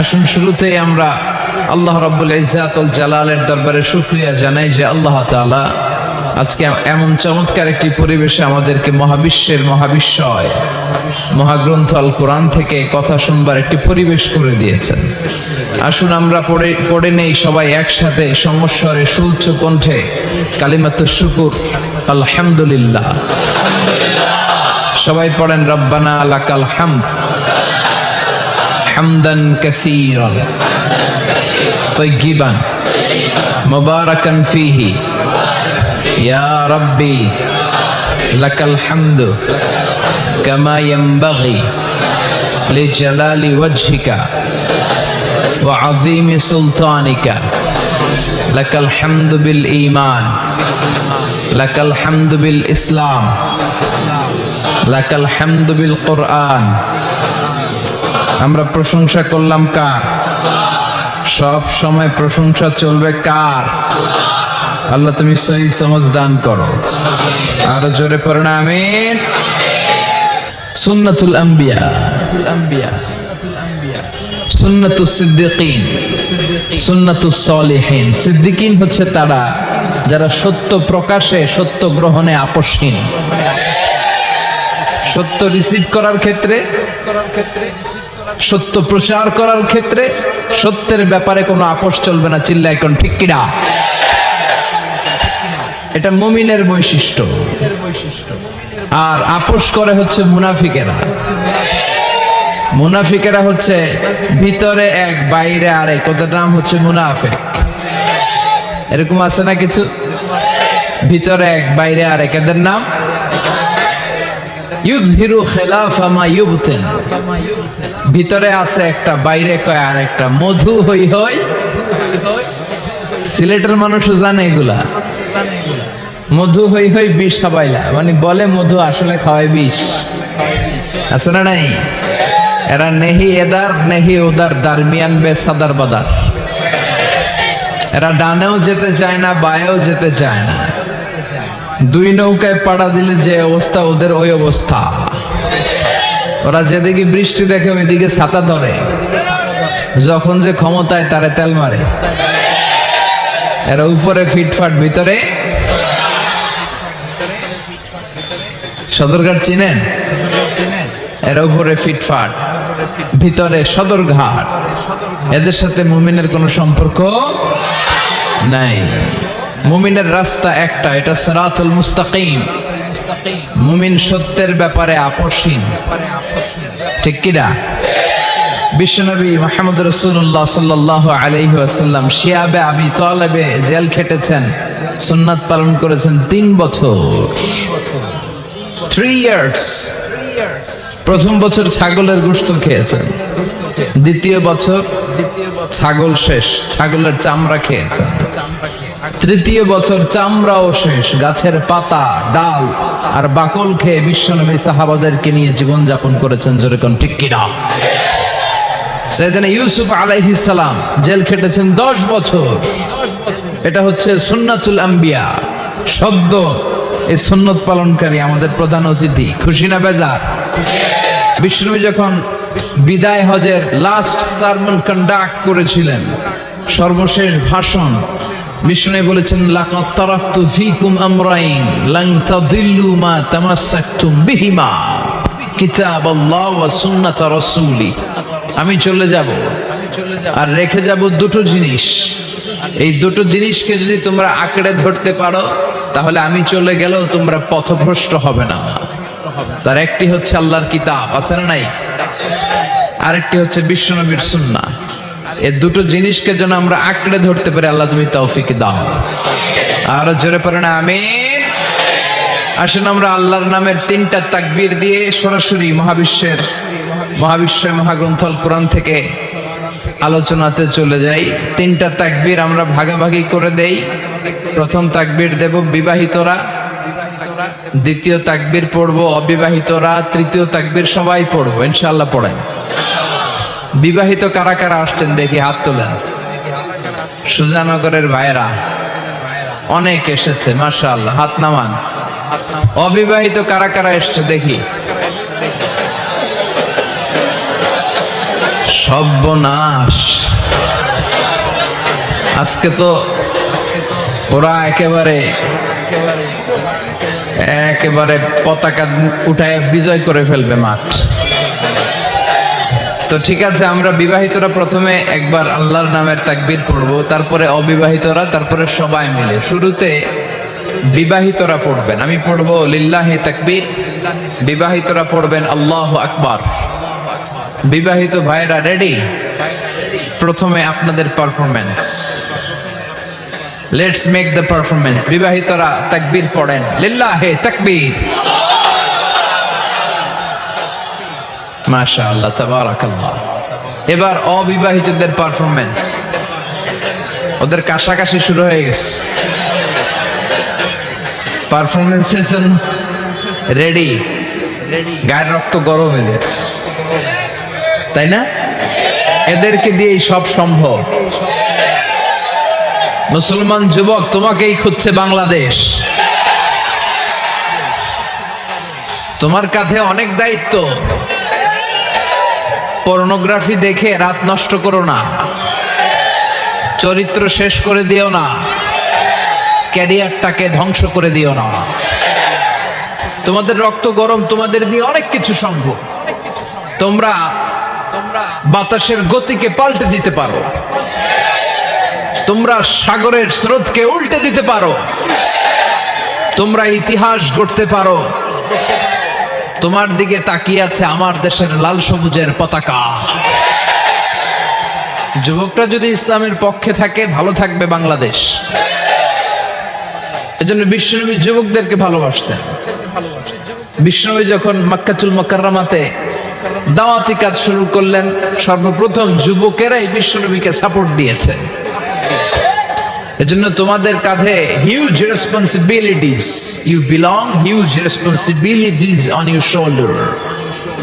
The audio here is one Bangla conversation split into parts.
আসুন শুরুতেই আমরা আল্লাহ রাব্বুল ইজ্জাত ওয়াল জালালের দরবারে শুকরিয়া জানাই যে আল্লাহ তাআলা আজকে এমন চমৎকার একটি পরিবেশে আমাদেরকে মহাবিশ্বের মহাবিশ্বয় মহাগ্রন্থ আল কোরআন থেকে কথা শুনবার একটি পরিবেশ করে দিয়েছেন। আসুন আমরা পড়ে নেই সবাই একসাথে সমস্বরে সুউচ্চ কণ্ঠে কালিমাতুশ শুকুর আলহামদুলিল্লাহ। সবাই পড়েন রব্বানা লাকাল হামদ হামদান কাসীরান তাইয়িবান মুবারাকান ফীহি ইয়া রাব্বি লাকাল হামদু কামা ইয়ানবাগি লিজালালি ওয়াজহিকা ওয়া আযীমি সুলতানিকা লাকাল হামদু বিল ঈমান লাকাল হামদু বিল ইসলাম লাকাল হামদু বিল কুরআন। আমরা প্রশংসা করলাম কার? সব সময় প্রশংসা চলবে কার? আল্লাহ তুমি সহি সমঝ দান করো। আর জোরে পড়েন আমিন। সুন্নাতুল আম্বিয়া, সুন্নাতুস সিদ্দিকিন, সুন্নাতুস সলিহিন। সিদ্দিকিন হচ্ছে তারা যারা সত্য প্রকাশে সত্য গ্রহণে আপোষহীন। সত্য রিসিভ করার ক্ষেত্রে, সত্য প্রচার করার ক্ষেত্রে সত্যের ব্যাপারে কোনো আপোষ চলবে না। চিল্লায় কোন ঠিক কিনা? এটা মুমিনের বৈশিষ্ট্য। আর আপোষ করে হচ্ছে মুনাফিকেরা। মুনাফিকেরা হচ্ছে ভিতরে এক বাইরে আরেক, ওদের নাম হচ্ছে মুনাফিক। এরকম আছে না কিছু? ভিতরে এক বাইরে আরেক, এদের নাম ইউযহিরু খিলাফা মা ইউবতিন। ভিতরে আছে একটা, বাইরে কয় আর একটা। মধু হই হই। সিলেটের মানুষও জানে এগুলা। মধু হই হই বিষ খাবাইলা, মানে বলে মধু আসলে খাওয়াই বিষ। আছে না নাই? এরা নেহি এদার নেহি ওদার, দারমিয়ান বে সাদার বাদার। এরা ডানেও যেতে চায় না, বায়েও যেতে চায় না। দুই নৌকায় পাড়া দিলে যে অবস্থা, ওদের ওই অবস্থা। ওরা যেদিকে বৃষ্টি দেখে ওইদিকে ছাতা ধরে, যখন যে ক্ষমতায় তারে তেল মারে। এরা উপরে ফিটফাট, ভিতরে সদরঘাট চিনেন? এরা উপরে ফিটফাট, ভিতরে সদরঘাট। এদের সাথে মুমিনের কোনো সম্পর্ক নাই। মুমিনের রাস্তা একটা, এটা সিরাতুল মুস্তাকিম। মুমিন সত্যের ব্যাপারে আপোষহীন, ঠিক কিনা? বিশ্বনবী মুহাম্মদ রাসূলুল্লাহ সাল্লাল্লাহু আলাইহি ওয়াসাল্লাম শিয়াবে আবি তালেবে জেল খেটেছেন, সুন্নাত পালন করেছেন 3 বছর। 3 ইয়ার্স। প্রথম বছর ছাগলের গোশত খেয়েছেন, দ্বিতীয় বছর ছাগল শেষ, ছাগলের চামড়া খেয়েছেন, তৃতীয় বছর চামড়াও শেষ, গাছের পাতা, ডাল আর বাকল খেয়ে বিশ্বনবী সাহাবাদেরকে নিয়ে জীবন যাপন করেছেন। জোরে কোন ঠিক কিনা? সাইয়েদনা ইউসুফ আলাইহিস সালাম জেল খেটেছেন 10 বছর। এটা হচ্ছে সুন্নাতুল আম্বিয়া। সদ্য এই সুন্নত পালনকারী আমাদের প্রধান অতিথি। খুশি না বেজার? বিশ্বনবী যখন বিদায় হজের লাস্ট সারমন কন্ডাক্ট করেছিলেন, সর্বশেষ ভাষণ, বিষ্ণু বলেছেন লাকাদ তারাকতু ফীকুম আমরাইন লান তাদিল্লু মা তামাসসাকতুম বিহিমা কিতাবাল্লাহ ওয়া সুন্নাত রাসূলি। আমি চলে যাব আর রেখে যাব দুটো জিনিস। এই দুটো জিনিসকে যদি তোমরা আঁকড়ে ধরতে পারো, তাহলে আমি চলে গেলেও তোমরা পথভ্রষ্ট হবে না। তার একটি হচ্ছে আল্লাহর কিতাব, আছে না নাই? আরেকটি হচ্ছে বিশ্বনবীর সুন্নাহ। এই দুটো জিনিসকে যেন আমরা আঁকড়ে ধরতে পারি, আল্লাহ তুমি তৌফিক দাও। আর জোরে পড়েন আমিন। আসুন আমরা আল্লাহর নামের 3টা তাকবীর দিয়ে সরাসরি মহাবিশ্বের মহাগ্রন্থ আল কোরআন থেকে আলোচনাতে চলে যাই। 3টা তাকবীর আমরা ভাগাভাগি করে দেই। প্রথম তাকবীর দেব বিবাহিতরা, দ্বিতীয় তাকবীর পড়বো অবিবাহিতরা, তৃতীয় তাকবীর সবাই পড়বো ইনশাআল্লাহ। পড়েন। বিবাহিত কারা কারা আসছেন দেখি, হাত তোলেন। সুজানগরের ভাইরা অনেক এসেছে, মাশাআল্লাহ, হাত নামান। অবিবাহিত কারা কারা এসছে দেখি। সর্বনাশ। আজকে তো ওরা একেবারে পতাকা উঠায় বিজয় করে ফেলবে মাঠ। তো ঠিক আছে, আমরা বিবাহিতরা প্রথমে একবার আল্লাহর নামের তাকবীর পড়বো, তারপরে অবিবাহিতরা, তারপরে সবাই মিলে। শুরুতে বিবাহিতরা পড়বেন, আমি পড়বো লিল্লাহি তাকবীর, বিবাহিতরা পড়বেন আল্লাহু আকবার। বিবাহিত ভাইরা রেডি? প্রথমে আপনাদের performance, let's make the performance. বিবাহিতরা তাকবীর পড়েন, লিল্লাহি তাকবীর। মাশাআল্লাহ, তাবারাকাল্লাহ। এবার অবিবাহিতদের পারফরম্যান্স, ওদের কাশাকাশি শুরু হয়ে গেছে। পারফরম্যান্সের জন্য রেডি? গায়ের রক্ত গরম এদের, তাই না? এদেরকে দিয়েই সব সম্ভব। মুসলমান যুবক, তোমাকেই খুঁজছে বাংলাদেশ। তোমার কাঁধে অনেক দায়িত্ব। পর্নোগ্রাফি দেখে রাত নষ্ট করো না, চরিত্র শেষ করে দিও না, ক্যারিয়ারটাকে ধ্বংস করে দিও না। তোমাদের রক্ত গরম, তোমাদের দিয়ে অনেক কিছু সম্ভব। তোমরা বাতাসের গতিকে পাল্টে দিতে পারো, তোমরা সাগরের স্রোতকে উল্টে দিতে পারো, তোমরা ইতিহাস গড়তে পারো। তোমার দিকে তাকিয়ে আছে আমার দেশের লাল সবুজের পতাকা। যুবকরা যদি ইসলামের পক্ষে থাকে, ভালো থাকবে বাংলাদেশ। এজন্য বিশ্বনবী যুবকদেরকে ভালোবাসতেন। বিশ্বনবী যখন মক্কাতুল মুকাররমাতে দাওয়াতি কাজ শুরু করলেন, সর্বপ্রথম যুবকেরাই বিশ্বনবীকে সাপোর্ট দিয়েছে। এজন্য তোমাদের কাঁধে huge responsibilities, you belong, huge responsibilities on your shoulder.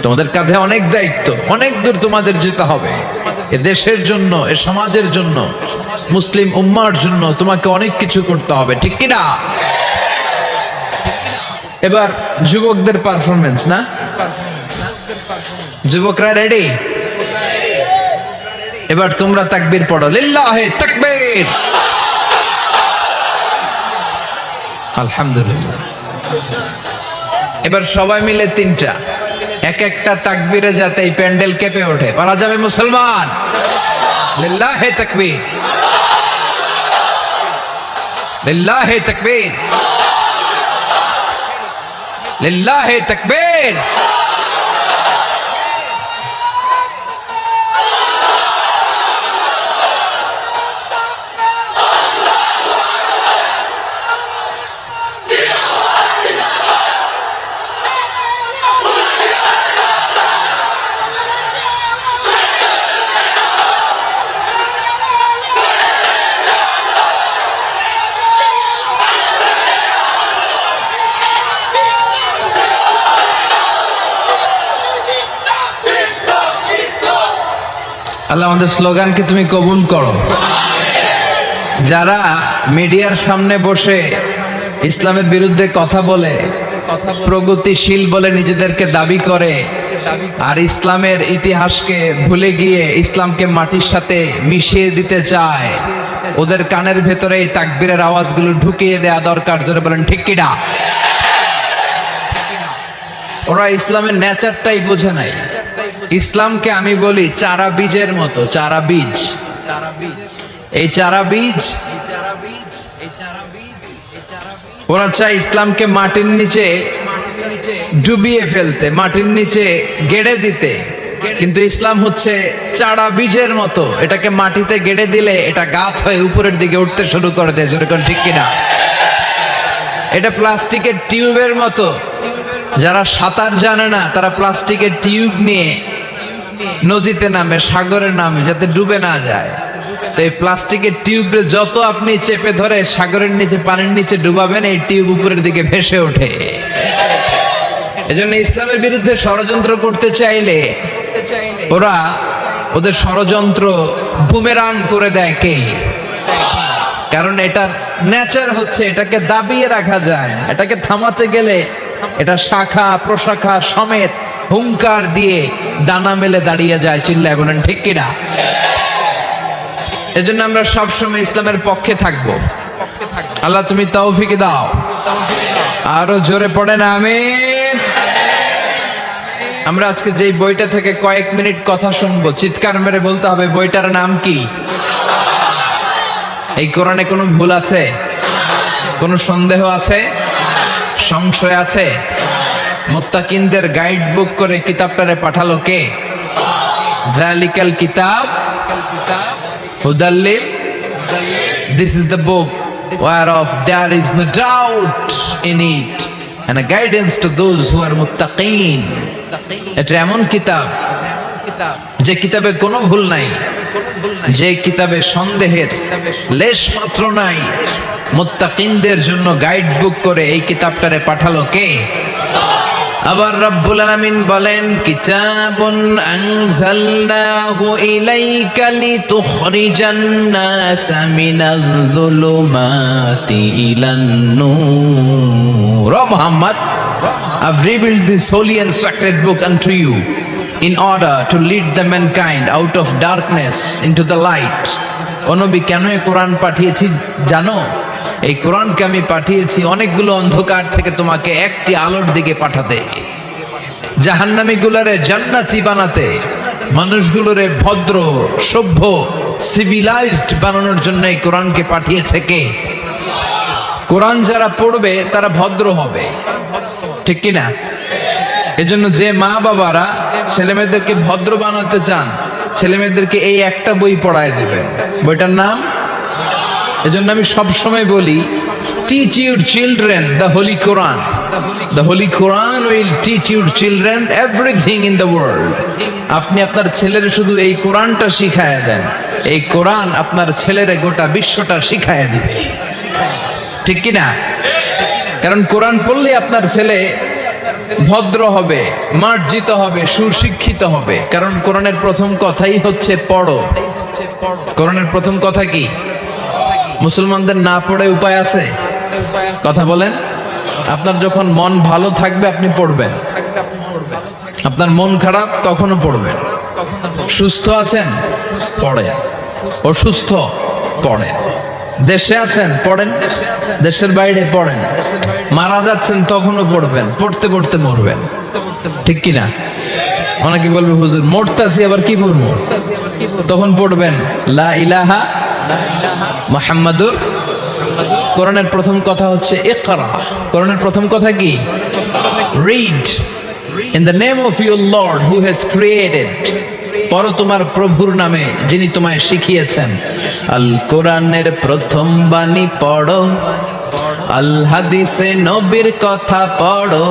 তোমাদের কাঁধে অনেক দায়িত্ব, অনেক দূর তোমাদের যেতে হবে। এ দেশের জন্য, এ সমাজের জন্য, মুসলিম উম্মার জন্য তোমাকে অনেক কিছু করতে হবে, ঠিক কি না? এবার যুবকদের পারফরম্যান্স না? যুবকরা রেডি? এবার তোমরা তাকবীর পড়ো, লিল্লাহি তাকবীর। আলহামদুলিল্লাহ। এবার সবাই মিলে তিনটা, এক একটা তাকবীরে যাতে এই প্যান্ডেল কেঁপে ওঠে। বলা যাবে মুসলমান, লিল্লাহি তাকবীর, লিল্লাহি তাকবীর, লিল্লাহি তাকবীর। আল্লাহ আমাদের স্লোগানকে তুমি কবুল করো। যারা মিডিয়ার সামনে বসে ইসলামের বিরুদ্ধে কথা বলে, প্রগতিশীল বলে নিজেদেরকে দাবি করে, আর ইসলামের ইতিহাসকে ভুলে গিয়ে ইসলামকে মাটির সাথে মিশিয়ে দিতে চায়, ওদের কানের ভেতরে এই তাকবীরের আওয়াজগুলো ঢুকিয়ে দেয়া দরকার। জোরে বলেন ঠিক কি না? ওরা ইসলামের নেচারটাই বোঝে নাই। ইসলামকে আমি বলি চারা বীজের মতো, চারা বীজ। এই চারা বীজ, ওরা চায় ইসলামকে মাটির নিচে ডুবিয়ে ফেলতে, মাটির নিচে গেড়ে দিতে। কিন্তু ইসলাম হচ্ছে চারা বীজের মতো, এটাকে মাটিতে গেড়ে দিলে এটা গাছ হয়ে উপরের দিকে উঠতে শুরু করে দেয়। যেরকম ঠিক কিনা? এটা প্লাস্টিকের টিউবের মতো। যারা সাঁতার জানে না তারা প্লাস্টিকের টিউব নিয়ে নদীতে নামে, সাগরে নামে, যাতে ডুবে না যায়। তো এই প্লাস্টিকের টিউবে যত আপনি চেপে ধরে সাগরের নিচে, পানির নিচে ডুবাবেন, এই টিউব উপরের দিকে ভেসে ওঠে। এজন্য ইসলামের বিরুদ্ধে ষড়যন্ত্র করতে চাইলে ওরা ওদের ষড়যন্ত্র বুমেরাং করে দেয়। কে? কারণ এটার নেচার হচ্ছে এটাকে দাবিয়ে রাখা যায় না। এটাকে থামাতে গেলে এটা শাখা প্রশাখা সমেত হুঙ্কার দিয়ে ডানা মেলে দাঁড়িয়ে যায়। চিল্লায় বলেন ঠিক কিনা? এজন্য আমরা সবসময় ইসলামের পক্ষে থাকবো। আল্লাহ তুমি তৌফিক দাও। আরো জোরে পড়েন আমিন। আমরা আজকে যেই বইটা থেকে কয়েক মিনিট কথা শুনবো, চিৎকার মেরে বলতে হবে বইটার নাম কি? এই কোরআনে কোনো ভুল আছে? কোনো সন্দেহ আছে? সংশয় আছে? মুত্তাকিনদের গাইড বুক করে কিতাবটারে পাঠালো কে? যালিকাল কিতাব হুদাল লিল, this is the book whereof there is no doubt in it and a guidance to those who are muttaqin. এটা এমন কিতাব যে কিতাবে কোনো ভুল নাই, যে কিতাবে সন্দেহের লেশ মাত্র নাই। মুত্তাকিনদের জন্য গাইড বুক করে এই কিতাবটারে পাঠালো কে? আবার রব্বুল আলামিন বলেন, কিতাবুন আনজালনাহু ইলাইকা লিতুখরিজান NASA Minaj যুলুমাতি ইলান Noor. O Muhammad, I've revealed this holy and sacred book unto you in order to lead the mankind out of darkness into the light. ও নবী, কেন এই কোরআন পাঠিয়েছি জানো? এই কোরআনকে আমি পাঠিয়েছি অনেকগুলো অন্ধকার থেকে তোমাকে একটি আলোর দিকে পাঠাতে, জাহান্নামী গুলারে জান্নাতি বানাতে, মানুষগুলোরে ভদ্র সভ্য সিভিলাইজড বানানোর জন্য এই কোরআনকে পাঠিয়েছে কে? কোরআন যারা পড়বে তারা ভদ্র হবে, ঠিক কিনা? এজন্য যে মা বাবারা ছেলেমেয়েদেরকে ভদ্র বানাতে চান, ছেলেমেয়েদেরকে এই একটা বই পড়ায় দিবেন। বইটার নাম, এজন্য আমি সব সময় বলি, teach your children the holy Quran. The holy Quran will teach your children everything in the world. আপনি আপনার ছেলের শুধু এই কোরআনটা শিখায় দেন, এই কোরআন আপনার ছেলের গোটা বিশ্বটা শিখায় দিবে, ঠিক কিনা? কারণ কোরআন পড়লে আপনার ছেলে ভদ্র হবে, মার্জিত হবে, সুশিক্ষিত হবে। কারণ কোরআনের প্রথম কথাই হচ্ছে পড়ো। কোরআনের প্রথম কথা কি? মুসলমানদের না পড়ে উপায় আছে? কথা বলেন। আপনার যখন মন ভালো থাকবে আপনি পড়বেন, আপনার মন খারাপ তখনও পড়বেন। সুস্থ আছেন পড়েন, অসুস্থ পড়েন, দেশে আছেন পড়েন, দেশের বাইরে পড়েন, মারা যাচ্ছেন তখনও পড়বেন। পড়তে পড়তে মরবেন, ঠিক কিনা? অনেকে বলবে হুজুর মরতাছি আবার কি পড়বো? তখন পড়বেন লা ইলাহা মুহাম্মাদুর। কোরআনের প্রথম কথা হচ্ছে ইকরা। কোরআনের প্রথম কথা কি? Read in the name of your Lord who has created. পড়ো তোমার প্রভুর নামে যিনি তোমায় শিখিয়েছেন। আল কোরআনের প্রথম বাণী পড়ো, আল হাদিসে নবীর কথা পড়ো।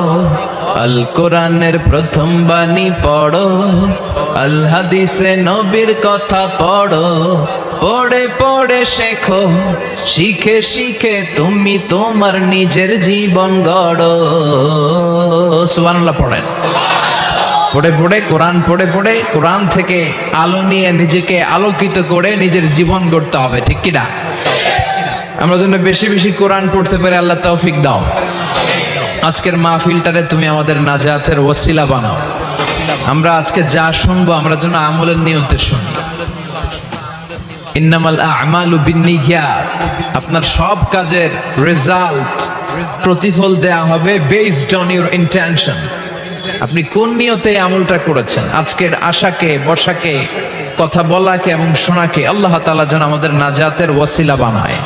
আল কোরআনের প্রথম বাণী পড়ো, আল হাদিসে নবীর কথা পড়ো। পড়ে পড়ে শেখো, শিখে শিখে তুমি তোমার নিজের জীবন গড়ো। সুবহানাল্লাহ পড়েন। পড়ে পড়ে কোরআন পড়ে পড়ে কোরআন থেকে আলো নিয়ে নিজেকে আলোকিত করে নিজের জীবন গড়তে হবে, ঠিক কিনা? আমরা যেন বেশি বেশি কোরআন পড়তে পারি, আল্লাহ তৌফিক দাও। আজকের মাহফিলটারে তুমি আমাদের নাজাতের ওসিলা বানাও। আমরা আজকে যা শুনবো আমরা যেন আমলের নিয়তে শুনি। ইন্নামাল আ'মালু বিন্নিয়াত। আপনার সব কাজের রেজাল্ট, প্রতিফল দেয়া হবে বেসড অন ইউর ইন্টেনশন। আপনি কোন নিয়তে আমলটা করেছেন। আজকের আশাকে, বসাকে, কথা বলাকে এবং শোনাকে আল্লাহ তাআলা যেন আমাদের নাজাতের ওসিলা বানায়।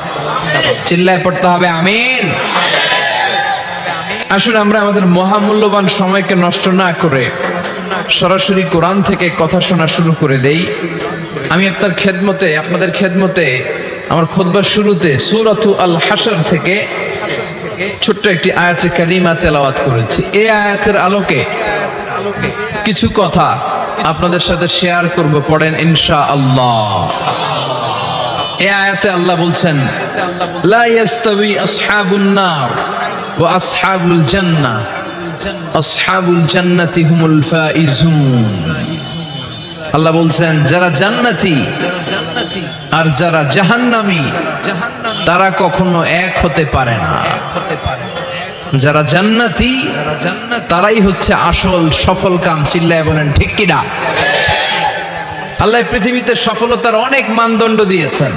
চিল্লায় পড়তে হবে আমিন। আসুন আমরা আমাদের মহামূল্যবান সময়কে নষ্ট না করে সরাসরি কোরআন থেকে কথা শোনা শুরু করে দেই। আমি আপনাদের খেদমতে আমার খুতবার শুরুতে সূরাতু আল হাশর থেকে ছোট্ট একটি আয়াতে কারিমা তেলাওয়াত করেছি। এই আয়াতের আলোকে কিছু কথা আপনাদের সাথে শেয়ার করব, পড়েন ইনশাআল্লাহ। এই আয়াতে আল্লাহ বলছেন, লা ইয়াস্তাবি আসহাবুন নার ওয়া আসহাবুল জান্নাহ, আসহাবুল জান্নাতি হুমুল ফাইজুন। আল্লাহ বলছেন যারা জান্নাতি আর যারা জাহান্নামী তারা কখনো এক হতে পারে না। যারা জান্নাতি তারাই হচ্ছে আসল সফল কাম। চিল্লায় বলেন ঠিক কিনা? আল্লাহ পৃথিবীতে সফলতার অনেক মানদণ্ড দিয়েছেন।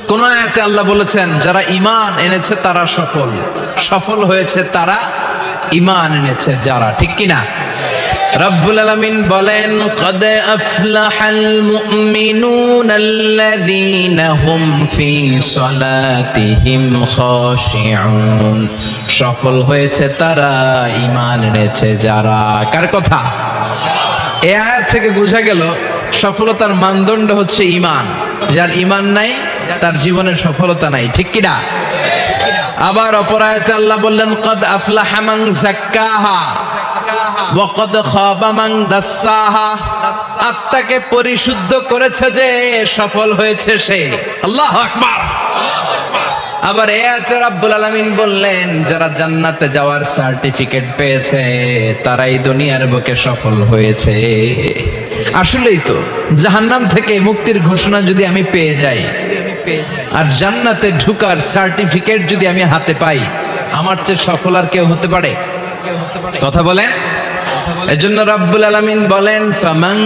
কোন আয়াতে আল্লাহ বলেছেন যারা ঈমান এনেছে তারা সফল, সফল হয়েছে তারা ঈমান এনেছে যারা, ঠিক কিনা? রব্বুল আলামিন বলেন কদ আফলাহাল মুমিনুনাল্লাযীনা হুম ফি সালাতিহিম খাশিউন। সফল হয়েছে তারা, ঈমান এনেছে যারা। কার কথা? এই আয়াত থেকে বোঝা গেল সফলতার মানদণ্ড হচ্ছে ঈমান। যার ঈমান নাই তার জীবনে সফলতা নাই, ঠিক কিনা? আবার অপর আয়াতে আল্লাহ বললেন কদ আফলাহা মান যাক্কাহা ওয়া কদ খাবা মান দাসসাহা। আত্মাকে পরিশুদ্ধ করেছে যে সফল হয়েছে সে। আল্লাহু আকবার। আবার এই আয়াতে রব্বুল আলামিন বললেন যারা জান্নাতে যাওয়ার সার্টিফিকেট পেয়েছে তারাই দুনিয়ার বুকে সফল হয়েছে। আসলেই তো জাহান্নাম থেকে মুক্তির ঘোষণা যদি আমি পেয়ে যাই আর জান্নাতে ঢুকার সার্টিফিকেট যদি আমি হাতে পাই, আমার চেয়ে সফল আর কেউ হতে পারে? কথা বলেন। এজন্য রব্বুল আলামিন বলেন ফামান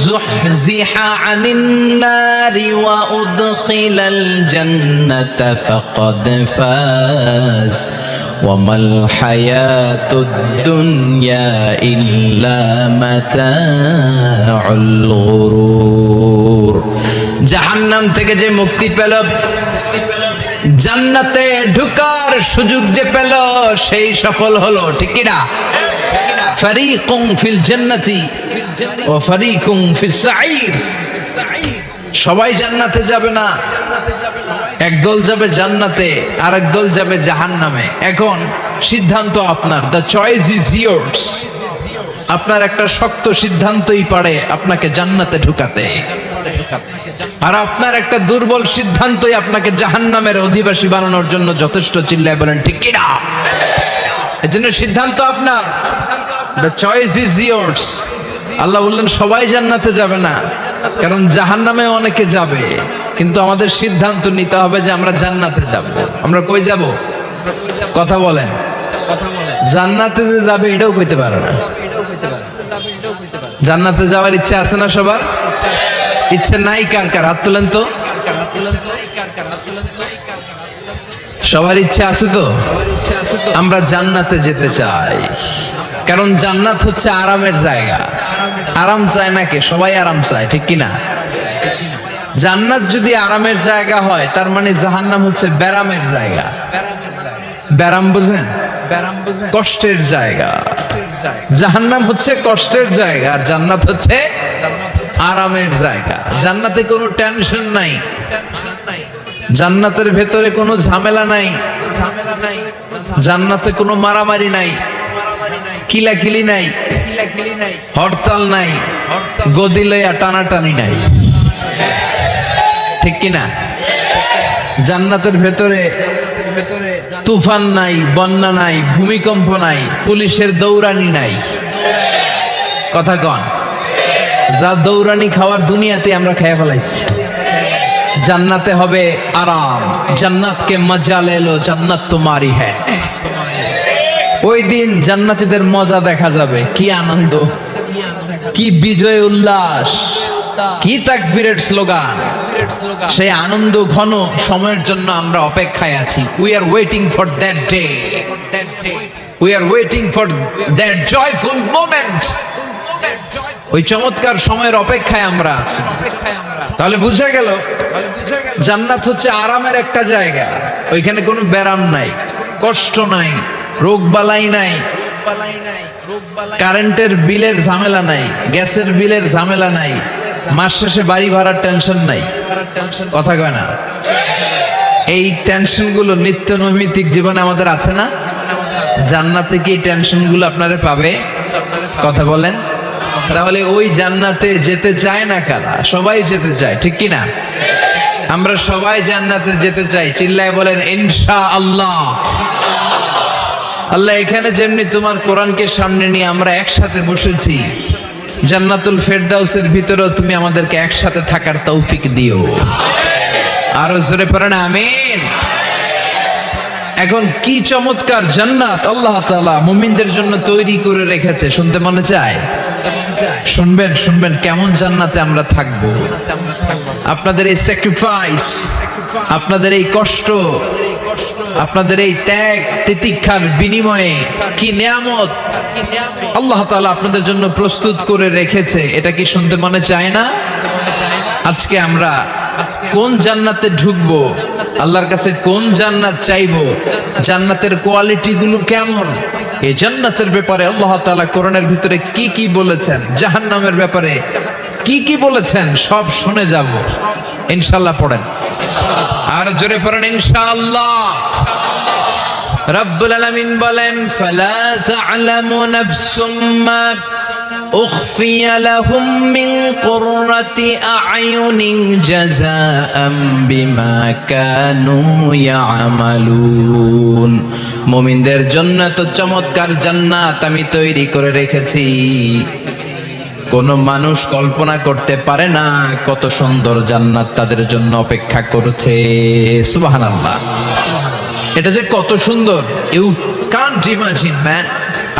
যুহজিহা আনিন নারি ওয়া উদখিলাল জান্নাতা ফাকাদ ফাজ ওয়া মাল হায়াতুদ দুনিয়া ইল্লা মাতাউল গুরুর। জাহান্নাম থেকে যে মুক্তি পেল, জান্নাতে ঢুকার সুযোগ যে পেল, সেই সফল হলো, ঠিক কিনা? ফারীকুন ফিল জান্নাতি ওয়া ফারীকুন ফিস সাঈর। সবাই জান্নাতে যাবে না, একদল যাবে জান্নাতে আর একদল যাবে জাহান্নামে। এখন সিদ্ধান্ত আপনার, দ্য চয়েস ইজ ইয়ার্স। আপনার একটা শক্ত সিদ্ধান্তই পারে আপনাকে জান্নাতে ঢুকাতে, আর আপনার একটা দুর্বল সিদ্ধান্তই আপনাকে জাহান্নামের অধিবাসী বানানোর জন্য যথেষ্ট। চিল্লায় বলেন ঠিক কিনা? এজন্য সিদ্ধান্ত আপনার, the choice is yours। আল্লাহ বললেন সবাই জান্নাতে যাবে না, কারণ জাহান্নামে অনেকে যাবে, কিন্তু আমাদের সিদ্ধান্ত নিতে হবে যে আমরা জান্নাতে যাব। আমরা কই যাব? কথা বলেন। জান্নাতে যে যাবে এটাও কইতে পারে না। জান্নাতে যাওয়ার ইচ্ছা আছে না সবার? ইচ্ছে নাই কার কার? হাত তোলেন তো। সবার ইচ্ছা আছে তো? আমরা জান্নাতে যেতে চাই, কারণ জান্নাত হচ্ছে আরামের জায়গা। আরাম চায় না কে? সবাই আরাম চায়, ঠিক কিনা? জান্নাত যদি আরামের জায়গা হয় তার মানে জাহান্নাম হচ্ছে ব্যারামের জায়গা। ব্যারাম বুঝেন? কষ্টের জায়গা। জাহান্নাম হচ্ছে কষ্টের জায়গা, আর জান্নাত হচ্ছে আরামের জায়গা। জান্নাতে কোনো টেনশন নাই, জান্নাতের ভেতরে কোনো ঝামেলা নাই, জান্নাতে কোনো মারামারি নাই, কিলাকিলি নাই, হরতাল নাই, গদি লইয়া টানাটানি নাই, ঠিক কিনা? জান্নাতের ভেতরে তুফান নাই, বন্যা নাই, ভূমিকম্প নাই, পুলিশের দৌড়ানি নাই। কথা কন? যা দৌড়ানি খাওয়ার দুনিয়াতে আমরা খেয়ে ফেলাইছি। জান্নাতে হবে আরাম। জান্নাত কে মজা লে লো, জান্নাত তোমারি হ্যায়। ওই দিন জান্নাতীদের মজা দেখা যাবে। কি আনন্দ, কি বিজয় উল্লাস, কি তাকবীরের স্লোগান। সেই আনন্দ ঘন সময়ের জন্য আমরা অপেক্ষায় আছি। We are waiting for that day, we are waiting for that joyful moment. ওই চমৎকার সময়ের অপেক্ষায় আমরা আছি। তাহলে বুঝা গেল জান্নাত হচ্ছে আরামের একটা জায়গা। ওইখানে কোনো ব্যারাম নাই, কষ্ট নাই, রোগ বালাই নাই, কারেন্টের বিলের ঝামেলা নাই, গ্যাসের বিলের ঝামেলা নাই, মাস শেষে বাড়ি ভাড়ার টেনশন নাই। কথা কয় না? এই টেনশন গুলো নিত্য নৈমিত্তিক জীবনে আমাদের আছে না? জান্নাতে কি টেনশন গুলো আপনারা পাবে? কথা বলেন। তাহলে ওই জান্নাতে যেতে চায় না কারা? সবাই যেতে চায়, ঠিক কিনা? আমরা সবাই জান্নাতে যেতে চাই। চিল্লায় বলেন ইনশাআল্লাহ। আল্লাহ এখানে যেমনি তোমার কোরআনকে সামনে নিয়ে আমরা একসাথে বসেছি, জান্নাতুল ফেরদাউসের ভিতরেও তুমি আমাদেরকে একসাথে থাকার তৌফিক দিও। আরো জোরে পড়েন আমিন। এখন কি চমৎকার জান্নাত আল্লাহ তাআলা মুমিনদের জন্য তৈরি করে রেখেছে, শুনতে মনে চায়? শুনবেন শুনবেন কেমন জান্নাতে আমরা থাকব। আপনাদের এই স্যাক্রিফাইস, আপনাদের এই কষ্ট, আপনাদের এই ত্যাগ তিতিক্ষার বিনিময়ে কি নিয়ামত আল্লাহ তাআলা আপনাদের জন্য প্রস্তুত করে রেখেছে, এটা কি শুনতে মনে চায় না? আজকে আমরা কোন জান্নাতে ঢুকবো, আল্লাহর কাছে কোন জান্নাত চাইবো, জান্নাতের কোয়ালিটি গুলো কেমন, এই জান্নাতের ব্যাপারে আল্লাহ তাআলা কোরআনের ভিতরে কি কি বলেছেন, জাহান্নামের ব্যাপারে কি কি বলেছেন, সব শুনে যাব ইনশাআল্লাহ। পড়েন আর জোরে পড়েন ইনশাআল্লাহ। রব্বুল আলামিন বলেন, ফালা তা'লামু নাফসুম মা উখফিয়া লাহুম মিন কুররাতি আ'য়ুনিন জাযাআম বিমা কানু ইয়া'মালুন। মুমিনদের জন্য তো চমৎকার জান্নাত আমি তৈরি করে রেখেছি, কোন মানুষ কল্পনা করতে পারে না কত সুন্দর জান্নাত তাদের জন্য অপেক্ষা করছে। সুবহানাল্লাহ। এটা যে কত সুন্দর, ইউ কান্ট ইমাজিন ম্যান,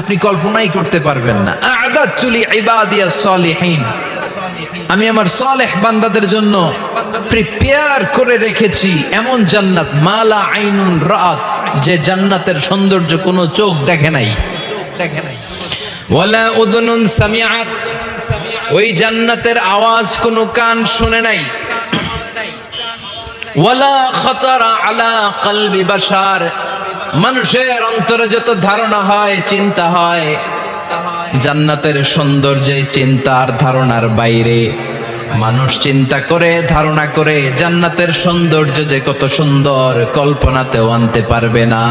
আপনি কল্পনাই করতে পারবেন না। আ'দাতু লিইবাদিয়াস সালিহিন, আমি আমার সালেহ বান্দাদের জন্য প্রিপেয়ার করে রেখেছি এমন জান্নাত, মালা আইনুন রাআত, যে জান্নাতের সৌন্দর্য কোনো চোখ দেখে নাই, ওয়ালা উযুনুন সামিআত, ওই জান্নাতের আওয়াজ কোনো কান শুনে নাই, ওয়ালা খাতারা আলা কলবি বাশার, মানুষের অন্তরে যত ধারণা হয়, চিন্তা হয়, জান্নাতের সৌন্দর্যে চিন্তার ধারণার বাইরে। মানুষ চিন্তা করে, ধারণা করে জান্নাতের সৌন্দর্য যে কত সুন্দর, কল্পনাতেও আনতে পারবে না।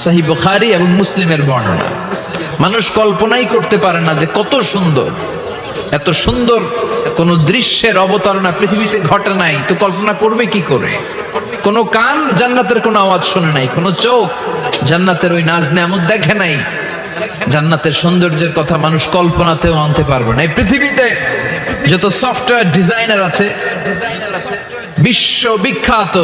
সহিহ বুখারী এবং মুসলিমের বর্ণনা। মানুষ কল্পনাই করতে পারে না যে কত সুন্দর, এত সুন্দর কোন দৃশ্যের অবতারণা পৃথিবীতে ঘটে নাই, তো কল্পনা করবে কি করে? কোন কান জান্নাতের কোন আওয়াজ শুনে নাই, কোন চোখ জান্নাতের ওই নাজ নেয়ামত দেখে নাই, জান্নাতের সৌন্দর্যের কথা মানুষ কল্পনাতেও আনতে পারবে না। এই পৃথিবীতে যত সফটওয়্যার ডিজাইনার আছে, বিশ্ববিখ্যাত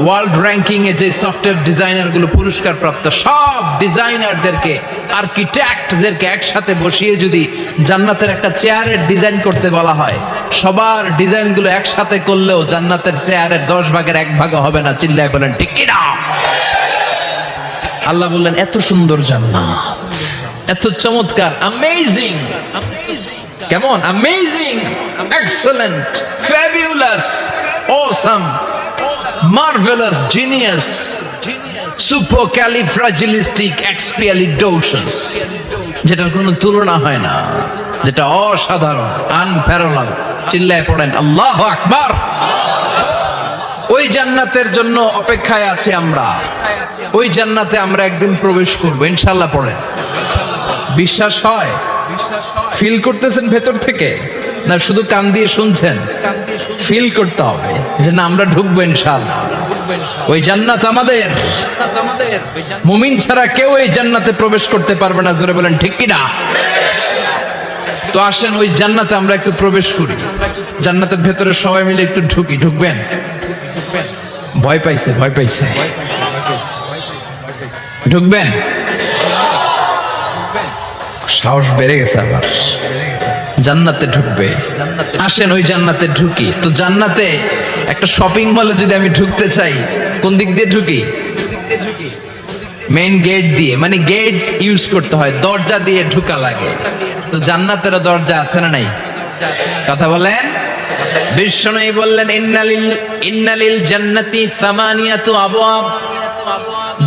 ওয়ার্ল্ড র্যাঙ্কিং এ যে সফটওয়্যার ডিজাইনার গুলো পুরস্কার প্রাপ্ত, সব ডিজাইনারদেরকে, আর্কিটেক্টদেরকে একসাথে বসিয়ে যদি জান্নাতের একটা চেয়ারের ডিজাইন করতে বলা হয়, সবার ডিজাইন গুলো একসাথে করলেও জান্নাতের চেয়ারের 10 ভাগের 1 ভাগও হবে না। চিল্লায় বলেন ঠিক কি না? আল্লাহ বললেন এত সুন্দর জান্নাত, এত চমৎকার, অ্যামেজিং। কেমন? Amazing, excellent, fabulous, awesome, marvelous, genius, supercalifragilisticexpialidocious, যেটার কোনো তুলনা হয় না, যেটা অসাধারণ, আনপ্যারালাল। চিল্লায় পড়েন আল্লাহু আকবার। ওই জান্নাতের জন্য অপেক্ষায় আছি আমরা, ওই জান্নাতে আমরা একদিন প্রবেশ করব ইনশাআল্লাহ। পড়েন। বিশ্বাস হয়? ফিল করতেছেন ভেতর থেকে, না শুধু কান দিয়ে শুনছেন? ফিল করতে হবে যে না, আমরা ঢুকবো ইনশাআল্লাহ। ওই জান্নাত আমাদের, মুমিন ছাড়া কেউ এই জান্নাতে প্রবেশ করতে পারবে না। জোরে বলেন ঠিক কি না? তো আসেন ওই জান্নাতে আমরা একটু প্রবেশ করি, জান্নাতের ভেতরে সবাই মিলে একটু ঢুকি। ঢুকবেন? ভয় পাইছে, ভয় পাইছে। ঢুকবেন? সাহস বেড়ে গেছে আবার, জান্নাতে ঢুকবে। আসেন ওই জান্নাতে ঢুকি। তো জান্নাতে একটা শপিং মলে যদি আমি ঢুকতে চাই, কোন দিক দিয়ে ঢুকি? মেইন গেট দিয়ে, মানে গেট ইউজ করতে হয়, দরজা দিয়ে ঢুকা লাগে। তো জান্নাতেরও দরজা আছে না নাই? কথা বলেন। বিশ্বনবী বললেন ইন্নালিল জান্নাতি সামানিয়াতু আবওয়াব,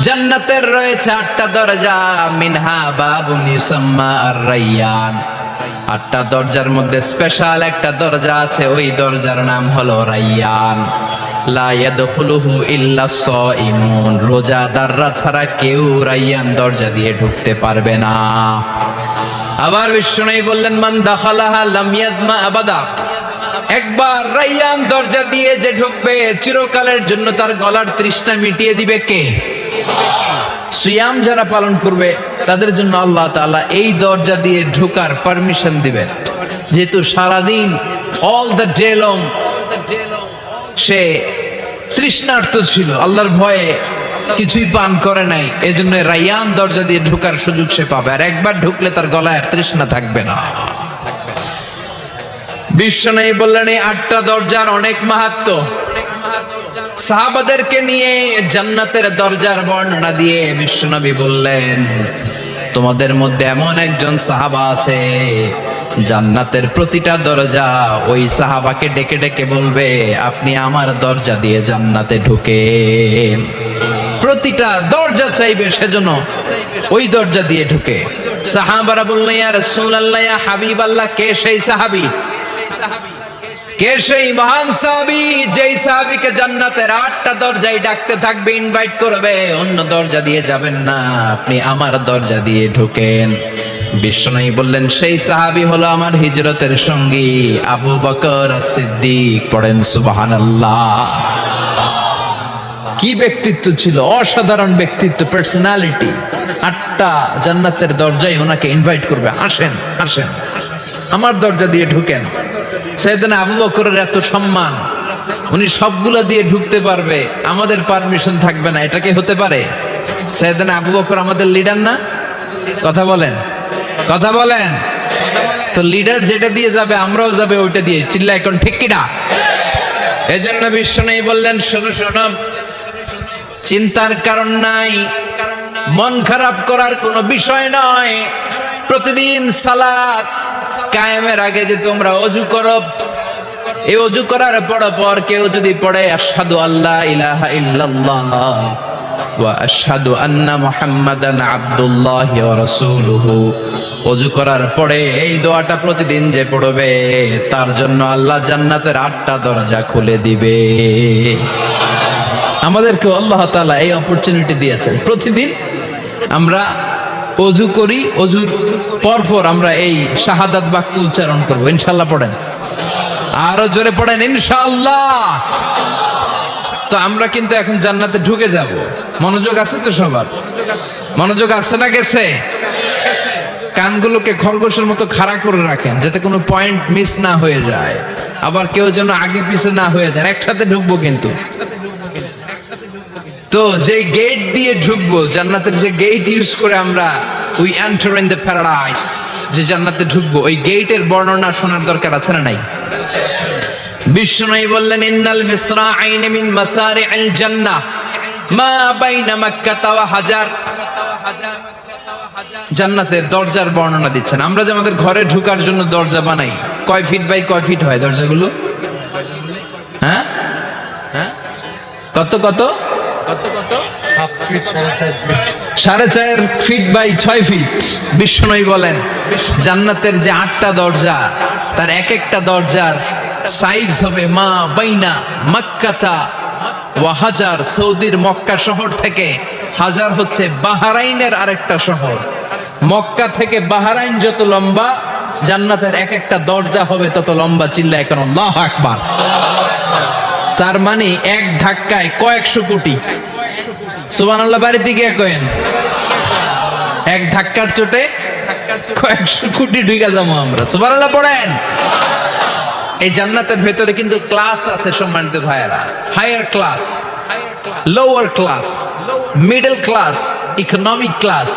জান্নাতের রয়েছে 8টা দরজা, মিনহা বাবুন ইউসাম্মা আর-রায়্যান। 8টা দরজার মধ্যে স্পেশাল একটা দরজা আছে, ওই দরজার নাম হলো রায়্যান। লা ইয়াদখুলুহু ইল্লা সাইমুন, রোজাদাররা ছাড়া কেউ রায়্যান দরজা দিয়ে ঢুকতে পারবে না। আবার বিশ্বনবী বললেন মান দাখালাহা লাম ইয়াজমা আবাদা, একবার রায়্যান দরজা দিয়ে যে ঢুকবে, চিরকালের জন্য তার গলার তৃষ্ণা মিটিয়ে দিবে কে? সিয়াম যারা পালন করবে তাদের জন্য আল্লাহ তাআলা এই দরজা দিয়ে ঢোকার পারমিশন দিবেন। যেহেতু সারাদিন অল দ্য ডে লং সে তৃষ্ণার্ত ছিল, আল্লাহর ভয়ে কিছুই পান করে নাই, এজন্য রাইয়ান দরজা দিয়ে ঢোকার সুযোগ সে পাবে, আর একবার ঢুকলে তার গলায় আর তৃষ্ণা থাকবে না। বিশ্বনবী বললেন এই 8টা দরজার অনেক মাহাত্ম্য। সাহাবাদেরকে নিয়ে জান্নাতের দরজার বর্ণনা দিয়ে বিশ্বনবী বললেন, তোমাদের মধ্যে এমন একজন সাহাবা আছে, জান্নাতের প্রতিটা দরজা ওই সাহাবাকে ডেকে ডেকে বলবে, আপনি আমার দরজা দিয়ে জান্নাতে ঢুকেন। প্রতিটা দরজা চাইবে সেজন্য ওই দরজা দিয়ে ঢুকে। সাহাবারা বললেন, ইয়া রাসূলুল্লাহ, ইয়া হাবিবাল্লাহ, কে সেই সাহাবী? কে সেই মহান সাহাবী যেই সাহাবীকে জান্নাতের 8টা দরজায় ডাকতে থাকবে, ইনভাইট করবে, অন্য দরজা দিয়ে যাবেন না, আপনি আমার দরজা দিয়ে ঢোকেন। বিশ্বনবী বললেন, সেই সাহাবী হলো আমার হিজরতের সঙ্গী আবু বকর সিদ্দিক। পড়েন সুবহানাল্লাহ। কি ব্যক্তিত্ব ছিল, অসাধারণ ব্যক্তিত্ব, পার্সোনালিটি। 8টা জান্নাতের দরজায় ওনাকে ইনভাইট করবে, আসেন আসেন আমার দরজা দিয়ে ঢুকেন। সাইয়েদনা আবু বকরের এত সম্মান, উনি সবগুলা দিয়ে ঢুকতে পারবে, আমাদের পারমিশন থাকবে না, এটা কি হতে পারে? সাইয়েদনা আবু বকর আমাদের লিডার না? কথা বলেন, কথা বলেন। তো লিডার যেটা দিয়ে যাবে আমরাও যাবে ওইটা দিয়ে, চিল্লা এখন ঠিক কিনা? এজন্য বিশ্বনবী বললেন, শোনো শোনো, চিন্তার কারণ নাই, মন খারাপ করার কোনো বিষয় নয়। প্রতিদিন সালাত কায়েমের আগে যে তোমরা ওযু করো, এই ওযু করার পর কেউ যদি পড়ে আশহাদু আল্লা ইলাহা ইল্লাল্লাহ ওয়া আশহাদু আন্না মুহাম্মাদান আবদুল্লাহি ওয়া রাসূলুহু, ওযু করার পরে এই দোয়াটা প্রতিদিন যে পড়বে তার জন্য আল্লাহ জান্নাতের 8টা দরজা খুলে দিবে। আমাদেরকে আল্লাহ তাআলা এই অপরচুনিটি দিয়েছেন, প্রতিদিন আমরা ওযু করি, ওযুর পরপর আমরা এই শাহাদাত বাক্য উচ্চারণ করব। ইনশাআল্লাহ পড়েন, আরো জোরে পড়েন ইনশাআল্লাহ। তো আমরা কিন্তু এখন জান্নাতে ঢুকে যাব। মনোযোগ আছে তো সবার? মনোযোগ আছে না গেছে? কানগুলোকে খরগোশের মতো খাড়া করে রাখেন যাতে কোনো পয়েন্ট মিস না হয়ে যায়, আবার কেউ যেন আগে পিছে না হয়ে যায়। একসাথে ঢুকবো কিন্তু। তো যে গেট দিয়ে ঢুকবো, জান্নাতের যে গেট ইউজ করে আমরা we enter in the paradise, যে জান্নাতে ঢুকবো, ওই গেটের বর্ণনা শোনার দরকার আছে না নাই? বিশ্বনবী বললেন, ইন্নাল মিসরাআইন মিন মাসারি'আল জান্নাহ মা বাইনা মাক্কাহ ওয়া হাজার। জান্নাতের দরজার বর্ণনা দিচ্ছেন। আমরা যে আমাদের ঘরে ঢোকার জন্য দরজা বানাই, কয় ফিট বাই কয় ফিট হয় দরজাগুলো? হ্যাঁ হ্যাঁ, কত কত কত কত? 4.5 ফিট বাই 6 ফিট। বিশ্বনবী বলেন, জান্নাতের যে 8টা দরজা, তার এক একটা দরজার সাইজ হবে মা বাইনা মাক্কাতা ওয়া হাজার। সৌদির মক্কা শহর থেকে হাজার হচ্ছে বাহরাইনের আরেকটা শহর। মক্কা থেকে বাহরাইন যত লম্বা, জান্নাতের এক একটা দরজা হবে তত লম্বা। চিল্লায় এখন আল্লাহু আকবার। তার মানে এক ধাক্কায় কয়েকশো কোটি। সুবহানাল্লাহ বাড়িতে গিয়ে কয়েন, এক ধাক্কার চোটে কয়েকশো কোটি ঢুকে যাবো আমরা। সুবহানাল্লাহ পড়েন। এই জান্নাতের ভেতরে কিন্তু ক্লাস আছে সম্মানিত ভাইয়েরা। Higher class, lower class, middle class, economic class,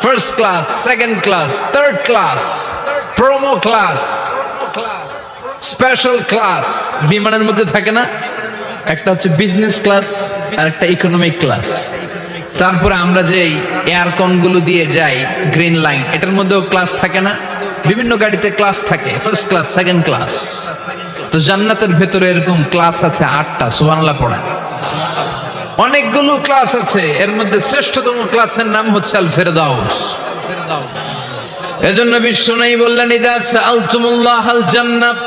first class, second class, third class, promo class, special class. বিমানের মধ্যে থাকে না, একটা হচ্ছে বিজনেস ক্লাস আর একটা ইকোনমিক ক্লাস। তারপরে আমরা যে এয়ারকন গুলো দিয়ে যাই, গ্রিন লাইন, এটার মধ্যেও ক্লাস থাকে না? বিভিন্ন গাড়িতে ক্লাস থাকে, ফার্স্ট ক্লাস, সেকেন্ড ক্লাস। তো জান্নাতের ভেতরে এরকম ক্লাস আছে 8টা। সুবহানাল্লাহ পড়েন। অনেকগুলো ক্লাস আছে, এর মধ্যে শ্রেষ্ঠতম ক্লাসের নাম হচ্ছে আল ফেরদাউস। এজন্য বিশ্বনবী বললেন, ইযা সাআলতুমুল্লাহাল জান্নাত,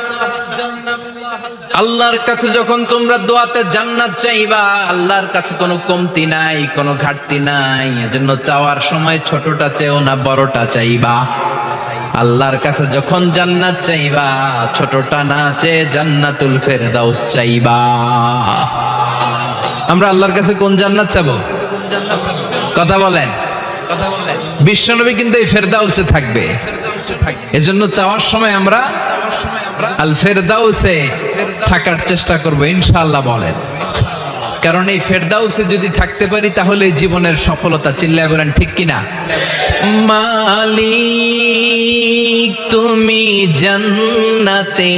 আল্লাহর কাছে যখন তোমরা দোয়াতে জান্নাত চাইবা, আল্লাহর কাছে কোনো কমতি নাই, কোনো ঘাটতি নাই। এজন্য চাওয়ার সময় ছোটটা চেও না, বড়টা চাইবা। আল্লাহর কাছে যখন জান্নাত চাইবা, ছোটটা না চেয়ে জান্নাতুল ফেরদাউস চাইবা। আমরা আল্লাহর কাছে কোন জান্নাত চাবো? কথা বলেন। বিশ্বনবী কিন্তু এই ফেরদাউসে থাকবে। এজন্য চাওয়ার সময় আমরা আল ফেরদাউসে থাকার চেষ্টা করব ইনশাআল্লাহ বলেন। কারণ এই ফেরদাউসে যদি থাকতে পারি তাহলে জীবনের সফলতা। চিল্লায় বলেন ঠিক কিনা? মালিক তুমি জান্নাতে,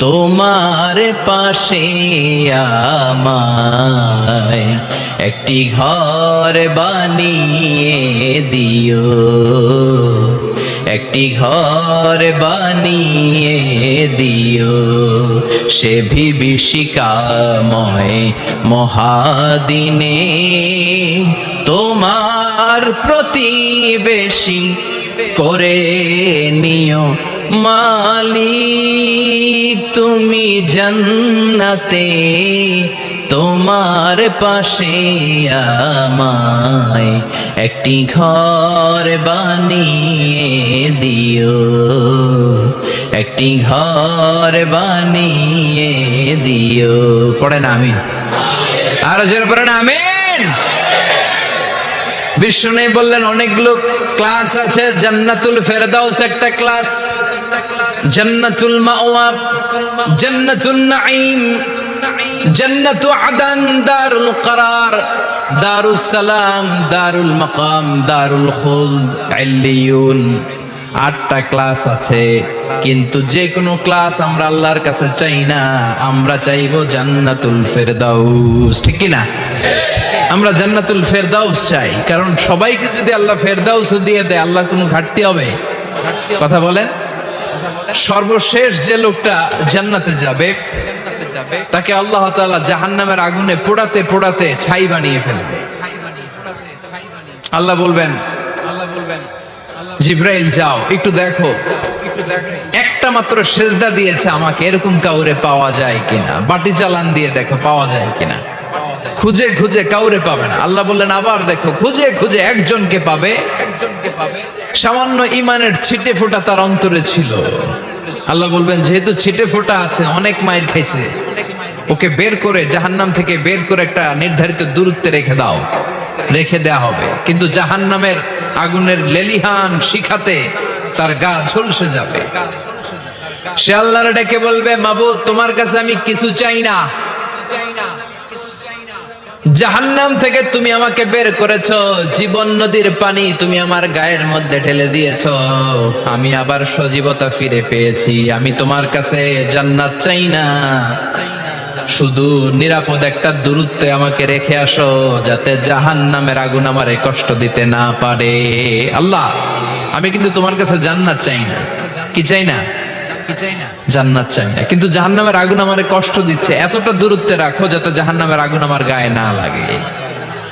তোমার পাশে আমায় একটি ঘর বানিয়ে দিও, একটি ঘর বানিয়ে দিও সে বিভীষিকাময় মহাদিনে, তোমার প্রতিবেশী করে নিও। মালিক তুমি জান্নাতে, তোমার পাশে আমায় একটি ঘর বানিয়ে দিও, একটি ঘর বানিয়ে দিও। পড়েন আমিন। আর জোরে পড়েন আমিন। বিষ্ণু বললেন অনেকগুলো ক্লাস আছে, জান্নাতুল ফেরদাউস একটা ক্লাস, জান্নাতুল মাওয়া, জান্নাতুন নাঈম, জান্নাতু আদন, দারুল করার, দারুস সালাম, দারুল মাকাম, দারুল খুলদ, ইল্লিয়ুন। 8টা ক্লাস আছে, কিন্তু যে কোনো ক্লাস আমরা আল্লাহর কাছে চাই না, আমরা চাইবো জান্নাতুল ফেরদাউস। ঠিক কি না? আমরা জান্নাতুল ফেরদাউস চাই, কারণ সবাইকে যদি আল্লাহ ফেরদাউস দিয়ে দেয়, আল্লাহ কোনো ঘাটতি হবে? কথা বলেন। সর্বশেষ যে লোকটা জান্নাতে যাবে তাকে আল্লাহ তাআলা জাহান্নামের আগুনে পোড়াতে পোড়াতে ছাই বানিয়ে ফেলবে। আল্লাহ বলবেন জিব্রাইল যাও একটু দেখো, একটা মাত্র সেজদা দিয়েছে আমাকে, এরকম কাউরে পাওয়া যায় কিনা, বাটি চালান দিয়ে দেখো পাওয়া যায় কিনা। খুঁজে খুঁজে কাউরে পাবে না। আল্লাহ বললেন আবার দেখো, খুঁজে খুঁজে একজনকে পাবে, সামান্য ইমানের ছিটে ফোঁটা তার অন্তরে ছিল। আল্লাহ বলবেন যেহেতু ছিটে ফোঁটা আছে, অনেক মাইর খাইছে, ওকে বের করে জাহান্নাম থেকে বের করে একটা নির্ধারিত দূরত্বে রেখে দাও। রেখে দেয়া হবে, কিন্তু জাহান্নামের আগুনের লেলিহান শিখাতে তার গা ঝলসে যাবে। সে আল্লাহর ডেকে বলবে মাবুদ তোমার কাছে আমি কিছু চাই না, জাহান্নাম থেকে তুমি আমাকে বের করেছো, জীবন নদীর পানি তুমি আমার গায়ের মধ্যে ঢেলে দিয়েছো, আমি আবার সজীবতা ফিরে পেয়েছি। আমি তোমার কাছে জান্নাত চাই না, শুধু নিরাপদ একটা দূরত্বে আমাকে রেখে আসো, যাতে জাহান্নামের আগুন আমারে কষ্ট দিতে না পারে। আল্লাহ আমি কিন্তু তোমার কাছে জান্নাত চাই না। কি চাই না? জান্নাত চাই না, কিন্তু জাহান্নামের আগুন আমারে কষ্ট দিচ্ছে, এতটা দূরত্বে রাখো যাতে জাহান্নামের আগুন আমার গায়ে না লাগে।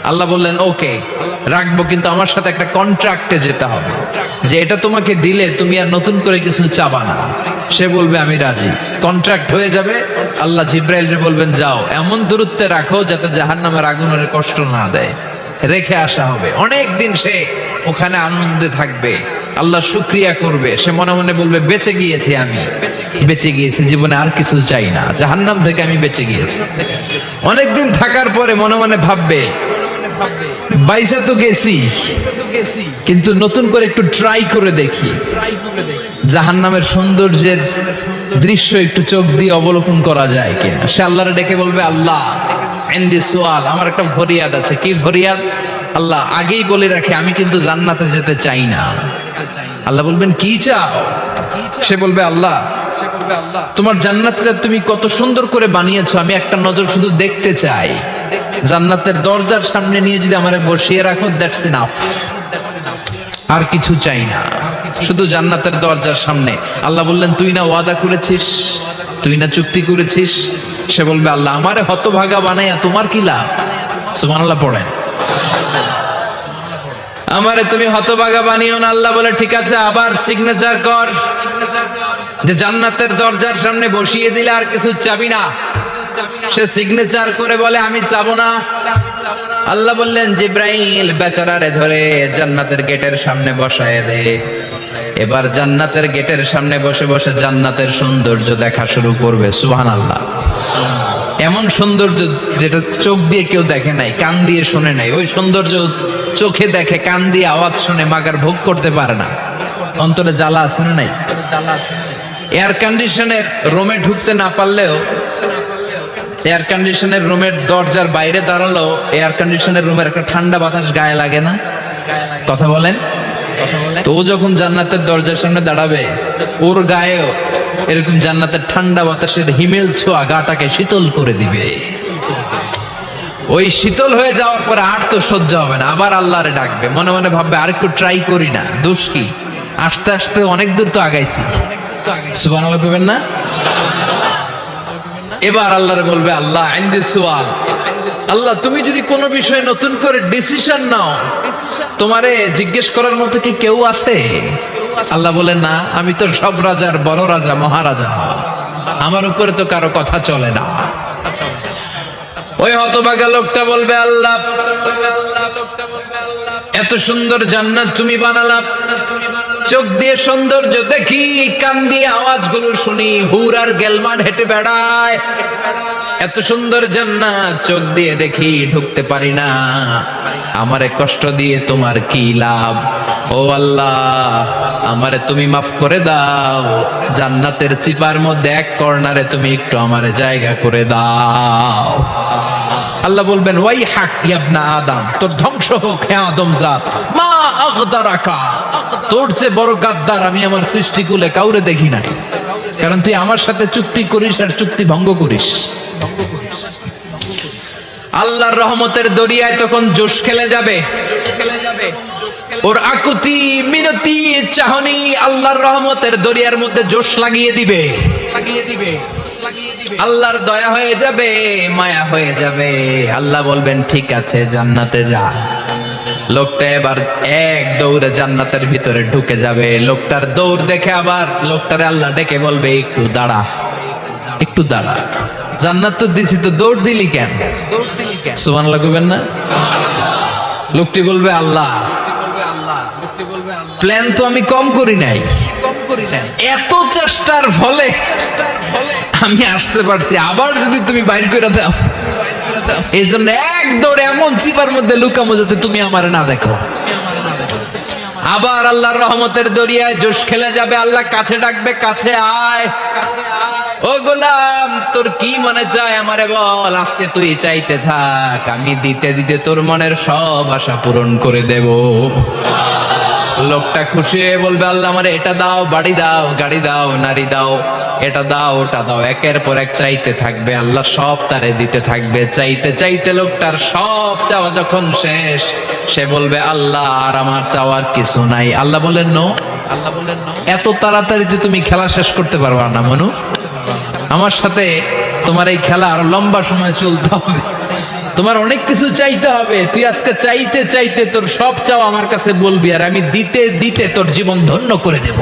আল্লাহ বললেন ওকে রাখবো, কিন্তু আমার সাথে একটা কন্ট্রাক্টে যেতে হবে, যে এটা তোমাকে দিলে তুমি আর নতুন করে কিছু চাবা না। সে বলবে আমি রাজি, কন্ট্রাক্ট হয়ে যাবে। আল্লাহ জিব্রাইলকে বলবেন যাও এমন দূরত্বে রাখো যাতে জাহান্নামের আগুন ওরে কষ্ট না দেয়। রেখে আসা হবে, অনেক দিন সে ওখানে আনন্দে থাকবে, আল্লাহ শুকরিয়া করবে। সে মনে মনে বলবে বেঁচে গিয়েছি, আমি বেঁচে গিয়েছি, জীবনে আর কিছু চাই না, জাহান্নাম থেকে আমি বেঁচে গিয়েছি। অনেকদিন থাকার পরে মনে মনে ভাববে বাইসা তো গেছি, কিন্তু নতুন করে একটু ট্রাই করে দেখি, জাহান্নামের সৌন্দর্যের দৃশ্য একটু চোখ দিয়ে অবলোকন করা যায় কিনা। সে আল্লাহরে ডেকে বলবে আল্লাহ ইনদি সুআল, আমার একটা ফরিয়াদ আছে। কি ফরিয়াদ? আল্লাহ আগেই বলে রাখে আমি কিন্তু জান্নাতে যেতে চাই না। আল্লাহ বলবেন কি চাও? সে বলবে আল্লাহ তোমার জান্নাতটা তুমি কত সুন্দর করে বানিয়েছো, আমি একটা নজর শুধু দেখতে চাই। জান্নাতের দরজার সামনে নিয়ে যদি আমারে বসিয়ে রাখো, দ্যাটস ইনাফ, আর কিছু চাই না, শুধু জান্নাতের দরজার সামনে। আল্লাহ বললেন তুই না ওয়াদা করেছিস, তুই না চুক্তি করেছিস। সে বলবে আল্লাহ আমারে হতভাগা বানাইয়া তোমার কি লাভ? সুবহানাল্লাহ পড়েন। আমারে তুমি হতভাগা বানিও না। আল্লাহ বলে ঠিক আছে, আবার সিগনেচার কর, যে জান্নাতের দরজার সামনে বসিয়ে দিলে আর কিছু চাবি না। সে সিগনেচার করে বলে আমি চাবো না। আল্লাহ বললেন জিব্রাইল বেচারারে ধরে জান্নাতের গেটের সামনে বসায় দে। এবার জান্নাতের গেটের সামনে বসে বসে জান্নাতের সৌন্দর্য দেখা শুরু করবে। সুবহানাল্লাহ। এমন সৌন্দর্য যেটা চোখ দিয়ে কেউ দেখে নাই, কান দিয়ে শোনে নাই। ওই সৌন্দর্য চোখে দেখে, কান দিয়ে আওয়াজ শুনে, মাগার ভোগ করতে পারে না। অন্তরে জ্বালা আছে না নাই? এয়ার কন্ডিশনের রুমে ঢুকতে না পারলেও এয়ার কন্ডিশনের রুমের দরজার বাইরে দাঁড়ালো এয়ার কন্ডিশনের রুমের একটা ঠান্ডা বাতাস গায়ে লাগে না? কথা বলেন। তো ও যখন জান্নাতের দরজার সামনে দাঁড়াবে ওর গায়েও এরকম জান্নাতের ঠান্ডা বাতাসের হিমেল ছোঁয়া গাটাকে শীতল করে দিবে। ওই শীতল হয়ে যাওয়ার পরে আর তো সহ্য হবে না, আবার আল্লাহরে ডাকবে, মনে মনে ভাববে আর একটু ট্রাই করি না, দোষ কি, আস্তে আস্তে অনেক দূর তো আগাইছি। সুবহানাল্লাহ কইবেন না? এবার আল্লাহরে বলবে আল্লাহ ইনদি সুআল, আল্লাহ তুমি যদি কোনো বিষয়ে নতুন করে ডিসিশন নাও তোমারে জিজ্ঞেস করার মতো কি কেউ আছে? আল্লাহ বলে না, আমি তো সব রাজার বড় রাজা, মহারাজা, আমার উপরে তো কারো কথা চলে না। ওই হতভাগা লোকটা বলবে আল্লাহ এত সুন্দর জান্নাত তুমি বানালা, চোখ দিয়ে সৌন্দর্য দেখি, কান দিয়ে আওয়াজগুলো শুনি, হুর আর গেলমান হেঁটে বেড়ায়, এত সুন্দর জান্নাত চোখ দিয়ে দেখি, ঢুকতে পারি না, আমারে কষ্ট দিয়ে তোমার কি লাভ? ও আল্লাহ আমারে তুমি মাফ করে দাও, জান্নাতের চিপার মধ্যে এক কর্নারে তুমি একটু আমারে জায়গা করে দাও। আল্লাহ বলবেন ওয়াই হাক ইবনা আদম, তোর ধ্বংস হোক হে আদম জাত, মা আগদারাকা, তোর চেয়ে বড় গাদ্দার আমি আমার সৃষ্টিকুলে কাউরে দেখি নাই, কারণ তুই আমার সাথে চুক্তি করিস আর চুক্তি ভঙ্গ করিস। আল্লাহর রহমতের দরিয়ায় তখন জোশ খেলে যাবে, ওর আকুতি মিনতি চাহনি আল্লাহর রহমতের দরিয়ার মধ্যে জোশ লাগিয়ে দিবে। আল্লাহর দয়া হয়ে যাবে, মায়া হয়ে যাবে। আল্লাহ বলবেন ঠিক আছে জান্নাতে যা। লোকটা এবার এক দৌড়ে জান্নাতের ভিতরে ঢুকে যাবে। লোকটার দৌড় দেখে আবার লোকটারে আল্লাহ ডেকে বলবে একটু দাঁড়া, একটু দাঁড়া, জান্নাত তো দিছি, তো দৌড় দিলি কেন? সুবহানাল্লাহ কইবেন না? লোকটি বলবে আল্লাহ প্ল্যান তো আমি কম করি নাই, এত চেষ্টার ফলে আমি আসতে পারছি, আবার যদি তুমি বাইর করে দাও, এই জন্য এক দৌড়ে এমন চিপার মধ্যে লুকামো যাতে তুমি আমার না দেখো। আবার আল্লাহর রহমতের দরিয়ায় জোশ খেলে যাবে। আল্লাহ কাছে ডাকবে, কাছে আয়, ও গোলাম তোর কি মনে চায় আমারে বল, আজকে তুই চাইতে থাক, আমি দিতে দিতে তোর মনের সব আশা পূরণ করে দেব। লোকটা খুশি হয়ে বলবে আল্লাহ আমারে এটা দাও, বাড়ি দাও, গাড়ি দাও, নারী দাও, এটা দাও, ওটা দাও, একের পর এক চাইতে থাকবে। আল্লাহ সব তারে দিতে থাকবে। চাইতে চাইতে লোকটার সব চাওয়া যখন শেষ, সে বলবে আল্লাহ আর আমার চাওয়ার কিছু নাই। আল্লাহ বলেন নো, আল্লাহ বলেন নো, এত তাড়াতাড়ি যে তুমি খেলা শেষ করতে পারবা না মনু, আমার সাথে তোমার এই খেলা আরো লম্বা সময় চলতে হবে, তোমার অনেক কিছু চাইতে হবে। তুই আজকে চাইতে চাইতে তোর সব চাওয়া আমার কাছে বলবি, আর আমি দিতে দিতে তোর জীবন ধন্য করে দেব।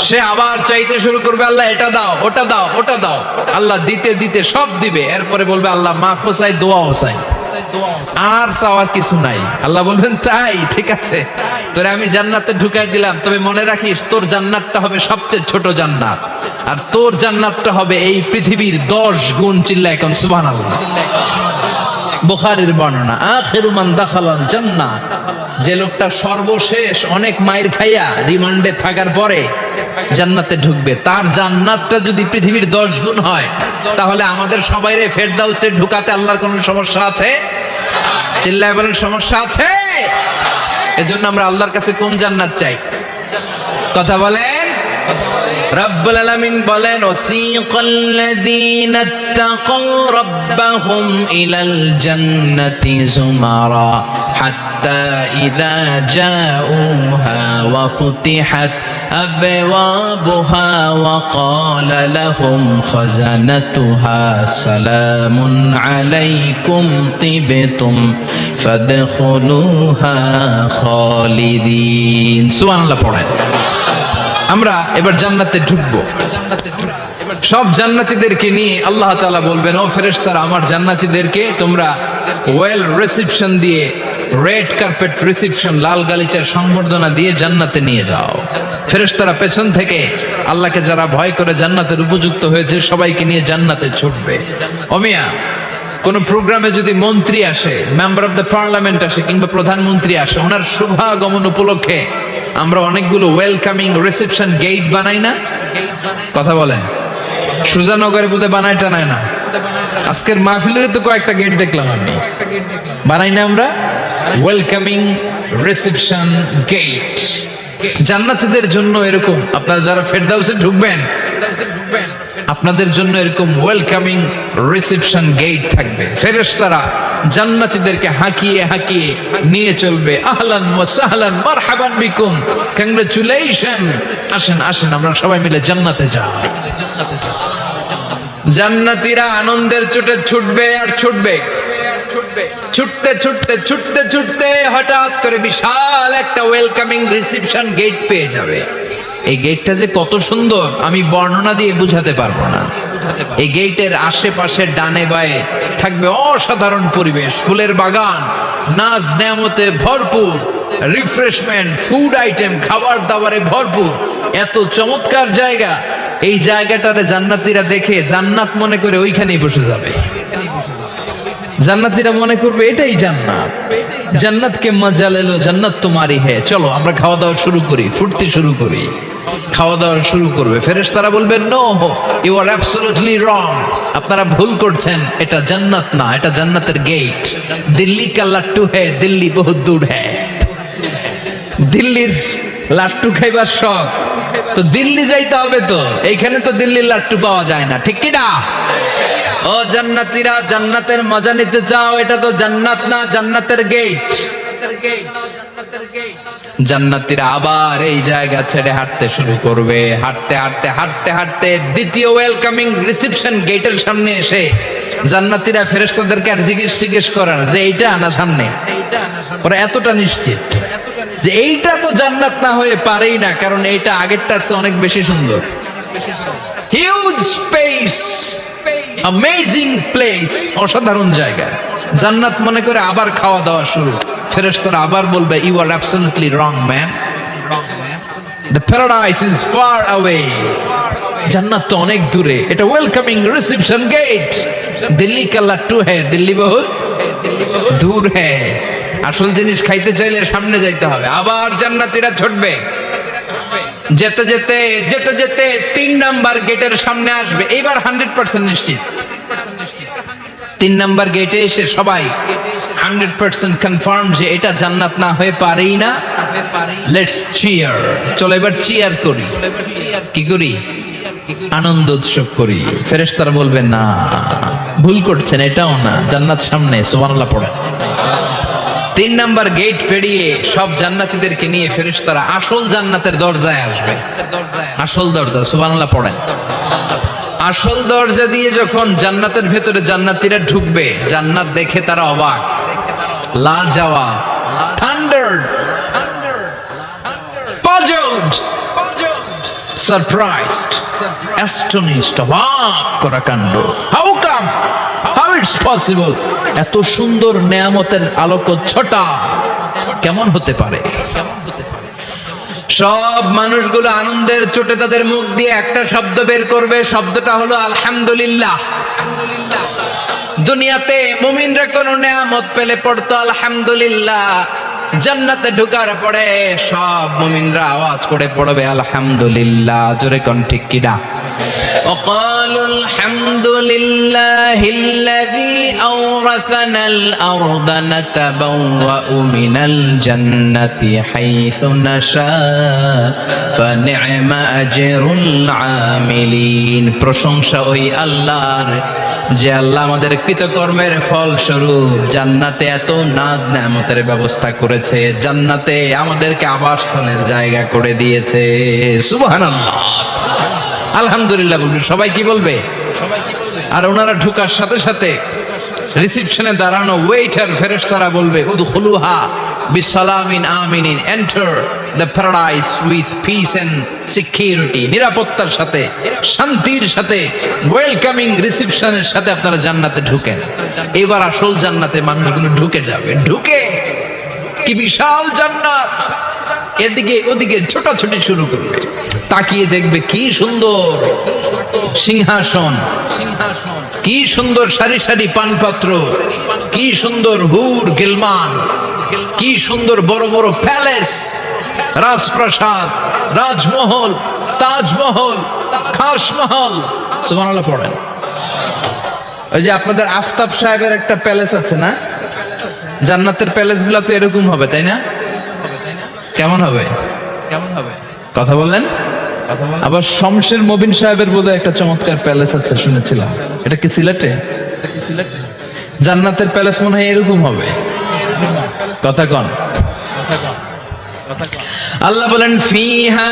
সে আবার চাইতে শুরু করবে, আল্লাহ এটা দাও, ওটা দাও, ওটা দাও। আল্লাহ দিতে দিতে সব দিবে। এরপরে বলবে আল্লাহ মাফও চাই, দোয়াও চাই, আর চাওয়ার কিছু নাই। আল্লাহ বলবেন তাই, ঠিক আছে, তোরে আমি জান্নাতে ঢুকাই দিলাম, তবে মনে রাখিস তোর জান্নাতটা হবে সবচেয়ে ছোট জান্নাত, আর তোর জান্নাতটা হবে এই পৃথিবীর 10 গুণ। চিল্লা এখন সুবহানাল্লাহ। বুখারীর বর্ণনা, আখিরু মান দাখালাল জান্নাহ, যে লোকটা সর্বশেষ অনেক মাইর খাইয়া রিমান্ডে থাকার পরে জান্নাতে ঢুকবে, তার জান্নাতটা যদি পৃথিবীর 10 গুণ হয়, তাহলে আমাদের সবাইরে ফেরদাউসে ঢুকাতে আল্লাহর কোনো সমস্যা আছে? চিল্লায় বলেন সমস্যা আছে? এজন্য আমরা আল্লাহর কাছে কোন জান্নাত চাই? কথা বলেন। রব্বুল আলামিন বলেন ওয়াসিকাল্লাযীনা ইত্তাকাউ রাব্বাহুম ইলাল জান্নাতি যুমারা হাত্তা ইযা জাউহা ওয়া ফুতিহাত আবওয়াবুহা ওয়া ক্বালা লাহুম খাযানাতুহা সালামুন আলাইকুম তিবতুম ফাদখুলুহা খালিদিন। সুবহানাল্লাহ পড়েন। আমরা এবার জান্নাতে ঢুকবো। সব জান্নাতীদেরকে নিয়ে আল্লাহ তাআলা বলবেন ও ফেরেশতারা, আমার জান্নাতীদেরকে তোমরা ওয়েল রিসেপশন দিয়ে, রেড কার্পেট রিসেপশন, লাল গালিচার সংবর্ধনা দিয়ে জান্নাতে নিয়ে যাও। ফেরেশতারা পেছন থেকে আল্লাহকে যারা ভয় করে জান্নাতের উপযুক্ত হয়েছে সবাইকে নিয়ে জান্নাতে ছুটবে। ও মিয়া, কোন প্রোগ্রামে যদি মন্ত্রী আসে, মেম্বার অফ দ্য পার্লামেন্ট আসে, কিংবা প্রধানমন্ত্রী আসে, ওনার শুভাগমন উপলক্ষে আমরা অনেকগুলো ওয়েলকামিং রিসেপশন গেট বানাই না? কথা বলেন, সুজানগরে বোধহয় বানায় টানায় না? আজকের মাহফিলের তো কয়েকটা গেট দেখলাম আমি, বানাই না আমরা? ওয়েলকামিং রিসেপশন গেট জান্নাতীদের জন্য এরকম। আপনারা যারা ফেরদাউসে ঢুকবেন, আপনাদের জন্য এরকম ওয়েলকামিং রিসেপশন গেট থাকবে। ফেরেশতারা জান্নাতীদেরকে হাঁকিয়ে হাঁকিয়ে নিয়ে চলবে, আহলান ওয়া সাহলান মারহাবান বিকুম, কংগ্রাচুলেশন, আসেন আসেন আমরা সবাই মিলে জান্নাতে যাই। জান্নাতীরা আনন্দের চোটে ছুটবে আর ছুটবে, ছুটতে ছুটতে ছুটতে ছুটতে হঠাৎ করে বিশাল একটা ওয়েলকামিং রিসেপশন গেট পেয়ে যাবে। এই গেটটা যে কত সুন্দর আমি বর্ণনা দিয়ে বুঝাতে পারবো না। এই গেটের আশেপাশে ডানে বায়ে থাকবে অসাধারণ পরিবেশ, ফুলের বাগান, নাজ নেয়ামতে ভরপুর, রিফ্রেশমেন্ট, ফুড আইটেম, খাবার দাবারে ভরপুর, এত চমৎকার জায়গা। এই জায়গাটারে জান্নাতীরা দেখে জান্নাত মনে করে ওইখানেই বসে যাবে। জান্নাতীরা মনে করবে এটাই জান্নাত, জান্নাতকে মজা লেলো, জান্নাত তোমারই হে, চলো আমরা খাওয়া দাওয়া শুরু করি, ফুটতে শুরু করি। খাওয়া দাওয়া শুরু করবে, ফেরেশতারা বলবে no, you are absolutely wrong, আপনারা ভুল করছেন, এটা জান্নাত না, এটা জান্নাতের গেট। দিল্লি কা লাট্টু হে, দিল্লি বহুত দূর হে। দিল্লির লাট্টু খাইবার শখ, তো দিল্লি যাইতে হবে, তো এইখানে তো দিল্লির লাট্টু পাওয়া যায় না, ঠিক কি না? ও জান্নাতীরা, জান্নাতের মজা নিতে চাও? এটা তো জান্নাত না, জান্নাতের গেট। জান্নাতীরা আবার এই জায়গা ছেড়ে হাঁটতে শুরু করবে, হাঁটতে হাঁটতে হাঁটতে হাঁটতে দ্বিতীয় ওয়েলকামিং রিসেপশন গেটের সামনে এসে জান্নাতীরা ফেরেশতাদেরকে আর জিজ্ঞেস করে না যে এইটা আনা সামনে, ওরা এতটা নিশ্চিত যে এইটা তো জান্নাত না হয়ে পারেই না, কারণ এইটা আগেরটার চেয়ে অনেক বেশি সুন্দর। হিউজ স্পেস, অ্যামেজিং প্লেস, অসাধারণ জায়গা। জান্নাত মনে করে আবার খাওয়া দাওয়া শুরু। ফেরেশতারা আবার বলবে you are absolutely wrong man, the paradise is far away, জান্নাত তো অনেক দূরে, এটা ওয়েলকামিং রিসেপশন গেট। দিল্লি কা লাট্টু হ্যায়, দিল্লি বহুত দূর হ্যায়। আসল জিনিস খাইতে চাইলে সামনে যাইতে হবে। আবার জান্নাতীরা ছুটবে, যেতে যেতে যেতে যেতে 3 নাম্বার গেটের সামনে আসবে। এইবার 100% নিশ্চিত 3 নাম্বার গেটে এসে সবাই 100% কনফার্ম যে এটা জান্নাত না হয়ে পারেই না। লেটস চিয়ার, চলো এবার চিয়ার করি। কি করি? আনন্দ উৎসব করি। ফেরেশতারা বলবে না, ভুল করছেন, এটাও না, জান্নাত সামনে, সুবহানাল্লাহ পড়ে। 3 নাম্বার গেট পেরিয়ে সব জান্নাতীদেরকে নিয়ে ফেরেশতারা আসল জান্নাতের দরজায় আসবে। আসল দরজা, সুবহানাল্লাহ পড়েন। আসল দরজা দিয়ে যখন জান্নাতের ভেতরে জান্নাতীরা ঢুকবে, জান্নাত দেখে তারা অবাক, লাজওয়াব, থান্ডার্ড, পাজলড, সারপ্রাইজড, অ্যাস্টনিশড, অবাক করা কাণ্ড। How come, how it's possible, এত সুন্দর নেয়ামতের আলোকচ্ছটা কেমন হতে পারে? সব মানুষগুলো আনন্দের চোটে তাদের মুখ দিয়ে একটা শব্দ বের করবে, শব্দটা হলো আলহামদুলিল্লাহ। দুনিয়াতে মুমিনরা কোন নেয়ামত পেলে পড়তো আলহামদুলিল্লাহ, জান্নাতে ঢোকার পরে সব মুমিনরা আওয়াজ করে পড়বে আলহামদুলিল্লাহ। জোরে কোন ঠিক কিনা? وقالوا الحمد لله الذي أورثنا الأرض نتبوأ من الجنة حيث نشاء فنعم أجر العاملين। প্রশংসা ওই আল্লাহর, যে আল্লাহ আমাদের কৃতকর্মের ফল স্বরূপ জান্নাতে এত নাজ নেয়ামতের ব্যবস্থা করেছে, জান্নাতে আমাদেরকে আবাসস্থলের জায়গা করে দিয়েছে। সুবহানাল্লাহ, আলহামদুলিল্লাহ বলবে সবাই। কি বলবে? আর ওনারা ঢোকার সাথে সাথে রিসেপশনে দাঁড়ানো ওয়েটার ফেরেশতারা বলবে উদখুলুহা বিসালামিন আমিনিন, enter the paradise with peace and security, নিরাপত্তার সাথে, শান্তির সাথে, ওয়েলকামিং রিসেপশনের সাথে আপনারা জান্নাতে ঢুকেন। এবার আসল জান্নাতে মানুষগুলো ঢুকে যাবে। ঢুকে কি বিশাল জান্নাত! এদিকে ওদিকে ছোটাছুটি শুরু করবে। তাকিয়ে দেখবে কি সুন্দর সিংহাসন, কি সুন্দর সারি সারি পানপাত্র, কি সুন্দর হুর গিলমান, কি সুন্দর বড় বড় প্যালেস, রাজপ্রাসাদ, রাজমহল, তাজমহল, খাসমহল। সুবহানাল্লাহ পড়েন। ওই যে আপনাদের আফতাব সাহেবের একটা প্যালেস আছে না, জান্নাতের প্যালেস গুলা তো এরকম হবে তাই না? কেমন হবে? কেমন হবে কথা বলেন। আবার শমশের মবিন সাহেবের বোধহয় একটা চমৎকার প্যালেস আছে শুনেছিলাম, এটা কি সিলেটে? জান্নাতের প্যালেস মনে হয় এরকম হবে। কথা কন। আল্লাহ বলেন ফিহা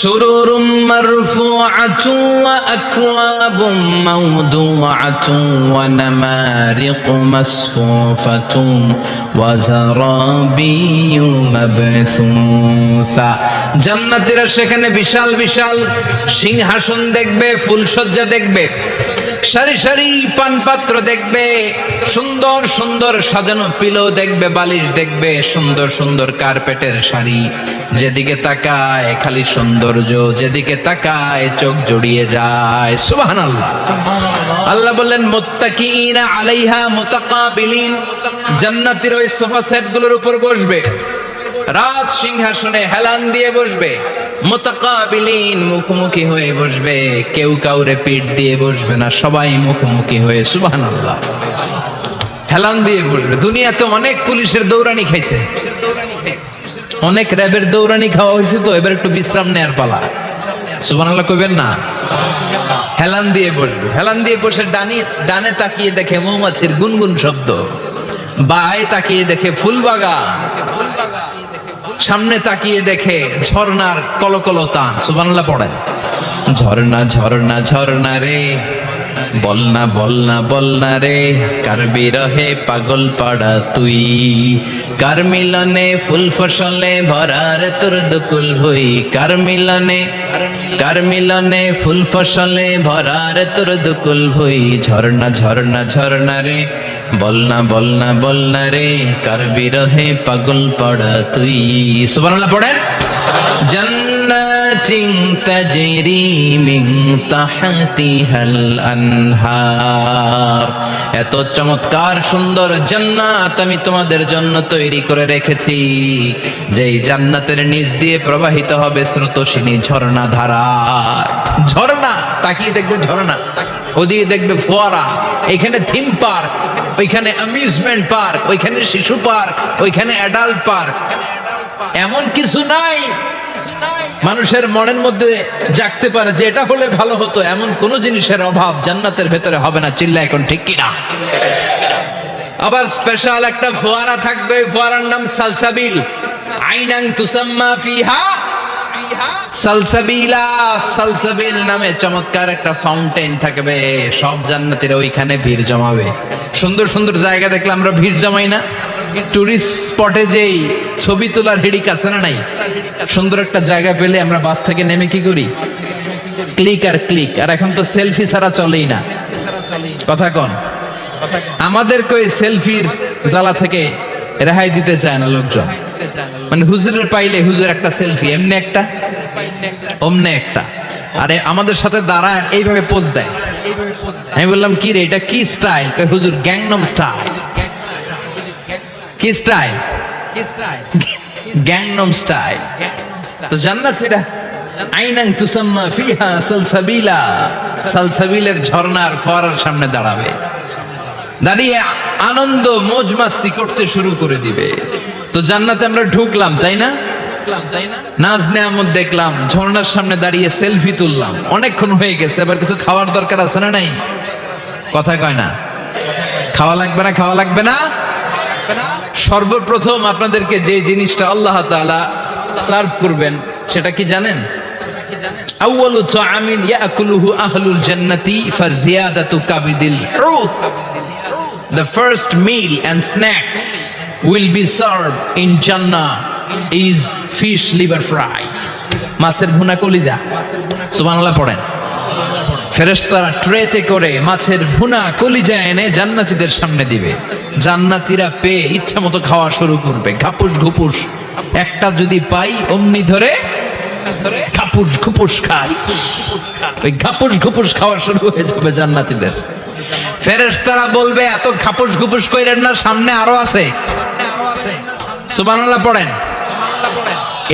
সুরুরুম মারফুআতুন ওয়া আকওয়াবুম মাওদুআতুন ওয়া নামারিকু মাসফুফাতুন ওয়া যারাবিয়্যু মাবথুসা। জান্নাতীরা সেখানে বিশাল বিশাল সিংহাসন দেখবে, ফুলসজ্জা দেখবে, সারি সারি পানপাত্র দেখবে, সুন্দর সুন্দর সাজানো পিলো দেখবে, বালিশ দেখবে, সুন্দর সুন্দর কার্পেটের শাড়ি। যেদিকে তাকায় খালি সৌন্দর্য, যেদিকে তাকায় চোখ জড়িয়ে যায়। সুবহানাল্লাহ। আল্লাহ বললেন মুত্তাকিইনা আলাইহা মুতাকাবিলিন, জান্নাতীরা ওই সোফা সেট গুলোর উপর বসবে, রাজ সিংহাসনে হেলান দিয়ে বসবে, মুতাকাবিলিন মুখোমুখি হয়ে বসবে, কেউ কাউরে পিঠ দিয়ে বসবে না, সবাই মুখোমুখি হয়ে। সুবহানাল্লাহ। হেলান দিয়ে বসবে। দুনিয়াতে অনেক পুলিশের দৌড়ানি খাইছে, অনেক র্যাবের দৌড়ানি খাওয়া হয়েছে, তো এবার একটু বিশ্রাম নেয়ার পালা। সুবহানাল্লাহ কইবেন না? হেলান দিয়ে বসবে। হেলান দিয়ে বসে ডানে তাকিয়ে দেখে মৌমাছির গুনগুন শব্দ, বায়ে তাকিয়ে দেখে ফুলবাগান, সামনে তাকিয়ে দেখে ঝর্ণার কলকলতা। সুবহানাল্লাহ পড়েন। ঝর্ণা ঝর্ণা ঝর্ণা রে, বলনা বলনা বলনা রে, কার বিরহে পাগল পাড়া তুই, কার মিলনে ফুল ফসলে ভরার তোর দুকুল হই, কার মিলনে ফুল ফসলে ভরার তোর দুকুল হই। ঝর্ণা ঝর্ণা ঝর্ণা রে, বলনা বলনা বলনা রে, কার বিরহে পাগল পাড়া তুই। সুবহানাল্লাহ পড়েন। জান্নাতিন তাজরি মিন তাহতিহাল আনহার, এত চমৎকার সুন্দর জান্নাত আমি তোমাদের জন্য তৈরি করে রেখেছি, যেই জান্নাতের নিচ দিয়ে প্রবাহিত হবে স্রোতস্বিনী ঝর্ণা ধারা। ঝর্ণা তাকিয়ে দেখবে ঝর্ণা, ওদিকে দেখবে ফোয়ারা, এখানে থিম পার্ক, ওইখানে অ্যামিউজমেন্ট পার্ক, ওইখানে শিশু পার্ক, ওইখানে অ্যাডাল্ট পার্ক। এমন কিছু নাই মানুষের মনের মধ্যে জাগতে পারে যে এটা হলে ভালো হতো, এমন কোন জিনিসের অভাব জান্নাতের ভেতরে হবে না। চিল্লা এখন ঠিক কিনা? আবার স্পেশাল একটা ফোয়ারা থাকবে, ফোয়ারার নাম সালসাবিল। আইনান তুসাম্মা ফিহা সালসাবিলা, সালসাবিল নামে চমৎকার একটা ফাউন্টেন থাকবে। সব জান্নাতীরা ওইখানে ভিড় জমাবে। সুন্দর সুন্দর জায়গা দেখলে আমরা ভিড় জমাই না? টুরিস্ট স্পটে যেই ছবি তোলার হিড়িক আছে না নাই? সুন্দর একটা জায়গা পেলে আমরা বাস থেকে নেমে কি করি? ক্লিক আর ক্লিক। আর এখন তো সেলফি ছাড়া চলেই না। কথা কন। আমাদেরকে ওই সেলফির জ্বালা থেকে রেহাই দিতে চায় না লোকজন। মানে হুজুরের পাইলে হুজুর একটা সেলফি, এমনি একটা অমনে একটা, আরে আমাদের সাথে দাঁড়ায় এইভাবে পোজ দেয়। আমি বললাম কি রে এটা কি স্টাইল? হুজুর গ্যাংনম স্টাইল। কি স্টাইল? Gangnam style. তো জান্নাতীরা আইনান তুসাম্মা ফিহা সালসাবিলা, সালসাবিলের ঝর্ণার ফোয়ারার সামনে দাঁড়াবে, দাঁড়িয়ে আনন্দ মौज মাস্তি করতে শুরু করে দিবে। তো জান্নাতে আমরা ঢুকলাম তাই না? নাজ নেয়ামত দেখলাম, ঝর্ণার সামনে দাঁড়িয়ে সেলফি তুললাম, অনেকক্ষণ হয়ে গেছে, এবার কিছু খাওয়ার দরকার আছে না নাই? কথা কয় না? খাওয়া লাগবে না? খাওয়া লাগবে না? সর্বপ্রথম আপনাদেরকে যে জিনিসটা আল্লাহ তাআলা সার্ভ করবেন সেটা কি জানেন? আউয়ালু তাআমিন ইয়াকুলুহু আহলুল জান্নাতি ফাজিয়াদাতু কাবিদিল হুত। The first meal and snacks will be served in Jannah is fish liver fry. মাছের ভুনা কলিজা। সুবহানাল্লাহ পড়েন। ফেরেশতারা ট্রেতে করে মাছের ভুনা কলিজা এনে জান্নাতীদের সামনে দিবে। জান্নাতীরা পেয়ে ইচ্ছা মতো খাওয়া শুরু করবে, ঘাপুস ঘুপুস। একটা যদি পাই অমনি ধরে ঘাপুস ঘুপুস খায়, ওই ঘাপুস ঘুপুস খাওয়া শুরু হয়ে যাবে জান্নাতীদের। ফেরেশতারা বলবে এত ঘাপুস ঘুপুস কইরেন না, সামনে আরো আছে। সুবহানাল্লাহ পড়েন।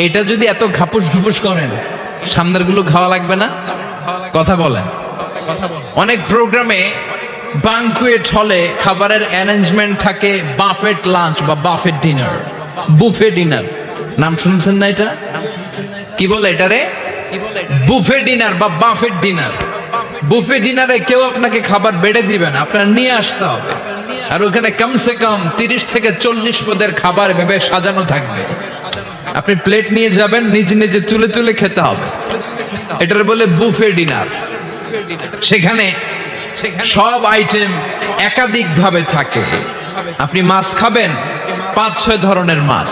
এটা যদি এত ঘাপুস ঘুপুস করেন, সামনের গুলো খাওয়া লাগবে না? কথা বলেন। অনেক প্রোগ্রামে বানকুয়েট হলে খাবারের অ্যারেঞ্জমেন্ট থাকে বাফেট লাঞ্চ বা বাফেট ডিনার, বুফে ডিনার। নাম শুনছেন না এটা? কি বলে এটারে? বুফে ডিনার বা বাফেট ডিনার। বুফে ডিনারে কেউ আপনাকে খাবার বেড়ে দিবে না, আপনার নিয়ে আসতে হবে। আর ওখানে কমসে কম 30 থেকে 40 পদের খাবার ভেবে সাজানো থাকবে। আপনি প্লেট নিয়ে যাবেন, নিজে নিজে তুলে তুলে খেতে হবে। এটার বলে বুফে ডিনার। সেখানে সব আইটেম একাধিক ভাবে থাকে। আপনি মাছ খাবেন, 5-6 ধরনের মাছ।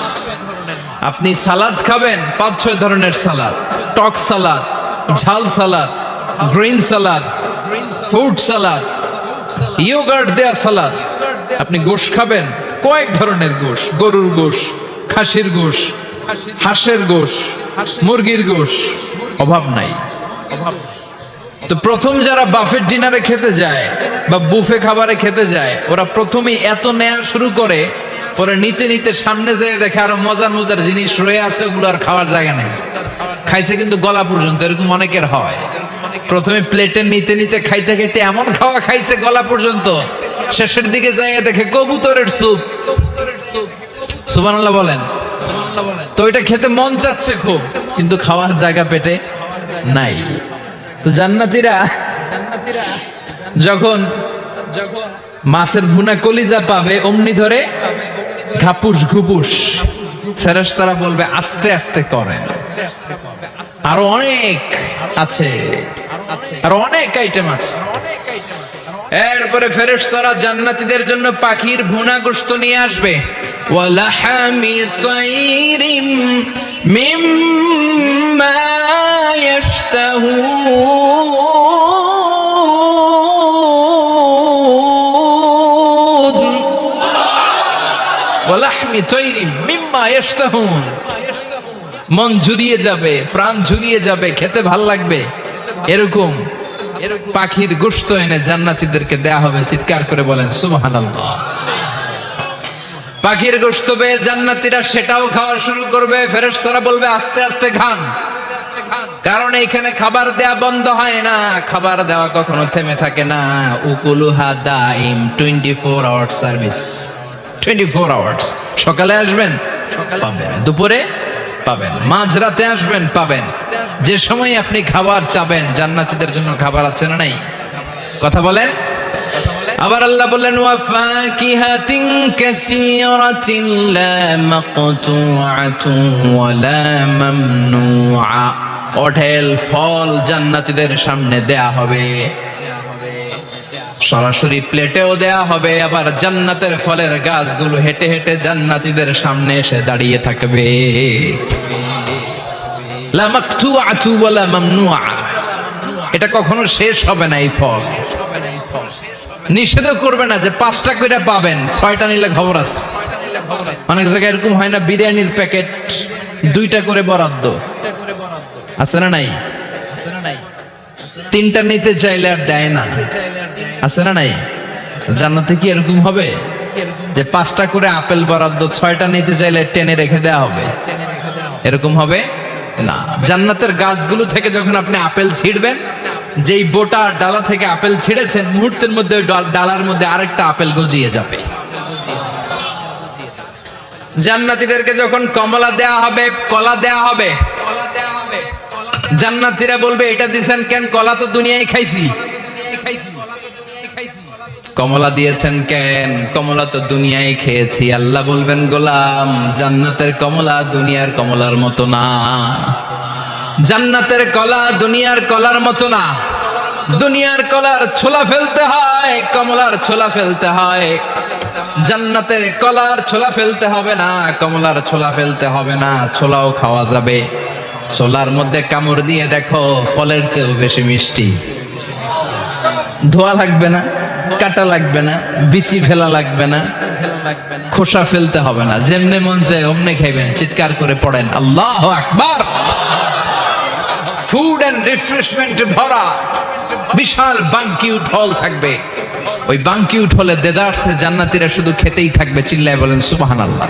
আপনি সালাদ খাবেন, 5-6 ধরনের সালাদ, টক সালাদ, ঝাল salad, green salad, fruit salad, yoghurt দেয়া সালাদ। আপনি গোশ খাবেন, কয়েক ধরনের গোশ, গরুর গোশ, খাসির গোশ, হাঁসের গোশ, মুরগির গোশ, অভাব নাই। তো প্রথম যারা বাফেট ডিনারে খেতে যায় বা বুফে খাবারে খেতে যায়, ওরা প্রথমেই এত নেওয়া শুরু করে, পরে নিতে নিতে সামনে যেয়ে দেখে আরো মজার মজার জিনিস রয়ে আছে, ওগুলো আর খাওয়ার জায়গা নেই। খাইছে কিন্তু গলা পর্যন্ত, এরকম অনেকের হয়। প্রথমে প্লেটে নিতে নিতে খাইতে খাইতে এমন খাওয়া খাইছে গলা পর্যন্ত, শেষের দিকে যায় দেখে কবুতরের স্যুপ। সুবহানাল্লাহ বলেন। তো এটা খেতে মন চাচ্ছে খুব, কিন্তু খাওয়ার জায়গা পেটে নাই। তো জান্নাতীরা যখন মাছের ভুনা কলিজা পাবে, অমনি ধরে ঘাপুস ঘুপুস। ফেরেশতারা বলবে আস্তে আস্তে করেন, আরো অনেক আছে, আরো অনেক আইটেম আছে। এরপরে ফেরেশতারা জান্নাতীদের জন্য পাখির ভুনা গোশত নিয়ে আসবে। ওয়ালাহামি তাইরিম মিম্মা ইয়াশতাহুন, ওয়ালাহমি তাইরিম মিম্মা ইয়াশতাহুন। মন জুড়িয়ে যাবে, প্রাণ জুড়িয়ে যাবে, খেতে ভাল লাগবে, এরকম পাখির গোশত এনে জান্নাতীদেরকে দেয়া হবে। চিৎকার করে বলেন সুবহানাল্লাহ। পাখির গোশত পেয়ে জান্নাতীরা সেটাও খাওয়া শুরু করবে। ফেরেশতারা বলবে আস্তে আস্তে খান, কারণ এখানে খাবার দেয়া বন্ধ হয় না, খাবার দেওয়া কখনো থেমে থাকে না। উকুলুহা দাইম, 24 আওয়ার সার্ভিস, 24 আওয়ার্স। সকালে আসবেন পাবেন, দুপুরে পাবেন, মাঝরাতে আসবেন পাবেন। যে সময় আপনি খাবার চাবেন, জান্নাতীদের জন্য খাবার আছে না নাই? কথা বলেন। আবার আল্লাহ বলেন ওয়া ফাকিহাতিন কাসীরাতিন লা মাকতুআতুন ওয়া লা মামনুআ। অঢেল ফল জান্নাতীদের সামনে দেয়া হবে, সরাসরি প্লেটেও দেয়া হবে। আবার জান্নাতের ফলের গাছগুলো হেঁটে হেঁটে জান্নাতীদের সামনে এসে দাঁড়িয়ে থাকবে। লা মাকতুআতু ওয়া লা মামনুআ। এটা কখনো শেষ হবে না। এই ফল নিষেধ করবে না যে 5টা করে পাবেন, 6টা নিলে খবর আছে। অনেক জায়গায় এরকম হয় না, বিরিয়ানির প্যাকেট 2টা করে বরাদ্দ আছে না নাই? 3টা নিতে চাইলে আর দেয় না, আছে না নাই? জান্নাতে কি এরকম হবে যে 5টা করে আপেল বরাদ্দ, 6টা নিতে চাইলে টেনে রেখে দেওয়া হবে? এরকম হবে না। জান্নাতের গাছগুলো থেকে যখন আপনি আপেল ছিঁড়বেন, যেই বোটা ডালা থেকে আপেল ছিঁড়েছেন, মুহূর্তের মধ্যে ডালার মধ্যে আরেকটা আপেল গজিয়ে যাবে। জান্নাতীদেরকে যখন কমলা দেয়া হবে, কলা দেয়া হবে, জান্নাতীরা বলবে এটা দিবেন কেন? কলা তো দুনিয়ায় খাইছি। কমলা দিয়েছেন কেন? কমলা তো দুনিয়ায় খেয়েছি। আল্লাহ বলবেন গোলাম, জান্নাতের কমলা দুনিয়ার কমলার মতো না। জান্নাতের কলা দুনিয়ার কলার মতো না। দুনিয়ার কলার ছোলা ফেলতে হয়, কমলার ছোলা ফেলতে হয়। জান্নাতের কলার ছোলা ফেলতে হবে না, কমলার ছোলা ফেলতে হবে না। ছোলাও খাওয়া যাবে। ছোলার মধ্যে কামড় দিয়ে দেখো, ফলের চেয়েও বেশি মিষ্টি। ধোয়া লাগবে না, কাটা লাগবে না, বিচি ফেলা লাগবে না, খোসা ফেলতে হবে না, যেমনে মন চায় অমনে খাইবেন, চিৎকার করে পড়েন আল্লাহু আকবার। ফুড এন্ড রিফ্রেশমেন্ট ভরা বিশাল বানকিউট হল থাকবে। ওই বানকিউট হলে দেদারসে জান্নাতীরা শুধু খেতেই থাকবে, চিল্লায় বলেন সুবহানাল্লাহ।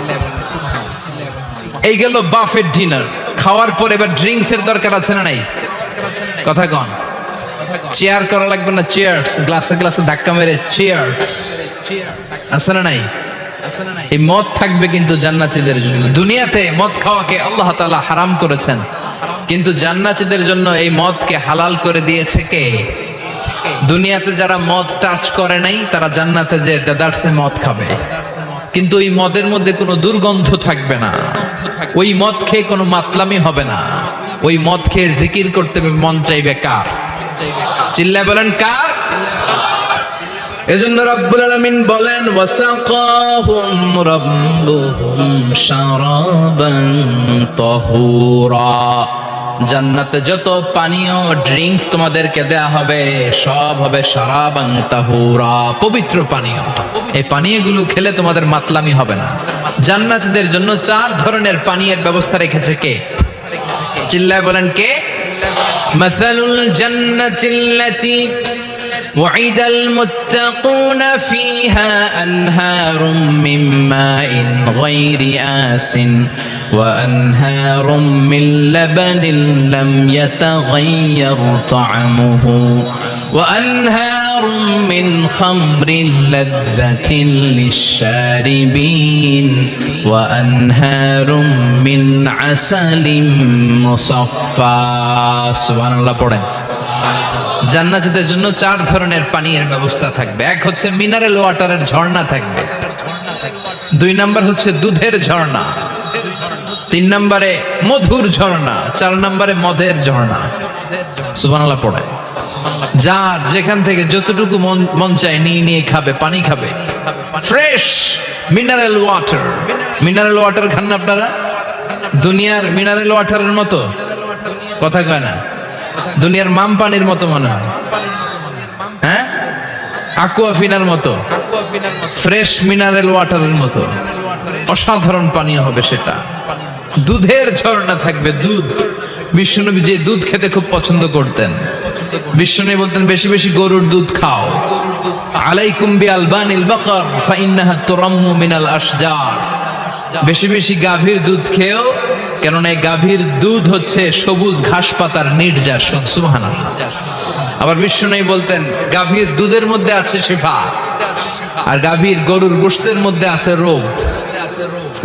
এই গেল বাফেট ডিনার। খাওয়ার পর এবার ড্রিঙ্কস এর দরকার আছে না নাই? কথা কন। চেয়ার করা লাগবে না, চেয়ার্স, গ্লাসে গ্লাসে ধাক্কা মেরে চেয়ার্স, আছে না নাই? এই মদ থাকবে কিন্তু জান্নাতীদের জন্য। দুনিয়াতে মদ খাওয়াকে আল্লাহ তাআলা হারাম করেছেন, কিন্তু জান্নাতীদের জন্য এই মদকে হালাল করে দিয়েছে কে? দুনিয়াতে যারা মদ টাচ করে নাই তারা জান্নাতে যে দেদারসে মদ খাবে, কিন্তু ওই মদের মধ্যে কোনো দুর্গন্ধ থাকবে না, ওই মদ খেয়ে কোনো মাতলামি হবে না, ওই মদ খেয়ে জিকির করতে মন চাইবে কার? চিল্লায় বলেন কার? এজন্য রব্বুল আলামিন বলেন ওয়াসাকাহুম রাব্বুহুম শারাবান তাহুরা। জান্নাতে যত পানীয় ড্রিঙ্কস তোমাদেরকে দেয়া হবে সব হবে শারাবান তাহুরা, পবিত্র পানীয়। এই পানীয়গুলো খেলে তোমাদের মাতলামি হবে না। জান্নাতীদের জন্য 4 ধরনের পানীয়ের ব্যবস্থা রেখেছে কে? চিল্লায় বলেন কে? মাসালুল জান্নাতিল্লাতী وعد المتقون فيها أنهار من ماء غير آس وأنهار من لبن لم يتغير طعمه وأنهار من خمر لذة للشاربين وأنهار من عسل مصفى سبحان الله পড়েন। জান্নাতীদের জন্য 4 ধরনের পানীয়ের ব্যবস্থা থাকবে। এক হচ্ছে মিনারেল ওয়াটারের ঝর্ণা থাকবে, 2 নাম্বার হচ্ছে দুধের ঝর্ণা, 3 নম্বরে মধুর ঝর্ণা, 4 নম্বরে মদের ঝর্ণা। সুবহানাল্লাহ পড়ে। যার যেখান থেকে যতটুকু মন চায় নিয়ে খাবে, পানি খাবে, fresh mineral water. Mineral water খান না আপনারা? দুনিয়ার মিনারেল ওয়াটারের মতো কথা কয় না, দুনিয়ার মাম পানির মতো মনে হয়, হ্যাঁ, আকুয়াফিনার মতো, ফ্রেশ মিনারেল ওয়াটারের মতো অসাধারণ পানীয় হবে সেটা। দুধের ঝর্ণা থাকবে, দুধ। বিশ্বনবী যে দুধ খেতে খুব পছন্দ করতেন, বিশ্বনবী বলতেন বেশি বেশি গরুর দুধ খাও। আলাইকুম বিআলবানিল বাকার ফাইন্নাহা তুরাম্মু মিনাল আশজার। বেশি বেশি গাভীর দুধ খেও, কেননা এই গাভীর দুধ হচ্ছে সবুজ ঘাস পাতার নির্যাসন। সুবহানাল্লাহ। আবার বিশ্বনবী বলতেন গাভীর দুধের মধ্যে আছে শিফা, আর গাভীর গরুর গোশতের মধ্যে আছে রোগ।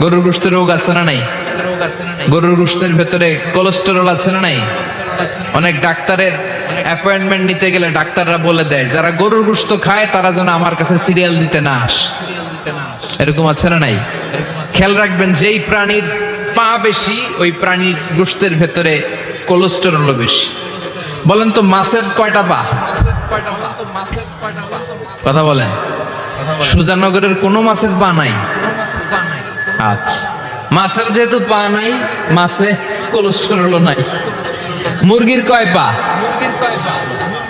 গরুর গোশতের রোগ আছে না নাই? গরুর গোশতের ভেতরে কোলেস্টেরল আছে না নাই? অনেক ডাক্তারের অ্যাপয়েন্টমেন্ট নিতে গেলে ডাক্তাররা বলে দেয় যারা গরুর গোশত খায় তারা যেন আমার কাছে সিরিয়াল দিতে না আসে। এরকম আছে না নাই? খেয়াল রাখবেন, যেই প্রাণীর পা বেশি ওই প্রাণীর গোশতের ভেতরে কোলেস্টেরল বেশি। বলেন তো মাছের কয়টা পা? কথা বলেন। সুজানগরের কোনো মাছের পা নাই? আচ্ছা, মাছের যেহেতু পা নাই, মাছে কোলেস্টেরল নাই। মুরগির কয় পা?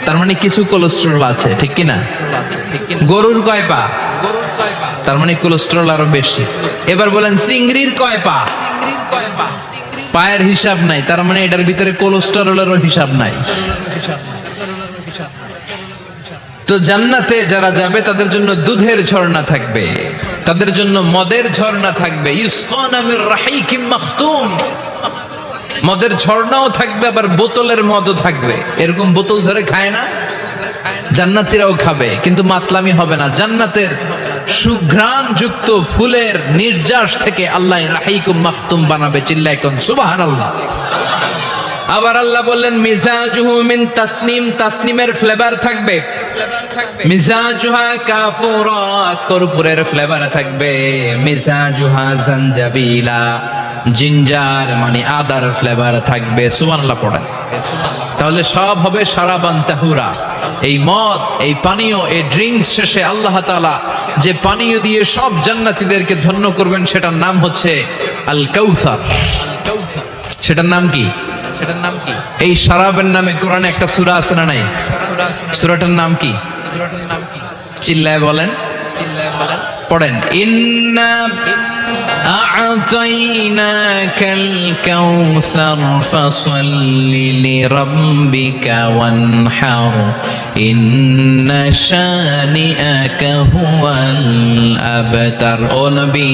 তার মানে কিছু কোলেস্টেরল আছে, ঠিক কিনা? গরুর কয় পা? তার মানে কোলেস্টেরল আরো বেশি। এবার বলেন চিংড়ির কয় পা? পায়ের হিসাব নাই, তার মানে এটার ভিতরে কোলেস্টেরলেরও হিসাব নাই। তো জান্নাতে যারা যাবে তাদের জন্য দুধের ঝর্ণা থাকবে, তাদের জন্য মদের ঝর্ণা থাকবে। ইউসকানা মির রাহিকিম মাখতুম। মদের ঝর্ণাও থাকবে, আবার বোতলের মদও থাকবে। এরকম বোতল ধরে খায় না, জান্নাতীরাও খাবে, কিন্তু মাতলামি হবে না। জান্নাতের সুঘ্রাণ যুক্ত ফুলের নির্যাস থেকে আল্লাহ রাহিকুম মাখতুম বানাবে। চিল্লায় কোন সুবহানাল্লাহ। আবার আল্লাহ বললেন মিজাজুহু মিন তাসনিম, তাসনিমের ফ্লেভার থাকবে। মিজাজুহা কাফুরা, কর্পূরের ফ্লেভার থাকবে। মিজাজুহা জানজাবিলা, জিঞ্জার মানে আদার ফ্লেভার থাকবে। সুবহানাল্লাহ পড়েন। তাহলে সব হবে শারাবান তাহুরা। এই মদ, এই পানীয়, এই ড্রিঙ্কস শেষে আল্লাহ তাআলা যে পানীয় দিয়ে সব জান্নাতীদেরকে ধন্য করবেন সেটার নাম হচ্ছে আল কাউসার। সেটার নাম কি? সেটার নাম কি? এই শরাবের নামে কোরআনে একটা সূরা আছে না নাই? সূরাটার নাম কি? চিল্লায় বলেন, পড়েন। ইন্না আ'তাইনাকাল কাউসার ফাসাল্লি লিরাব্বিকা ওয়ানহার ইন্না শানিআকা হুয়াল আবতার। ও নবী,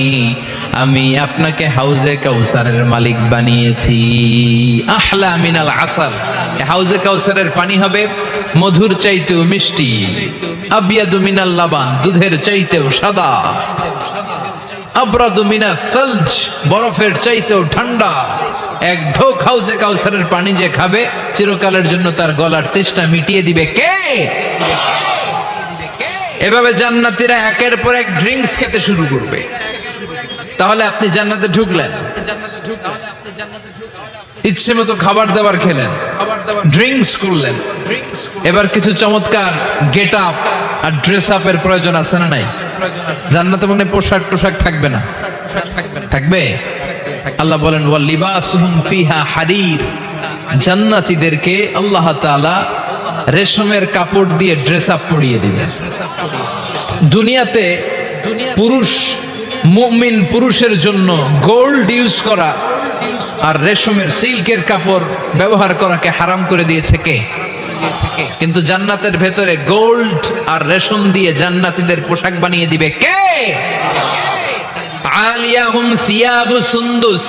আমি আপনাকে হাউজে কাউসারের মালিক বানিয়েছি। আহলা মিনাল আসাল, হাউজে কাউসারের পানি হবে মধুর চাইতেও মিষ্টি। আবিয়াদু মিনাল লাবান, দুধের চাইতেও সাদা। আবরাদু মিনাল সালজ, বরফের চাইতেও ঠান্ডা। এক ঢোক হাউজে কাউসারের পানি যে খাবে চিরকালের জন্য তার গলার তৃষ্ণা মিটিয়ে দিবে কে? এভাবে জান্নাতীরা একের পর এক ড্রিঙ্কস খেতে শুরু করবে। তাহলে আপনি জান্নাতে ঢুকলেন, ইচ্ছে মতো খাবার দাবার খেলেন, ড্রিঙ্কস করলেন। এবার কিছু চমৎকার গেট আপ আর ড্রেস আপের প্রয়োজন আছে না নাই? জান্নাতে মানে পোশাক টোশাক থাকবে না? থাকবে। আল্লাহ বলেন ওয়া লিবাসুহুম ফিহা হারির, জান্নাতীদেরকে আল্লাহ তাআলা রেশমের কাপড় দিয়ে ড্রেস আপ পরিয়ে দিবেন। দুনিয়াতে পুরুষ, মুমিন পুরুষের জন্য গোল্ড ইউজ করা আর রেশমের সিল্কের কাপড় ব্যবহার করাকে হারাম করে দিয়েছে কে? কিন্তু জান্নাতের ভেতরে গোল্ড আর রেশম দিয়ে জান্নাতীদের পোশাক বানিয়ে দিবে কে? আলিয়াহুম সিয়াবু সুন্দুস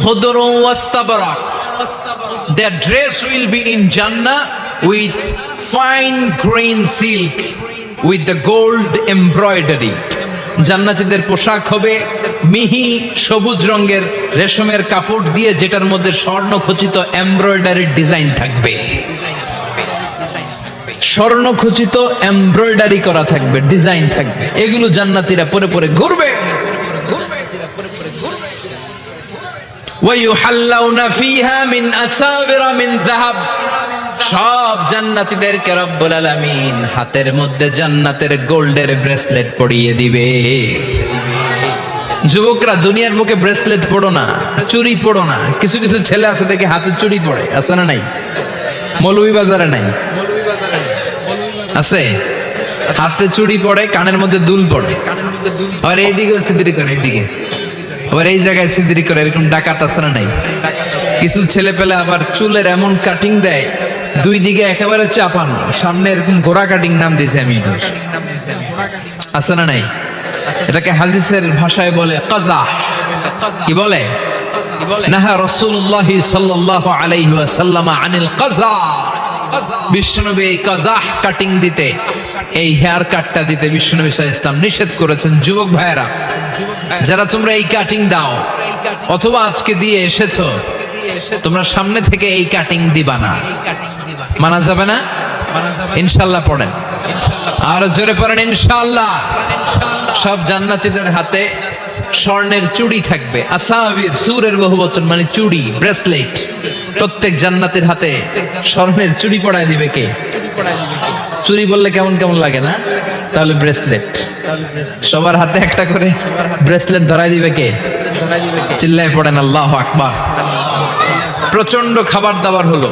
খুদরু ওয়াস্তাবরাক, their dress will be in Jannah with fine grain silk with the gold embroidery. জান্নাতীদের পোশাক হবে মিহি সবুজ রঙের রেশমের কাপড় দিয়ে, যেটার মধ্যে স্বর্ণ খচিত এমব্রয়ডারি ডিজাইন থাকবে। স্বর্ণ খচিত এমব্রয়ডারি করা থাকবে, ডিজাইন থাকবে। এগুলো জান্নাতীরা পরে পরে ঘুরবে। ওয়ায়ুহাল্লাউনা ফিহা মিন আসাবিরা মিন যাহাব, সব জান্নাতীদেরকে রব্বুল আলামিন হাতের মধ্যে জান্নাতের গোল্ডের ব্রেসলেট পরিয়ে দিবে। যুবকরা, দুনিয়ার মুখে ব্রেসলেট পড়ো না, চুড়ি পড়ো না। কিছু কিছু ছেলে আছে দেখে হাতে চুড়ি পড়ে, আছে না নাই? মৌলভীবাজারে নাই? আছে। হাতে চুড়ি পড়ে, কানের মধ্যে দুল পড়ে, আর এইদিকে সিদ্রি করে, এইদিকে আবার এই জায়গায় সিদ্রি করে। এরকম ডাকাত আছে না নাই? কিছু ছেলে পেলে আবার চুলের এমন কাটিং দেয়, দুই দিকে একেবারে চাপানো, সামনে এরকম গোড়া কাটিং, নাম দিয়েছি আমি এটার। আছে না নাই? এটাকে হাদিসের ভাষায় বলে কাযাহ। কি বলে? নাহা রাসূলুল্লাহ সাল্লাল্লাহু আলাইহি ওয়াসাল্লাম আনিল কাযাহ। বিশ্বনবী এই কাযাহ কাটিং দিতে, এই হেয়ার কাটটা দিতে বিশ্বনবী সাল্লাল্লাহু আলাইহি ওয়াসাল্লাম নিষেধ করেছেন। যুবক ভাইয়েরা, যারা তোমরা এই কাটিং দাও অথবা আজকে দিয়ে এসেছো, তোমরা সামনে থেকে এই কাটিং দিবা না। মানা যাবে না? ইনশাআল্লাহ পড়েন, আর জোরে পড়েন ইনশাআল্লাহ। সব জান্নাতীদের হাতে স্বর্ণের চুড়ি থাকবে। আসাবির, সুরের বহুবচন মানে চুড়ি, ব্রেসলেট। প্রত্যেক জান্নাতের হাতে স্বর্ণের চুড়ি পরায় দিবে কে? চুড়ি বললে কেমন কেমন লাগে না? তাহলে ব্রেসলেট। সবার হাতে একটা করে ব্রেসলেট ধরাই দিবে কে? চিল্লায় পড়েন আল্লাহু আকবার। প্রচন্ড খাবার দাবার হলো,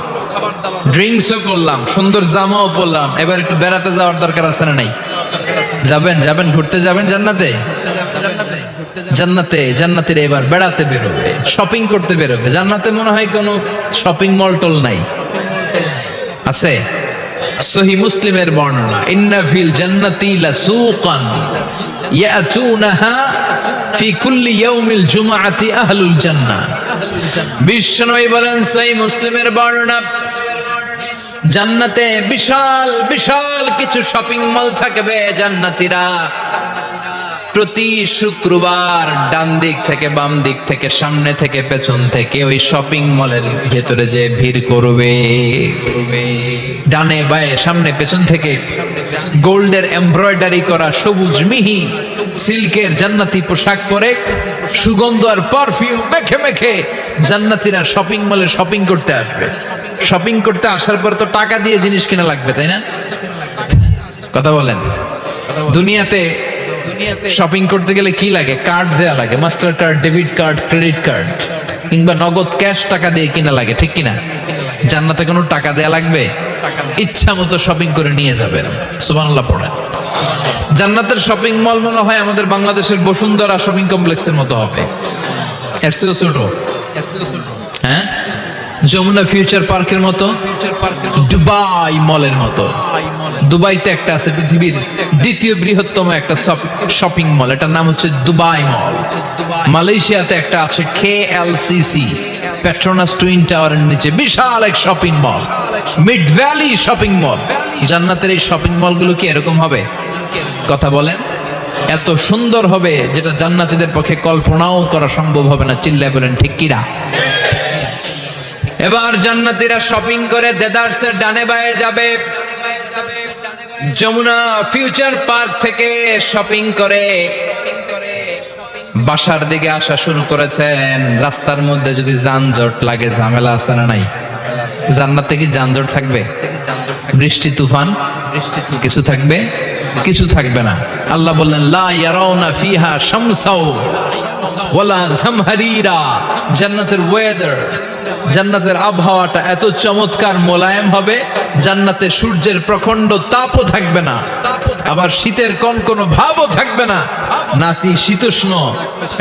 ড্রিঙ্কসও করলাম, সুন্দর জামাও পরলাম। এবার একটু বেড়াতে যাওয়ার দরকার আছে না নাই? যাবেন, যাবেন, ঘুরতে যাবেন জান্নাতে। জান্নাতে জান্নাতীরা এবার বেড়াতে বেরোবে, শপিং করতে বেরোবে। জান্নাতে মনে হয় কোনো শপিং মল টল নাই? আছে। সহিহ মুসলিমের বর্ণনা, ইন্না ফিল জান্নাতি লাসুকান ইয়াতুনাহা ফি কুল্লি ইয়াউমিল জুমআতি আহলুল জান্নাহ। বিশ্বনবী বলেন, সহিহ মুসলিমের বর্ণনা, জান্নাতে বিশাল বিশাল কিছু শপিং মল থাকবে। জান্নাতীরা প্রতি শুক্রবার ডান দিক থেকে বাম দিক থেকে সামনে থেকে পেছন থেকে ওই শপিং মলের ভেতরে যে ভিড় করবে, ডানে বায়ে সামনে পেছন থেকে গোল্ডের এমব্রয়ডারি করা সবুজ মিহি সিল্কের জান্নাতি পোশাক পরে, সুগন্ধ আর পারফিউম মেখে মেখে জান্নাতীরা শপিং মলে শপিং করতে আসবে। শপিং করতে আসার পর তো টাকা দিয়ে জিনিস কিনা লাগবে, তাই না? কথা বলেন। দুনিয়াতে শপিং করতে গেলে কি লাগে? কার্ড দেয়া লাগে, master card, debit card, credit card. কিংবা নগদ ক্যাশ টাকা দিয়ে কিনা লাগে, ঠিক কিনা? জান্নাতে কোনো টাকা দেয়া লাগবে? ইচ্ছা মতো শপিং করে নিয়ে যাবেন। সুবহানাল্লাহ পড়েন। জান্নাতের শপিং মল মনে হয় আমাদের বাংলাদেশের বসুন্ধরা শপিং কমপ্লেক্সের মতো হবে, এর চেয়েও ছোট। হ্যাঁ, যমুনা ফিউচার পার্কের মতো, দুবাই মলের মতো। দুবাইতে একটা আছে পৃথিবীর দ্বিতীয় বৃহত্তম একটা শপিং মল, এটার নাম হচ্ছে দুবাই মল। মালয়েশিয়াতে একটা আছে KLCC, পেট্রোনাস টুইন টাওয়ারের নিচে বিশাল এক shopping mall, mid valley shopping mall. জান্নাতের এই শপিং মলগুলো কি এরকম হবে? কথা বলেন, এত সুন্দর হবে যেটা জান্নাতীদের পক্ষে কল্পনাও করা সম্ভব হবে না। চিল্লায় বলেন ঠিক কিনা? এবার জান্নাতীরা শপিং করে দেদারসের ডানে বায়ে যাবে। যমুনা ফিউচার পার্ক থেকে শপিং করে বাসার দিকে আসা শুরু করেছেন। রাস্তার মধ্যে যদি যানজট লাগে, ঝামেলা আছে না নাই? জান্নাতে কি যানজট থাকবে? বৃষ্টি তুফান কিছু থাকবে? কিছু থাকবে না। আল্লাহ বললেন লা ইয়ারাউনা ফিহা শামসাও ওয়ালা জামহারিরা। জান্নাতের ওয়েদার, জান্নাতের আবহাওয়াটা এত চমৎকার মোলায়েম হবে, জান্নাতে সূর্যের প্রখণ্ড তাপও থাকবে না, আবার শীতের কনকনো ভাবও থাকবে না। নাতি শীতোষ্ণ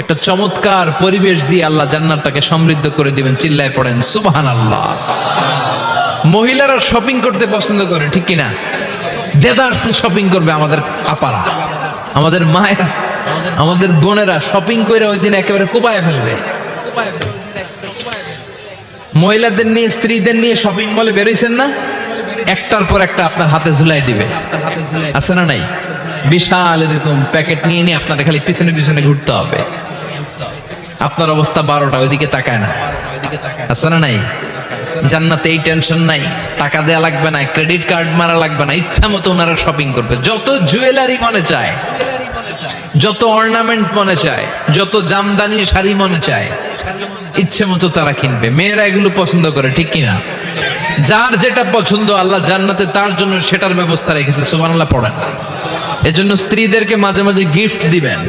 একটা চমৎকার পরিবেশ দিয়ে আল্লাহ জান্নাতটাকে সমৃদ্ধ করে দিবেন। চিল্লায় পড়েন সুবহানাল্লাহ। মহিলারা শপিং করতে পছন্দ করে, ঠিক কিনা? দেদারসে শপিং করবে আমাদের আপারা, আমাদের মায়েরা, আমাদের বোনেরা শপিং করে ওই দিন একেবারে কোপায় ফেলবে। মহিলাদের নিয়ে, স্ত্রীদের নিয়ে শপিং মলে বেরোইছেন না, একটার পর একটা আপনার হাতে ঝুলাই দিবে, আছে না নাই? বিশাল এরকম প্যাকেট নিয়ে নিয়ে আপনাদের খালি পিছনে পিছনে ঘুরতে হবে। আপনার অবস্থা 12টা, ওইদিকে তাকায় না, আছে না নাই? জান্নাতে এই টেনশন নাই, টাকা দেয়া লাগবে না, ক্রেডিট কার্ড মারা লাগবে না, ইচ্ছা মতো ওনারা শপিং করবে। যত জুয়েলারি মনে চায়, যত অর্নামেন্ট মনে চায়, যত জামদানি শাড়ি মনে চায়, ইচ্ছে মতো তারা কিনবে। মেয়েরা এগুলো পছন্দ করে, ঠিক কিনা? যার যেটা পছন্দ আল্লাহ জান্নাতে তার জন্য সেটার ব্যবস্থা রেখেছে। সুবহানাল্লাহ পড়েন। এজন্য স্ত্রীদেরকে মাঝে মাঝে গিফট দিবেন,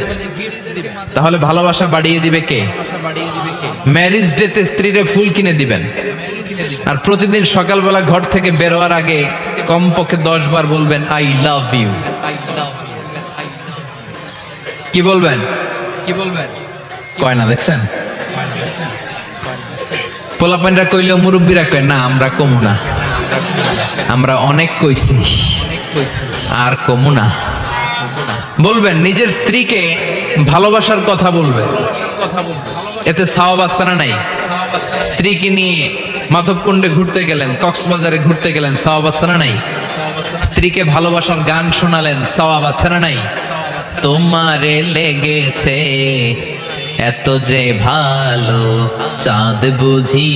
তাহলে ভালোবাসা বাড়িয়ে দিবে কে? ম্যারেজ ডেতে স্ত্রীরে ফুল কিনে দিবেন, আর প্রতিদিন সকালবেলা ঘর থেকে বেরোয়ার আগে কমপক্ষে 10 বার বলবেন আই লাভ ইউ। কি বলবেন? কি বলবেন? কয় না, দেখছেন? পোলাপানরা কইলেও মুরব্বীরা কয় না, আমরা কমু না, আমরা অনেক কইছি আর কমু না। বলবেন, নিজের স্ত্রীকে ভালোবাসার কথা বলবেন, এতে সওয়াব আছে না নাই? স্ত্রীকে নিয়ে মাধবকুণ্ডে ঘুরতে গেলেন, কক্সবাজারে ঘুরতে গেলেন, সওয়াব আছে না নাই? স্ত্রীকে ভালোবাসার গান শোনালেন, সওয়াব আছে না নাই? তোমারে লেগেছে এত যে ভালো, চাঁদ বুঝি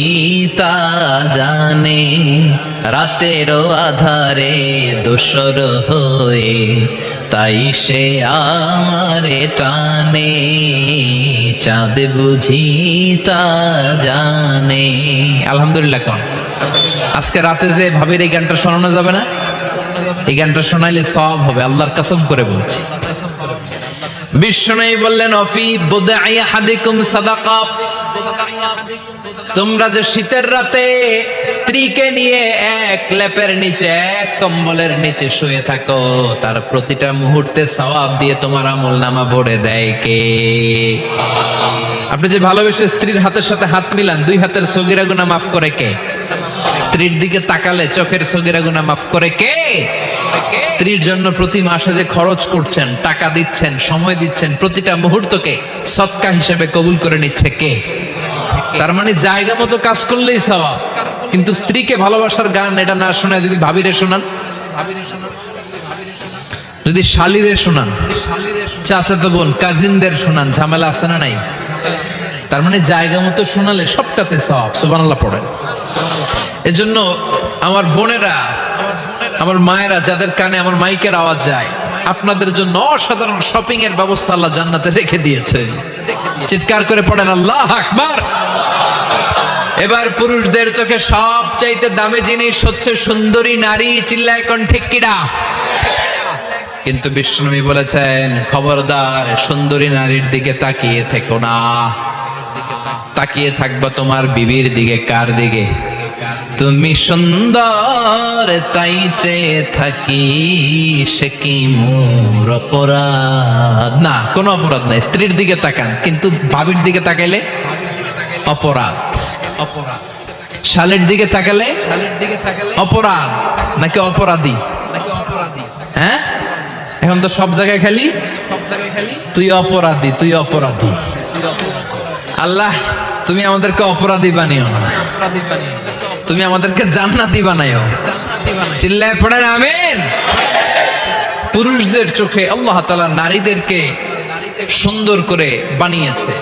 তা জানে, রাতেরও আধারে দোসর হয়ে তাই সে আমারে টানে, চাঁদ বুঝি তা জানে। আলহামদুলিল্লাহ। কোন আজকে রাতে যে ভাবির এই গানটা শোনানো যাবে না? এই গানটা শোনাইলে সওয়াব হবে, আল্লাহর কসম করে বলছি। বিশ্বনবী বললেন অফি বুদাই আহাদিকুম সাদাকা। তোমরা যে শীতের রাতে স্ত্রীকে নিয়ে এক লেপের নিচে, এক কম্বলের নিচে শুয়ে থাকো, তার প্রতিটা মুহূর্তে সওয়াব দিয়ে তোমার আমলনামা ভরে দেয় কে? আপনি যে ভালোবেসে স্ত্রীর হাতের সাথে হাত মিলান, 2 হাতের সগীরা গুনাহ মাফ করে কে? স্ত্রীর দিকে তাকালে চোখের সগীরা গুনাহ মাফ করে কে? স্ত্রীর জন্য প্রতি মাসে যে খরচ করছেন, টাকা দিচ্ছেন, সময় দিচ্ছেন, প্রতিটা মুহূর্তকে সদকা হিসেবে কবুল করে নিচ্ছে কে? তার মানে জায়গা মতো কাজ করলেই সওয়াব। কিন্তু স্ত্রীকে ভালোবাসার গান এটা না শোনায় যদি ভাবিরে শোনান, যদি শালিরে শোনান, চাচাতো বোন কাজিনদের শোনান, ঝামেলা আছে না নাই? তার মানে জায়গা মতো শোনালে সবটাতে সওয়াব। সুবহানাল্লাহ পড়েন। এজন্য আমার বোনেরা, আমার মায়েরা, যাদের কানে আমার মাইকের আওয়াজ যায়, আপনাদের জন্য অসাধারণ শপিং এর ব্যবস্থা আল্লাহ জান্নাতে রেখে দিয়েছে। চিৎকার করে পড়েন আল্লাহু আকবার। এবার পুরুষদের চোখে সবচাইতে দামি জিনিস হচ্ছে সুন্দরী নারী। চিল্লায় কোন ঠিক কিনা? কিন্তু বিশ্বনবী বলেছেন খবরদার সুন্দরী নারীর দিকে তাকিয়ে থেকো না। তাকিয়ে থাকবা তোমার বিবির দিকে। কার দিকে? তুমি সুন্দর তাই চেয়ে থাকি, সে কি মোর অপরাধ? না, কোনো অপরাধ নাই। স্ত্রীর দিকে তাকান, কিন্তু ভাবির দিকে তাকাইলে অপরাধ। অপরাধ। শালের দিকে তাকালে অপরাধ নাকি অপরাধী? হ্যাঁ, এখন তো সব জায়গায় খালি তুই অপরাধী, তুই অপরাধী। আল্লাহ, তুমি আমাদেরকে অপরাধী বানিও না, তুমি আমাদেরকে জান্নাতি বানাইও। চিল্লায় পড়েন আমিন। পুরুষদের চোখে আল্লাহ তাআলা নারীদেরকে সুন্দর করে বানিয়েছে।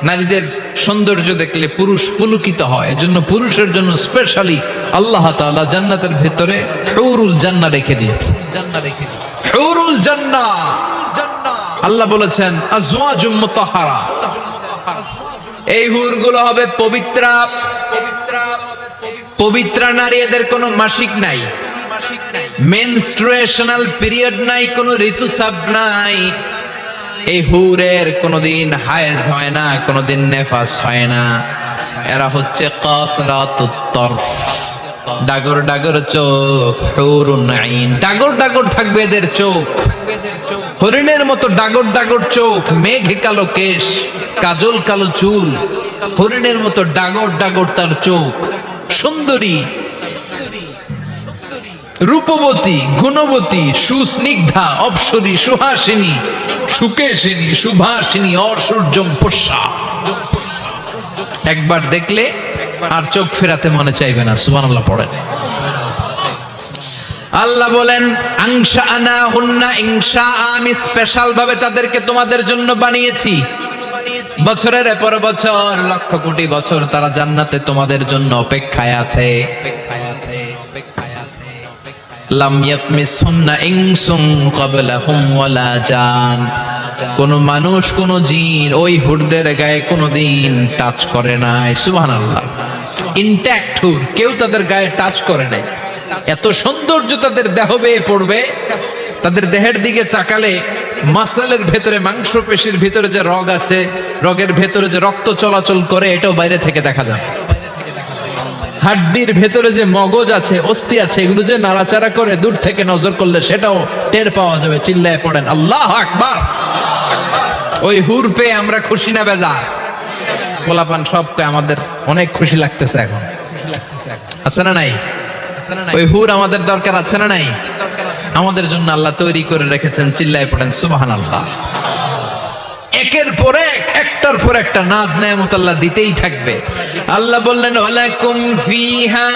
নারীদের সৌন্দর্য দেখলে পুরুষ পুলকিত হয়। এজন্য পুরুষের জন্য স্পেশালি আল্লাহ তাআলা জান্নাতের ভিতরে হুরুল জান্নাহ রেখে দিয়েছে। হুরুল জান্নাহ, আল্লাহ বলেছেন আজওয়াজুম মুতাহহারা। এই হুরগুলো হবে পবিত্রা। পবিত্র নারী, এদের কোনো মাসিক নাই, মেনস্ট্রুয়েশনাল পিরিয়ড নাই, কোনো ঋতুস্রাব নাই। এই হুরের কোনোদিন হায়েজ হয় না, কোনোদিন নেফাস হয় না। এরা হচ্ছে কাসরাতুত তরফ, ডাগর ডাগর চোখ। হুরুন আইন, ডাগর ডাগর থাকবে এদের চোখ, হরিণের মতো ডাগর ডাগর চোখ, মেঘে কালো কেশ, কাজল কালো চুল, হরিণের মতো ডাগর ডাগর তার চোখ। সুন্দরী, রূপবতী, গুণবতী, সুস্নিগ্ধা, অপ্সরী, সুহাসিনী, সুকেশিনী, সুভাসিনী, অসূর্যম পুষ্যা। একবার দেখলে আর চোখ ফেরাতে মনে চাইবে না। সুবহানাল্লাহ পড়েন। আল্লাহ বলেন আনশাআনা হুন্না ইনশা, আমি স্পেশাল ভাবে তাদেরকে তোমাদের জন্য বানিয়েছি। বছরের পর বছর, লক্ষ কোটি বছর তারা জান্নাতে তোমাদের জন্য অপেক্ষায় আছে। লাম ইয়াতমিসহুন্না ইনসুন ক্বাবলাহুম ওয়ালা জান। কোন মানুষ, কোন জিন ওই হুরদের গায়ে কোনদিন টাচ করে নাই। সুবহানাল্লাহ। ইনট্যাক্ট হুর, কেউ তাদের গায়ে টাচ করে নাই। এত সৌন্দর্য তাদের দেহ বেয়ে পড়বে। তাদের দেহের দিকে তাকালে মাসলের ভেতরে, মাংসপেশির ভিতরে যে রগ আছে, রগের ভেতরে যে রক্ত চলাচল করে, এটাও বাইরে থেকে দেখা যায়। হাড্ডির ভেতরে যে মগজ আছে, অস্থি আছে, এগুলো যে নাড়াচাড়া করে, দূর থেকে নজর করলে সেটাও টের পাওয়া যাবে। চিল্লায় পড়েন আল্লাহু আকবার। ওই হুর পেয়ে আমরা খুশি না বেজার? পোলাপান সবকে আমাদের অনেক খুশি লাগতেছে এখন, আছে না নাই? ওই হুর আমাদের দরকার আছে না নাই? আমাদের জন্য আল্লাহ তৈরি করে রেখেছেন। চিল্লায় পড়েন সুবহানাল্লাহ। একের পর এক, একটার পর একটা নাজ নেয়ামত আল্লাহ দিতেই থাকবে। আল্লাহ বললেন ওয়ালাকুম ফিহা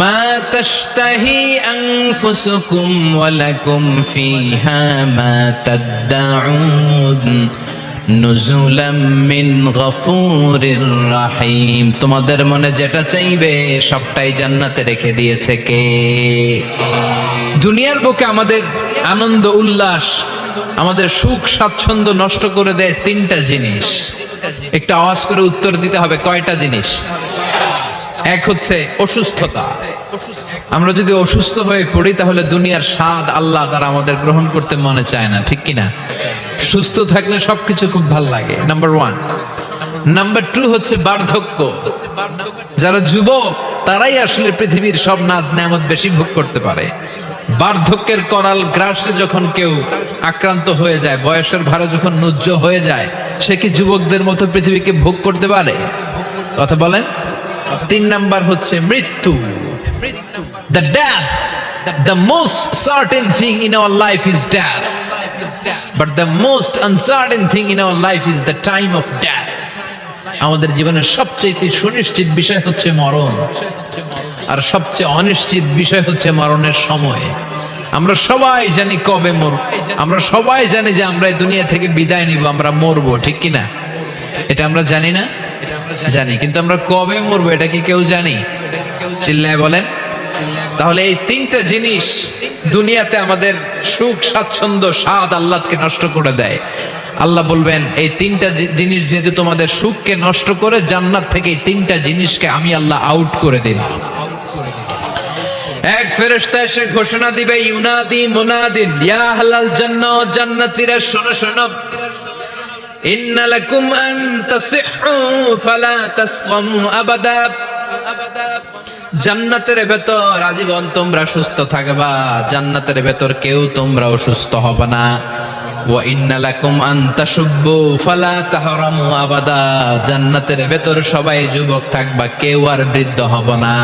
মা তাশতাহি আনফুসুকুম ওয়ালাকুম ফিহা মা তাদউন নুজুলাম মিন গফুরির রহিম। তোমাদের মনে যেটা চাইবে সবটাই জান্নাতে রেখে দিয়েছে কে? দুনিয়ার বুকে আমাদের আনন্দ উল্লাস, আমাদের সুখ স্বাচ্ছন্দ্য নষ্ট করে দেয় তিনটা জিনিস। একটা আওয়াজ করে উত্তর দিতে হবে, কয়টা জিনিস? এক হচ্ছে অসুস্থতা। আমরা যদি অসুস্থ হয়ে পড়ি তাহলে দুনিয়ার স্বাদ আল্লাহ তারা আমাদের গ্রহণ করতে মনে চায় না, ঠিক কিনা? সুস্থ থাকলে সবকিছু খুব ভালো লাগে, নাম্বার ওয়ান। নাম্বার টু হচ্ছে বার্ধক্য। যারা যুবক তারাই আসলে পৃথিবীর সব নাজ নেয়ামত বেশি ভোগ করতে পারে। বার্ধক্যের করাল গ্রাসে যখন কেউ আক্রান্ত হয়ে যায়, বয়সের ভারে যখন নুজ্জ হয়ে যায়, সে কি যুবকদের মতো পৃথিবীকে ভোগ করতে পারে? কথা বলেন। তিন নাম্বার হচ্ছে মৃত্যু। The death, the most certain thing in our life is death, but the most uncertain thing in our life is the time of death. আমাদের জীবনের সবচেয়ে সুনিশ্চিত বিষয় হচ্ছে মরণ, আর সবচেয়ে অনিশ্চিত বিষয় হচ্ছে মরণের সময়। আমরা সবাই জানি কবে মরব, আমরা সবাই জানি যে আমরা এই দুনিয়া থেকে বিদায় নিব, আমরা মরবো, ঠিক কিনা? এটা আমরা জানি না? জানি, কিন্তু আমরা কবে মরবো এটা কি কেউ জানি? চিল্লায় বলেন। তাহলে এই তিনটা জিনিস দুনিয়াতে আমাদের সুখ স্বাচ্ছন্দ্য স্বাদ আল্লাহকে নষ্ট করে দেয়। আল্লাহ বলবেন এই তিনটা জিনিস যেহেতু তোমাদের সুখকে নষ্ট করে, জান্নাত থেকে এই তিনটা জিনিসকে আমি আল্লাহ আউট করে দিলাম। এক ফেরেশতা এসে ঘোষণা দিবে, ইউনাদি মুনাদিন ইয়া আহলাল জান্নাহ, জান্নাতীরা শোনো শোনো, ইন্না লাকুম আন তাসিহু ফালা তাসকামু আবাদা। জান্নাতের ভেতর আজীবন তোমরা সুস্থ থাকবা, জান্নাতের ভেতর কেউ তোমরা অসুস্থ হবে না। ওয়া ইন্না লাকুম আন তাশুব্বু ফালা তাহরামু আবাদা। জান্নাতের ভেতর সবাই যুবক থাকবা, কেউ আর বৃদ্ধ হবে না।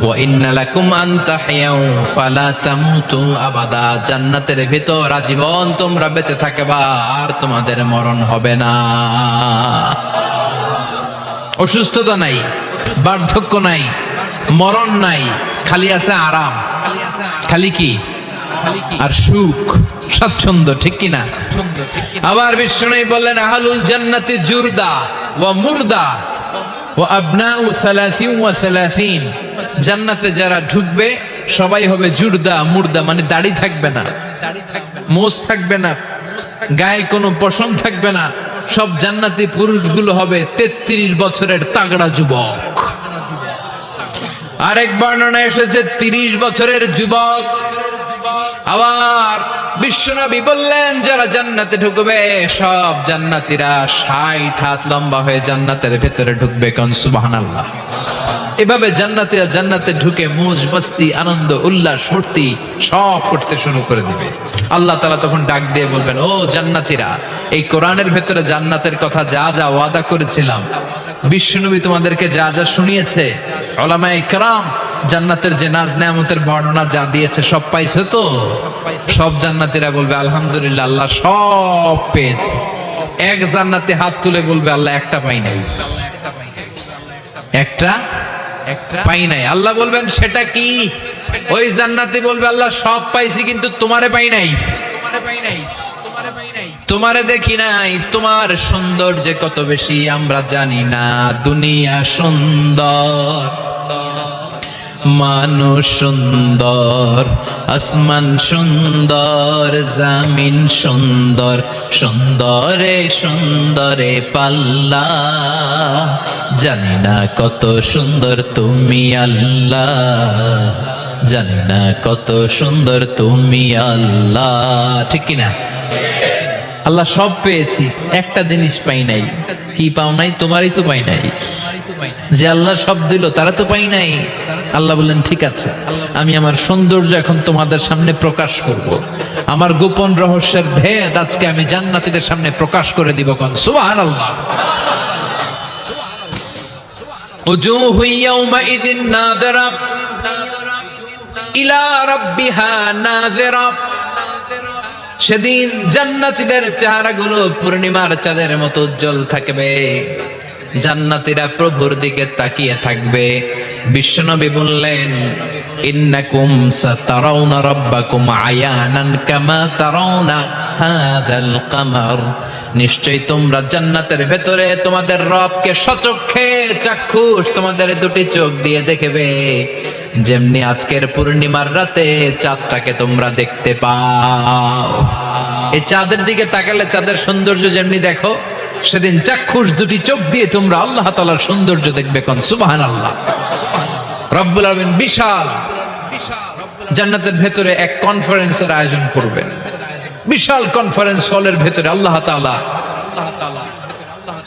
ওয়া ইন্না লাকুম আন তাহইয়াউ ফালা তামুতু আবাদা। জান্নাতের ভেতর আজীবন তোমরা বেঁচে থাকবা, আর তোমাদের মরণ হবে না। অসুস্থতা নাই, বার্ধক্য নাই, মরণ নাই, খালি আছে আরাম। খালি কি? আর সুখ, স্বাচ্ছন্দ্য, ঠিক কিনা? আবার বিষ্ণু বললেন আহলুল জান্নাতি জুরদা ওয়া মুরদা ওয়া আবনাউ 30 ওয়া 30। জান্নাতে যারা ঢুকবে সবাই হবে জুরদা মুরদা, মানে দাড়ি থাকবে না, মোজ থাকবে না, গায়ে কোনো পশম থাকবে না। সব জান্নাতি পুরুষগুলো হবে 33 বছরের তাগড়া যুবক। আরেক বর্ণনায় এসেছে 30 বছরের যুবক। আবার বিশ্বনবী বললেন যারা জান্নাতে ঢুকবে সব জান্নাতীরা 60 হাত লম্বা হয়ে জান্নাতের ভেতরে ঢুকবে। কোন সুবহানাল্লাহ। এভাবে জান্নাতীরা জান্নাতে ঢুকে মৌজ মস্তি, আনন্দ, উল্লাস, ফুর্তি সব করতে শুরু করে দিবে। আল্লাহ তাআলা তখন ডাক দিয়ে বলবেন, ও জান্নাতীরা, এই কোরআনের ভেতরে জান্নাতের কথা যা যা ওয়াদা করেছিলাম, বিশ্বনবী তোমাদেরকে যা যা শুনিয়েছে, উলামায়ে কেরাম জান্নাতের যে নাজ নেয়ামতের বর্ণনা যা দিয়েছে সব পাইছো তো? সব জান্নাতীরা বলবে আলহামদুলিল্লাহ, আল্লাহ সব পেয়েছে। এক জান্নাতে হাত তুলে বলবে আল্লাহ একটা পাই নাই, একটা পাই নাই। আল্লাহ বলবেন সেটা কি? ওই জান্নাতি বলবে আল্লাহ সব পাইছি কিন্তু তোমারে পাই নাই, তোমারে দেখি নাই। তোমার সৌন্দর্য কত বেশি আমরা জানি না। দুনিয়া সুন্দর, মানুষ সুন্দর, আসমান সুন্দর, জামিন সুন্দর, সুন্দরে সুন্দরে পাল্লা। জানি না কত সুন্দর তুমি আল্লাহ, জানি না কত সুন্দর তুমি আল্লাহ, ঠিক কিনা? আল্লাহ সব পেয়েছি, একটা জিনিস পাই নাই। কি পাও নাই? তোমারই তো পাই নাই। যে আল্লাহ সব দিল তারা তো পাই নাই। আল্লাহ বললেন ঠিক আছে, আমি আমার সৌন্দর্য এখন তোমাদের সামনে প্রকাশ করব। আমার গোপন রহস্যের ভেদ আজকে আমি জান্নাতীদের সামনে প্রকাশ করে দিব। কোন সুবহানাল্লাহ। উজুহু ইয়াওমাইযিন নাযিরা ইলা রাব্বিহা নাযিরা। সেদিন জান্নাতীদের চেহারাগুলো পূর্ণিমার চাঁদের মতো উজ্জ্বল থাকবে। জান্নাতীরা প্রভুর দিকে তাকিয়ে থাকবে। বিশ্বনবী বললেন ইন্নাকুম সাতারাউনা রাব্বাকুম আয়ানান কামা তারাউনা হাযাল কামার। নিশ্চয়ই তোমরা জান্নাতের ভেতরে তোমাদের রবকে সচক্ষে চাক্ষুষ তোমাদের দুটি চোখ দিয়ে দেখবে, যেমনি আজকের পূর্ণিমার রাতে চাঁদটাকে তোমরা দেখতে পাও। এই চাঁদের দিকে তাকালে চাঁদের সৌন্দর্য যেমনি দেখো, সেদিন চাক্ষুষ দুটি চোখ দিয়ে তোমরা আল্লাহ তাআলার সৌন্দর্য দেখবে। কোন সুবহানাল্লাহ। রব্বুল আলামিন বিশাল জান্নাতের ভেতরে এক কনফারেন্সের আয়োজন করবেন। বিশাল কনফারেন্স হলের ভেতরে আল্লাহ তাআলা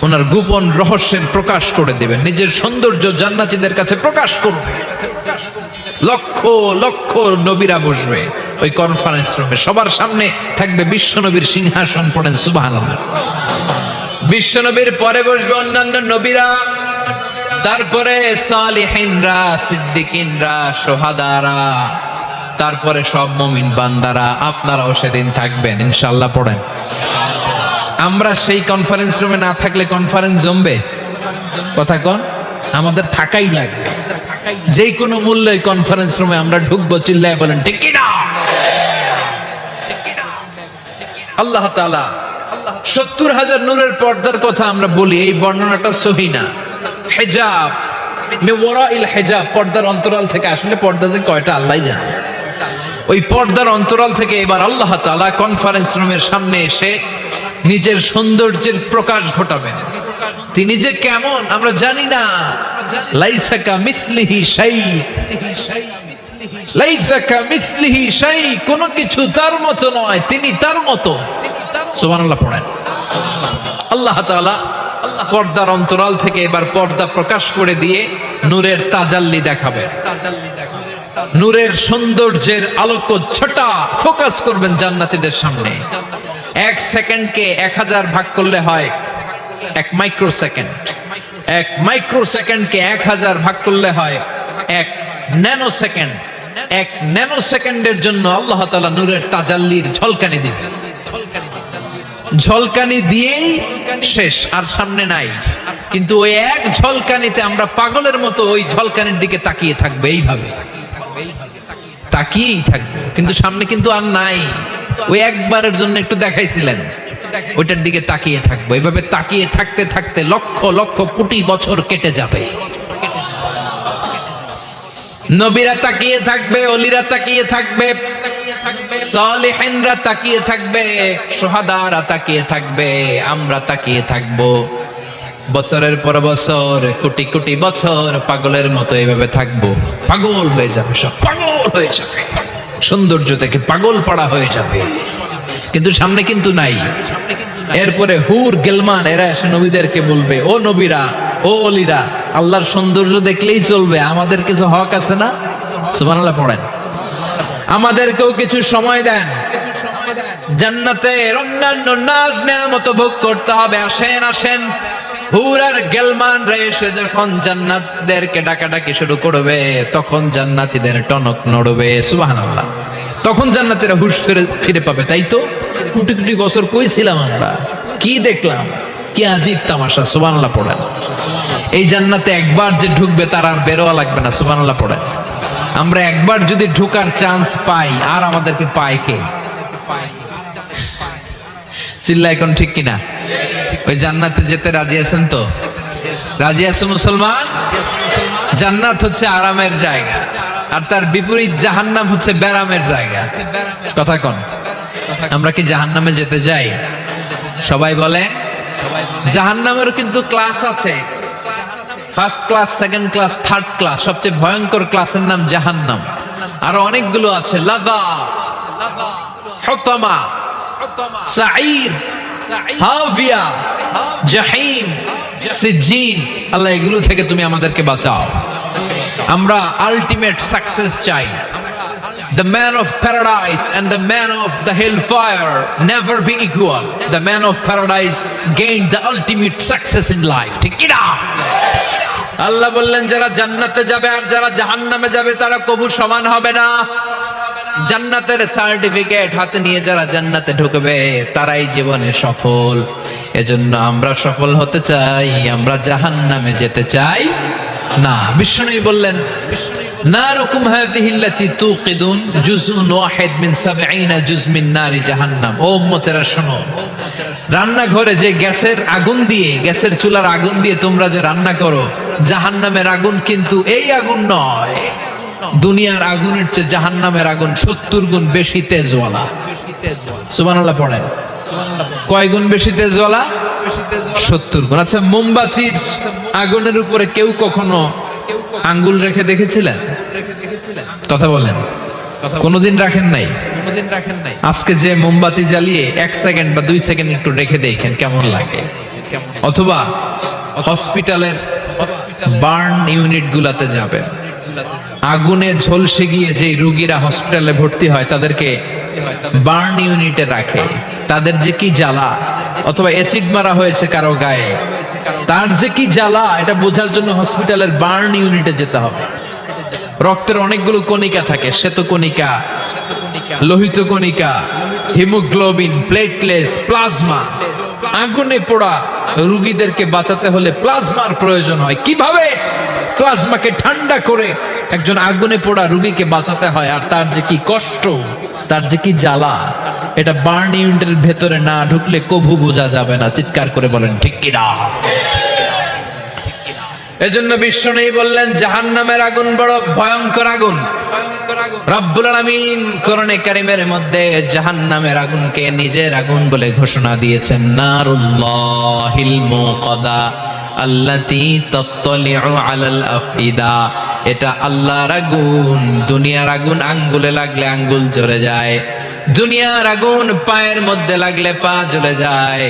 ওনার গোপন রহস্যের প্রকাশ করে দেবেন, নিজের সৌন্দর্য জান্নাতীদের কাছে প্রকাশ করবে। লক্ষ লক্ষ নবীরা বসবে ওই কনফারেন্স রুমে। সবার সামনে থাকবে বিশ্বনবীর সিংহাসন। পড়েন সুবহানাল্লাহ। বিশ্বনবীর পরে বসবে অন্যান্য নবীরা, তারপরে সালিহিনরা, সিদ্দিকিনরা, শুহাদারা, তারপরে সব মুমিন বান্দারা। আপনারাও সেদিন থাকবেন ইনশাআল্লাহ। পড়েন। আমরা সেই কনফারেন্স রুমে না থাকলে কনফারেন্স জমবে? কথা কোন? আমাদের থাকাই লাগবে। যে কোনো মূল্যে কনফারেন্স রুমে আমরা ঢুকবো। চিল্লায় বলেন ঠিক কি না? আল্লাহ তাআলা 70,000 নূরের পর্দার কথা আমরা বলি, এই বর্ণনাটা সহিহ না। হিজাব, মিওয়ারাইল হিজাব, পর্দার অন্তরাল থেকে। আসলে পর্দা যে কয়টা আল্লাহই জানে। ওই পর্দার অন্তরাল থেকে এবার আল্লাহ তাআলা কনফারেন্স রুমের সামনে এসে নিজের সৌন্দর্যের প্রকাশ ঘটাবেন। তিনি যে কেমন আমরা জানি না। লাইসা কামিসলিহি শাই, লাইসা কামিসলিহি শাই, কোনো কিছু তার মতো নয়, তিনি তার মতো। সুবহানাল্লাহ। পড়েন। আল্লাহ তাআলা পর্দার অন্তরাল থেকে এবার পর্দা প্রকাশ করে দিয়ে নূরের তাজাল্লি দেখাবে। নূরের সৌন্দর্যের আলোকচ্ছটা ফোকাস করবেন জান্নাতীদের সামনে। 1 সেকেন্ডকে 1000 ভাগ করলে হয় 1 মাইক্রোসেকেন্ড। 1 মাইক্রোসেকেন্ডকে 1000 ভাগ করলে হয় 1 ন্যানোসেকেন্ড। 1 ন্যানোসেকেন্ডের জন্য আল্লাহ তাআলা নূরের তাজাল্লির ঝলকানি দিবেন। ঝলকানি দিয়েই শেষ, আর সামনে নাই। কিন্তু ওই এক ঝলকানিতে আমরা পাগলের মতো ওই ঝলকানির দিকে তাকিয়ে থাকবো, এইভাবে তাকিয়েই থাকবো, কিন্তু সামনে কিন্তু আর নাই। ওই একবারের জন্য একটু দেখাইছিলেন, ওইটার দিকে তাকিয়ে থাকবো। এইভাবে তাকিয়ে থাকতে থাকতে লক্ষ লক্ষ কোটি বছর কেটে যাবে। নবীরা তাকিয়ে থাকবে, ওলিরা তাকিয়ে থাকবে, সালেহিনরা তাকিয়ে থাকবে, শুহাদারা তাকিয়ে থাকবে, আমরা তাকিয়ে থাকবো। বছরের পর বছর, কোটি কোটি বছর পাগলের মতো এইভাবে থাকবো। পাগল হয়ে যাবে, সব পাগল হয়ে যাবে, সৌন্দর্য থেকে পাগল পাড়া হয়ে যাবে, কিন্তু সামনে কিন্তু নাই। এরপরে হুর গেলমান এরা এসে নবীদেরকে বলবে, ও নবীরা, ও অলিরা, আল্লাহর সৌন্দর্য দেখলেই চলবে, আমাদের কিছু হক আছে না? সুবহানাল্লাহ পড়েন। আমাদেরকেও কিছু সময় দেন, জান্নাতের অন্যান্য নাজ নেয়ামত ভোগ করতে হবে। আসেন আসেন। হুর আর গেলমান রে এসে যখন জান্নাতীদেরকে ডাকাডাকি শুরু করবে, তখন জান্নাতীদের টনক নড়বে। সুবহানাল্লাহ। তখন জান্নাতীরা হুশ ফিরে পাবে। তাই তো কোটি কোটি বছর কই ছিলাম আমরা, কি দেখলাম, কি আজীব তামাশা। সুবহানাল্লাহ পড়েন। এই জান্নাতে একবার যে ঢুকবে তার আর বেরোয়া লাগবে না। সুবহানাল্লাহ পড়েন। আমরা একবার যদি ঢোকার চান্স পাই, আর আমাদেরকে পায় কে? চিল্লা এখন ঠিক কিনা? ওই জান্নাতে যেতে রাজি আছেন তো? রাজি আছেন মুসলমান? জান্নাত হচ্ছে আরামের জায়গা, আর তার বিপরীত জাহান্নাম হচ্ছে ব্যারামের জায়গা। কথা কোন? আমরা কি জাহান্নামে যেতে চাই? সবাই বলেন। জাহান্নামেরও কিন্তু ক্লাস আছে, first class, second class, third class. সবচেয়ে ভয়ঙ্কর ক্লাসের নাম জাহান্নাম। আরো অনেকগুলো আছে, লাযা, হুতামা, সাঈর, হাভিয়া, জাহিম, সিজিন। আল্লাহ এগুলো থেকে তুমি আমাদেরকে বাঁচাও। আমরা আলটিমেট সাকসেস চাই। The man of paradise and the man of the hellfire never be equal. The man of paradise gained the ultimate success in life. ঠিক কি না? আল্লাহ বললেন, যারা জান্নাতে যাবে আর যারা জাহান্নামে যাবে তারা কবু সমান হবে না। জান্নাতের সার্টিফিকেট হাতে নিয়ে যারা জান্নাতে ঢুকবে তারাই জীবনে সফল। এজন্য আমরা সফল হতে চাই, আমরা জাহান্নামে যেতে চাই না। বিষ্ণু বললেন, নারুকুম হাযিহি আল্লাতী তুকিদুন জুজউন ওয়াহিদ মিন ৭০ জুজ মিন নারি জাহান্নাম। ও উম্মতেরা শোনো, রান্নাঘরে যে গ্যাসের আগুন দিয়ে, গ্যাসের চুলার আগুন দিয়ে তোমরা যে রান্না করো, জাহান্নামের আগুন কিন্তু এই আগুন নয়। দুনিয়ার আগুনের চেয়ে জাহান্নামের আগুন ৭০ গুণ বেশি তেজওয়ালা। সুবহানাল্লাহ পড়েন। কয় গুণ বেশি তেজওয়ালা? ৭০ গুণ। আচ্ছা, মোমবাতির আগুনের উপরে কেউ কখনো আঙ্গুল রেখে দেখেছিলেন? কথা বলেন। কোনদিন রাখেন নাই? আজকে যে মোমবাতি জ্বালিয়ে 1 সেকেন্ড বা 2 সেকেন্ড একটু রেখে দেখেন কেমন লাগে। অথবা হসপিটালের বার্ন ইউনিট গুলাতে যাবেন, আগুনে ঝলসে গিয়ে যে রোগীরা হসপিটালে ভর্তি হয় তাদেরকে বার্ন ইউনিটে রাখে। তাদের যে কি জ্বালা, অথবা অ্যাসিড মারা হয়েছে কারো গায়ে, তার যে কি জ্বালা, এটা বোঝার জন্য হসপিটালের বার্ন ইউনিটে যেতে হবে। রক্তের অনেকগুলো কণিকা থাকে, শ্বেতকণিকা, লোহিত কণিকা, হিমোগ্লোবিন, প্লেটলেটস, প্লাজমা। আগুনে পোড়া রোগীদেরকে বাঁচাতে হলে প্লাজমার প্রয়োজন হয়। কিভাবে প্লাজমাকে ঠান্ডা করে একজন আগুনে পোড়া রোগীকে বাঁচাতে হয়, আর তার যে কি কষ্ট, তার যে কি জ্বালা, এটা বার্ন ইউনিটের ভেতরে না ঢুকলে কভু বোঝা যাবে না। চিৎকার করে বলেন ঠিক কি না? এজন্য বিষ্ণু বললেন, জাহান্নামের আগুন বড় ভয়ঙ্কর আগুন। রব্বুল আলামিন কোরআনে কারীমের মধ্যে জাহান্নামের আগুনকে নিজের আগুন বলে ঘোষণা দিয়েছেন, নারুল্লাহিল মুকাদা আল্লাতী তাত্তালিউ আলাল আফইদা। এটা আল্লাহর আগুন। দুনিয়ার আগুন আঙ্গুলে লাগলে আঙ্গুল জ্বলে যায়, দুনিয়ার আগুন পায়ের মধ্যে লাগলে পা জ্বলে যায়,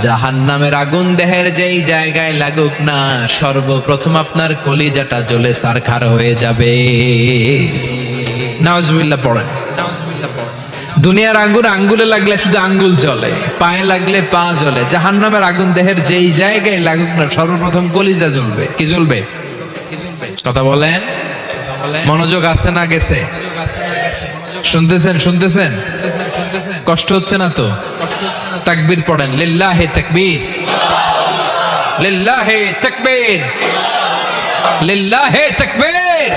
জাহান্নামের আগুন দেহের যেই জায়গায় লাগুক না, সর্বপ্রথম আপনার কলিজাটা জ্বলে ছারখার হয়ে যাবে। নাউজুবিল্লাহ পড়েন। দুনিয়ার আগুন আঙ্গুলে লাগলে শুধু আঙ্গুল জ্বলে, পায়ে লাগলে পা জ্বলে। জাহান্নামের আগুন দেহের যেই জায়গায় লাগুক না, সর্বপ্রথম কলিজা জ্বলবে। কি জ্বলবে? কথা বলেন, মনোযোগ আছে না গেছে? শুনতেছেন? শুনতেছেন? কষ্ট হচ্ছে না তো? তাকবীর পড়েন, লিল্লাহি তাকবীর, লিল্লাহি তাকবীর, লিল্লাহি তাকবীর।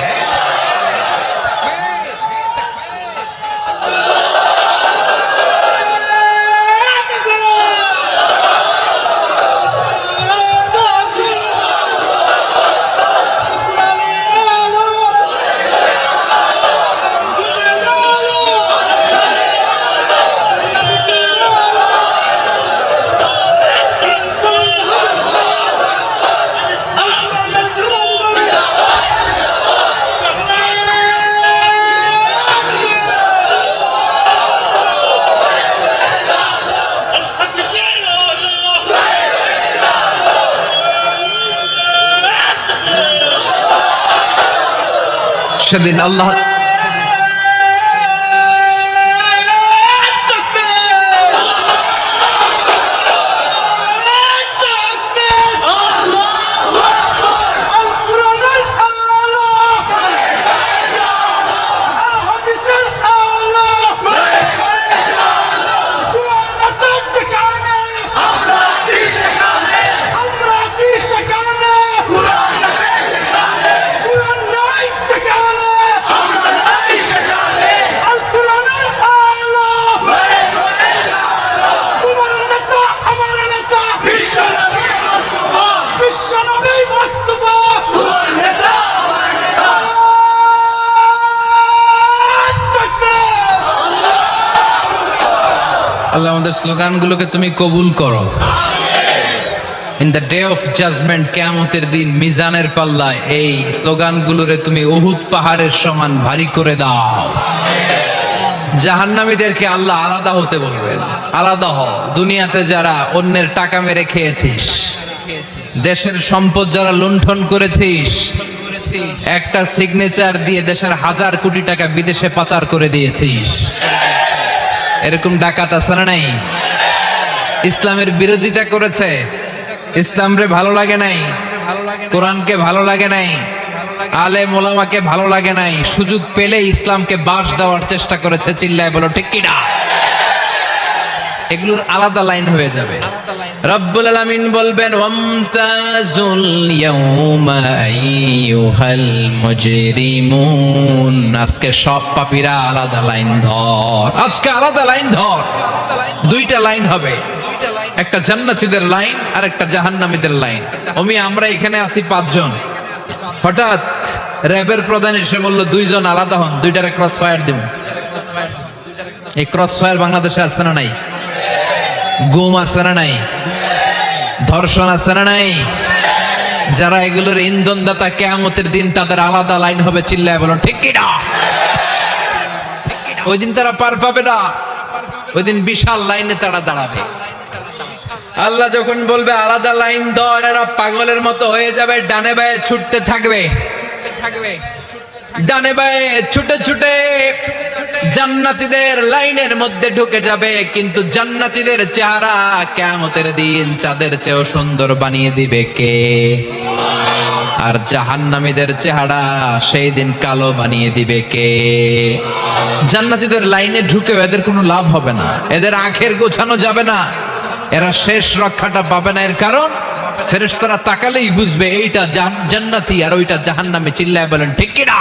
সেদিন আল্লাহ আল্লাহ আমাদের স্লোগানগুলোকে তুমি কবুল করো। In the day of judgement, কিয়ামতের দিন মিজানের পাল্লায় এই স্লোগানগুলোরে তুমি উহুদ পাহাড়ের সমান ভারী করে দাও। জাহান্নামীদেরকে আল্লাহ আলাদা হতে বলবেন, আলাদা হ। দুনিয়াতে যারা অন্যের টাকা মেরে খেয়েছিস, দেশের সম্পদ যারা লুণ্ঠন করেছিস, একটা সিগনেচার দিয়ে দেশের 1000 কোটি টাকা বিদেশে পাচার করে দিয়েছিস, এরকম ডাকাত আছে না নাই? ইসলামের বিরোধিতা করেছে, ইসলামরে ভালো লাগে নাই, কোরআনকে ভালো লাগে নাই, আলেম ওলামাকে ভালো লাগে নাই, সুযোগ পেলে ইসলামকে বাস দেওয়ার চেষ্টা করেছে। চিল্লায় বলো ঠিক কি না? এগুলোর আলাদা লাইন হয়ে যাবে। রব্বুল আলামিন বলবেন, ওয়ামতাজুল ইয়াউমা আইয়ুহাল মুজরিমুন। আজকে সব পাপীরা আলাদা লাইন ধর, আজকে আলাদা লাইন ধর। দুইটা লাইন হবে, একটা জান্নাতীদের লাইন আর একটা জাহান্নামীদের লাইন। আমরা এখানে আছি 5 জন, হঠাৎ র্যাবের প্রধান এসে বলল 2 জন আলাদা হন, দুইটারে ক্রস ফায়ার দিব। এই ক্রস ফায়ার বাংলাদেশে আছে না নাই? গুম আছে না নাই? ধর্ষণ আছে না নাই? যারা এগুলোর ইন্ধনদাতা, কিয়ামতের দিন তাদের আলাদা লাইন হবে। চিল্লায় বলো ঠিক কি না? ওই দিন তারা পার পাবে না, ওই দিন বিশাল লাইনে তারা দাঁড়াবে। আল্লাহ যখন বলবে আলাদা লাইন ধর, এরা পাগলের মতো হয়ে যাবে, ডানে বায়ে ছুটতে থাকবে, ডানে বায়ে ছুটে ছুটে জান্নাতীদের লাইনের মধ্যে ঢুকে যাবে। কিন্তু জান্নাতীদের চেহারা কিয়ামতের দিন চাঁদের চেয়েও সুন্দর বানিয়ে দিবে কে? আর জাহান্নামীদের চেহারা সেই দিন কালো বানিয়ে দিবে কে? জান্নাতীদের লাইনে ঢুকে এদের কোনো লাভ হবে না, এদের আখের গোছানো যাবে না, এরা শেষ রক্ষাটা পাবে না। এর কারণ ফেরেশতারা তাকালেই বুঝবে এইটা জান্নাতি আর ওইটা জাহান্নামী। চিল্লায় বলেন ঠিক কি না?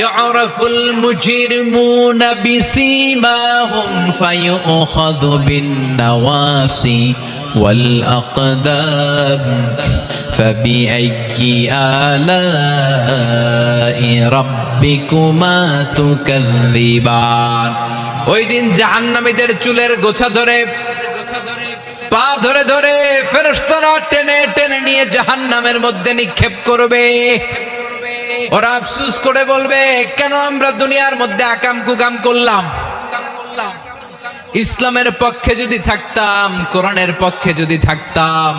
ইয়ারাফুল মুজরিমুনা বিসীমাহুম ফায়ুখাযু বিন-নাওয়াসি ওয়াল আকদাম ফাবিআইয়ি আলাই রাব্বিকুমা তুকাযযিবান। ওই দিন জাহান্নামীদের চুলের গোছা ধরে, পা ধরে ধরে ফেরেশতারা টেনে টেনে নিয়ে জাহান্নামের মধ্যে নিক্ষেপ করবে। ওরা আফসোস করে বলবে, কেন আমরা দুনিয়ার মধ্যে আকাম কুকাম করলাম, ইসলামের পক্ষে যদি থাকতাম, কোরআনের পক্ষে যদি থাকতাম,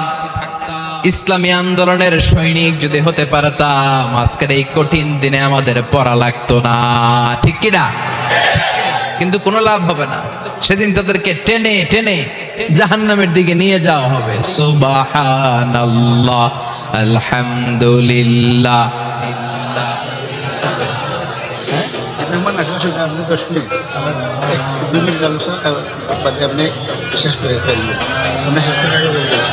ইসলামী আন্দোলনের সৈনিক যদি হতে পারতাম, আজকের এই কঠিন দিনে আমাদের পড়া লাগতো না, ঠিক কিনা? কিন্তু কোনো লাভ হবে না, সেদিন তাদেরকে টেনে টেনে জাহান্নামের দিকে নিয়ে যাওয়া হবে। সুবহানাল্লাহ, আলহামদুলিল্লাহ। মেহমান আসলে শুনে আপনি 10 মিনিট, আমার 2 মিনিট আলোচনা বাদে আপনি শেষ করে ফেলবেন। আপনি শেষ করে আগে বলবেন।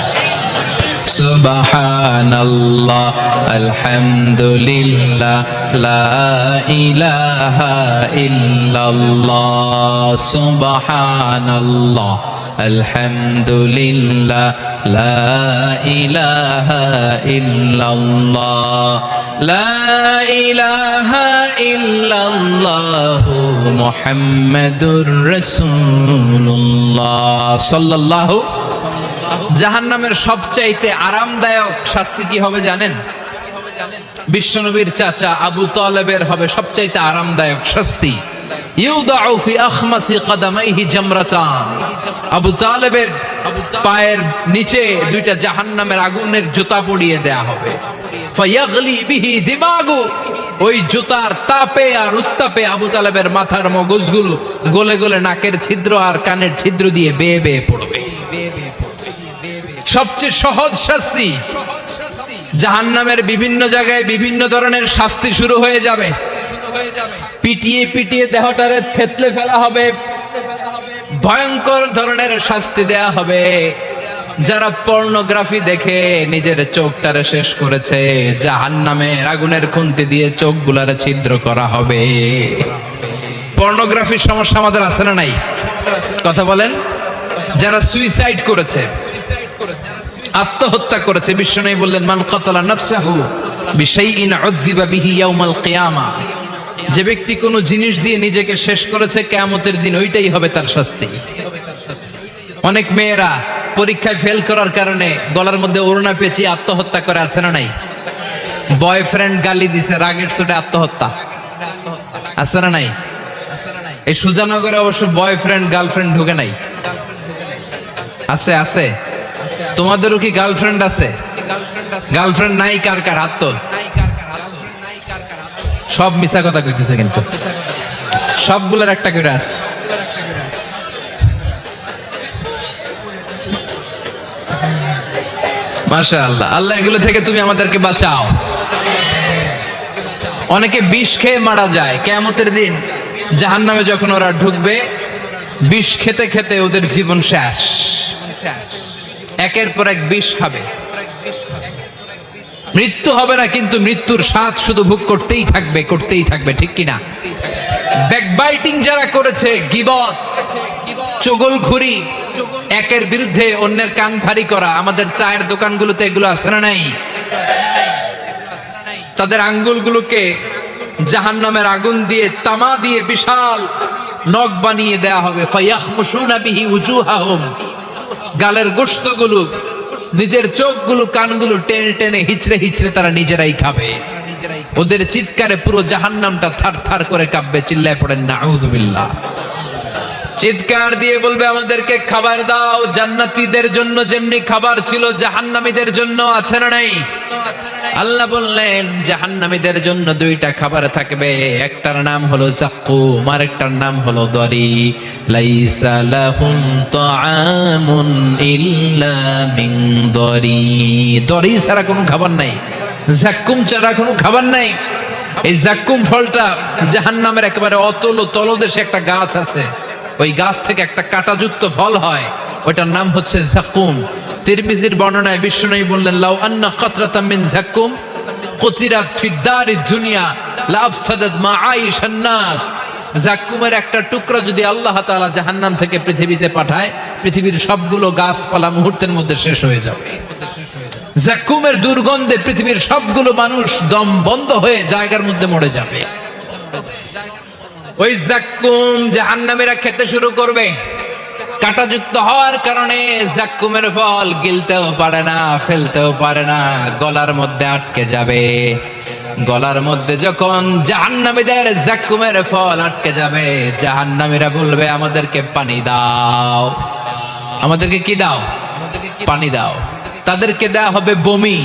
সুবহানাল্লাহ, আলহামদুলিল্লাহ, লা ইলাহা ইল্লাল্লাহ। সুবহানাল্লাহ, আলহামদুলিল্লাহ, লা ইলাহা ইল্লাল্লাহ, লা ইলাহা ইল্লাল্লাহু মুহাম্মাদুর রাসূলুল্লাহ সাল্লাল্লাহু। জাহান্নামের সবচাইতে আরামদায়ক শাস্তি কি হবে জানেন? বিশ্বনবীর চাচা আবু তালেবের হবে সবচাইতে আরামদায়ক শাস্তি। ইউদাউ ফি আখমাসি কদামাইহি জামরাতান। আবু তালেবের পায়ের নিচে দুইটা জাহান্নামের আগুনের জুতা পরিয়ে দেয়া হবে। ফায়াগলি বিহি দিমাগু। ওই জুতার তাপে আর উত্তাপে আবু তালেবের মাথার মগজগুলো গলে গলে নাকের ছিদ্র আর কানের ছিদ্র দিয়ে বেয়ে বেয়ে পড়বে। সবচেয়ে সহজ শাস্তি। জাহান্নামের বিভিন্ন জায়গায় বিভিন্ন ধরনের শাস্তি শুরু হয়ে যাবে। পিটিয়ে পিটিয়ে দেহটারে থেতলে ফেলা হবে, ভয়ঙ্কর ধরনের শাস্তি দেয়া হবে। যারা পর্নোগ্রাফি দেখে নিজের চোখটারে শেষ করেছে, জাহান্নামের আগুনের খুন্তি দিয়ে চোখগুলারে ছিদ্র করা হবে। পর্নোগ্রাফির সমস্যা আমাদের আছে না নাই? কথা বলেন। যারা সুইসাইড করেছে, আত্মহত্যা করেছে, বিশ্বনবী বললেন মান কাতালা নাফসাহু বিশাইইন উযযিবা বিহি ইয়াউমাল কিয়ামা। যে ব্যক্তি কোনো জিনিস দিয়ে নিজেকে শেষ করেছে, কিয়ামতের দিন ওইটাই হবে তার শাস্তি। অনেক মেয়েরা পরীক্ষায় ফেল করার কারণে গলার মধ্যে ওড়না পেঁচিয়ে আত্মহত্যা করে, আছে না নাই? বয়ফ্রেন্ড গালি দিছে, রাগের চোটে আত্মহত্যা, আছে না নাই? এই সুজানগরে অবশ্য বয়ফ্রেন্ড গার্লফ্রেন্ড ঢুকে নাই, আছে আছে। তোমাদেরও কি গার্লফ্রেন্ড আছে? গার্লফ্রেন্ড নাই কার কার হাত তোল। সব মিছা কথা কইতেছে, কিন্তু সবগুলোর একটা করে আস। মাশাআল্লাহ, আল্লাহ এগুলো থেকে তুমি আমাদেরকে বাঁচাও। অনেকে বিষ খেয়ে মারা যায় কিয়ামতের দিন। জাহান্নামে যখন ওরা ঢুকবে, বিষ খেতে খেতে ওদের জীবন শেষ। একের পর এক বিষ খাবে, মৃত্যু হবে না, কিন্তু মৃত্যুর স্বাদ শুধু ভোগ করতেই থাকবে, করতেই থাকবে, ঠিক কিনা? ব্যাকবাইটিং যারা করেছে, গীবত, চুগলখুরি, একের বিরুদ্ধে অন্যের কান ভারী করা, আমাদের চায়ের দোকানগুলোতে এগুলো আছে না নাই? তাদের আঙ্গুলগুলোকে জাহান্নামের আগুন দিয়ে, তামা দিয়ে বিশাল নখ বানিয়ে দেয়া হবে। ফায়াখমুশুনা বিহি উজুহাহুম। গালের গোশতগুলো, নিজের চোখগুলো, কানগুলো টেনে টেনে হিচড়ে হিচড়ে তারা নিজেরাই খাবে। ওদের চিৎকারে পুরো জাহান্নামটা থার থার করে কাঁপবে। চিল্লায় পড়েন নাউযুবিল্লাহ। চিৎকার দিয়ে বলবে আমাদেরকে খাবার দাও। জান্নাতীদের জন্য যেমনি খাবার ছিল, জাহান্নামীদের জন্য আছে না নাই? আল্লাহ বললেন জাহান্নামীদের জন্য দুইটা খাবার থাকবে, একটার নাম হলো যাক্কুম, আরেকটার নাম হলো দরি। লাইসা লাহুম তাআমুন ইল্লা মিন দরি। দরি ছাড়া কোনো খাবার নাই, যাক্কুম ছাড়া কোনো খাবার নাই। এই যাক্কুম ফলটা জাহান্নামের একেবারে অতল তলদেশে একটা গাছ আছে, ওই গাছ থেকে একটা কাঁটাযুক্ত ফল হয়, ওইটার নাম হচ্ছে যাক্কুম। তিরমিজির বর্ণনায় বিশ্বনবী বললেন লাউ আন্না কাতরাতাম মিন যাক্কুম কুতিরাত ফিদ দারিদ দুনিয়া লা আফসাদাত মা আইশান নাস। যাক্কুমের একটা টুকরা যদি আল্লাহ তাআলা জাহান্নাম থেকে পৃথিবীতে পাঠায়, পৃথিবীর সবগুলো গাছপালা মুহূর্তের মধ্যে শেষ হয়ে যাবে। যাক্কুমের দুর্গন্ধে পৃথিবীর সবগুলো মানুষ দম বন্ধ হয়ে জায়গার মধ্যে মরে যাবে। ওই যাক্কুম জাহান্নামীরা খেতে শুরু করবে। কাঁটাযুক্ত হওয়ার কারণে যাক্কুমের ফল গিলতেও পারে না, ফেলতেও পারে না, গলার মধ্যে আটকে যাবে। গলার মধ্যে যখন জাহান্নামীদের জাক্কুমের ফল আটকে যাবে, জাহান্নামীরা বলবে আমাদেরকে পানি দাও। আমাদেরকে কি দাও? পানি দাও। তাদেরকে দেয়া হবে বমি,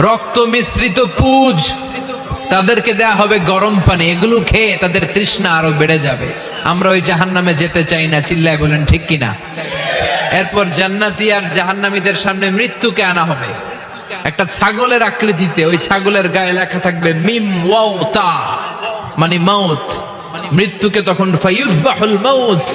রক্ত মিশ্রিত পুজ, তাদেরকে দেয়া হবে গরম পানি। এগুলো খেয়ে তাদের তৃষ্ণা আরো বেড়ে যাবে। আমরা ওই জাহান্নামে যেতে চাই না, চিল্লায় বলেন ঠিক কিনা? এরপর জান্নাতি আর জাহান্নামীদের সামনে মৃত্যুকে আনা হবে একটা ছাগলের আকৃতিতে। ওই ছাগলের গায়ে লেখা থাকবে মিম ওয়াও তা, মানে মাউত। মৃত্যুকে তখন ফায়ুযবাহুল মাউত,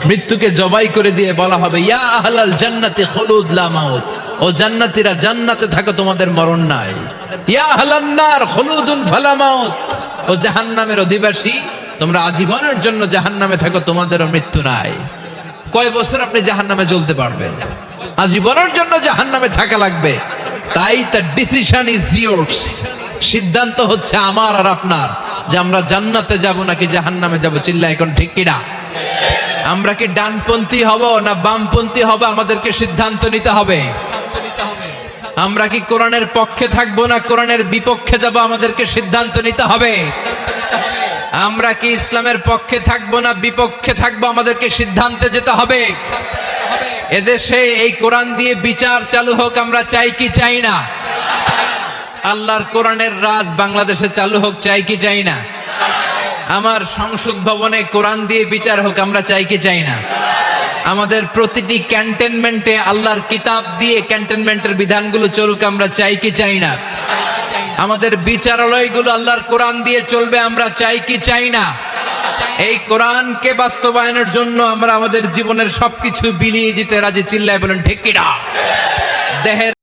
মৃত্যুকে জবাই করে দিয়ে বলা হবে ইয়া আহলাল জান্নাতি খুলুদ লা মাউত, ও জান্নাতীরা জান্নাতে থাকো, তোমাদের মরণ নাই। ইয়া আহলান নার খুলুদুন ফালা মাউত, ও জাহান্নামের অধিবাসী, তোমরা আজীবনের জন্য জাহান্নামে থাকো, তোমাদেরও মৃত্যু নাই। কয় বছর আপনি জাহান্নামে জ্বলতে পারবেন? আজীবনের জন্য জাহান্নামে থাকা লাগবে। তাই তার ডিসিশন ইজ ইয়োর্স, সিদ্ধান্ত হচ্ছে আমার আর আপনার, যে আমরা জান্নাতে যাব নাকি জাহান্নামে যাব। চিল্লা এখন ঠিক কিনা? আমরা কি ডানপন্থী হব না বামপন্থী হব? আমাদেরকে সিদ্ধান্ত নিতে হবে। আমরা কি কোরআনের পক্ষে থাকবো না কোরআনের বিপক্ষে যাব? আমাদেরকে সিদ্ধান্ত নিতে হবে। আমরা কি ইসলামের পক্ষে থাকবো না বিপক্ষে থাকবো? আমাদেরকে সিদ্ধান্তে যেতে হবে। এদেশে এই কোরআন দিয়ে বিচার চালু হোক, আমরা চাই কি চাই না? আল্লাহর কোরআনের রাজ বাংলাদেশে চালু হোক, চাই কি চাই না? আমার সংসদ ভবনে কোরআন দিয়ে বিচার হোক, আমরা চাই কি চাই না? আমাদের প্রতিটি ক্যান্টনমেন্টে আল্লাহর কিতাব দিয়ে ক্যান্টনমেন্টের বিধানগুলো চলুক, আমরা চাই কি চাই না? আমাদের বিচারালয়গুলো আল্লাহর কোরআন দিয়ে চলবে, আমরা চাই কি চাই না? এই কোরআনকে বাস্তবায়নের জন্য আমরা আমাদের জীবনের সবকিছু বিলিয়ে দিতে রাজি। চিল্লায় বলেন ঠিক কিনা? দেহের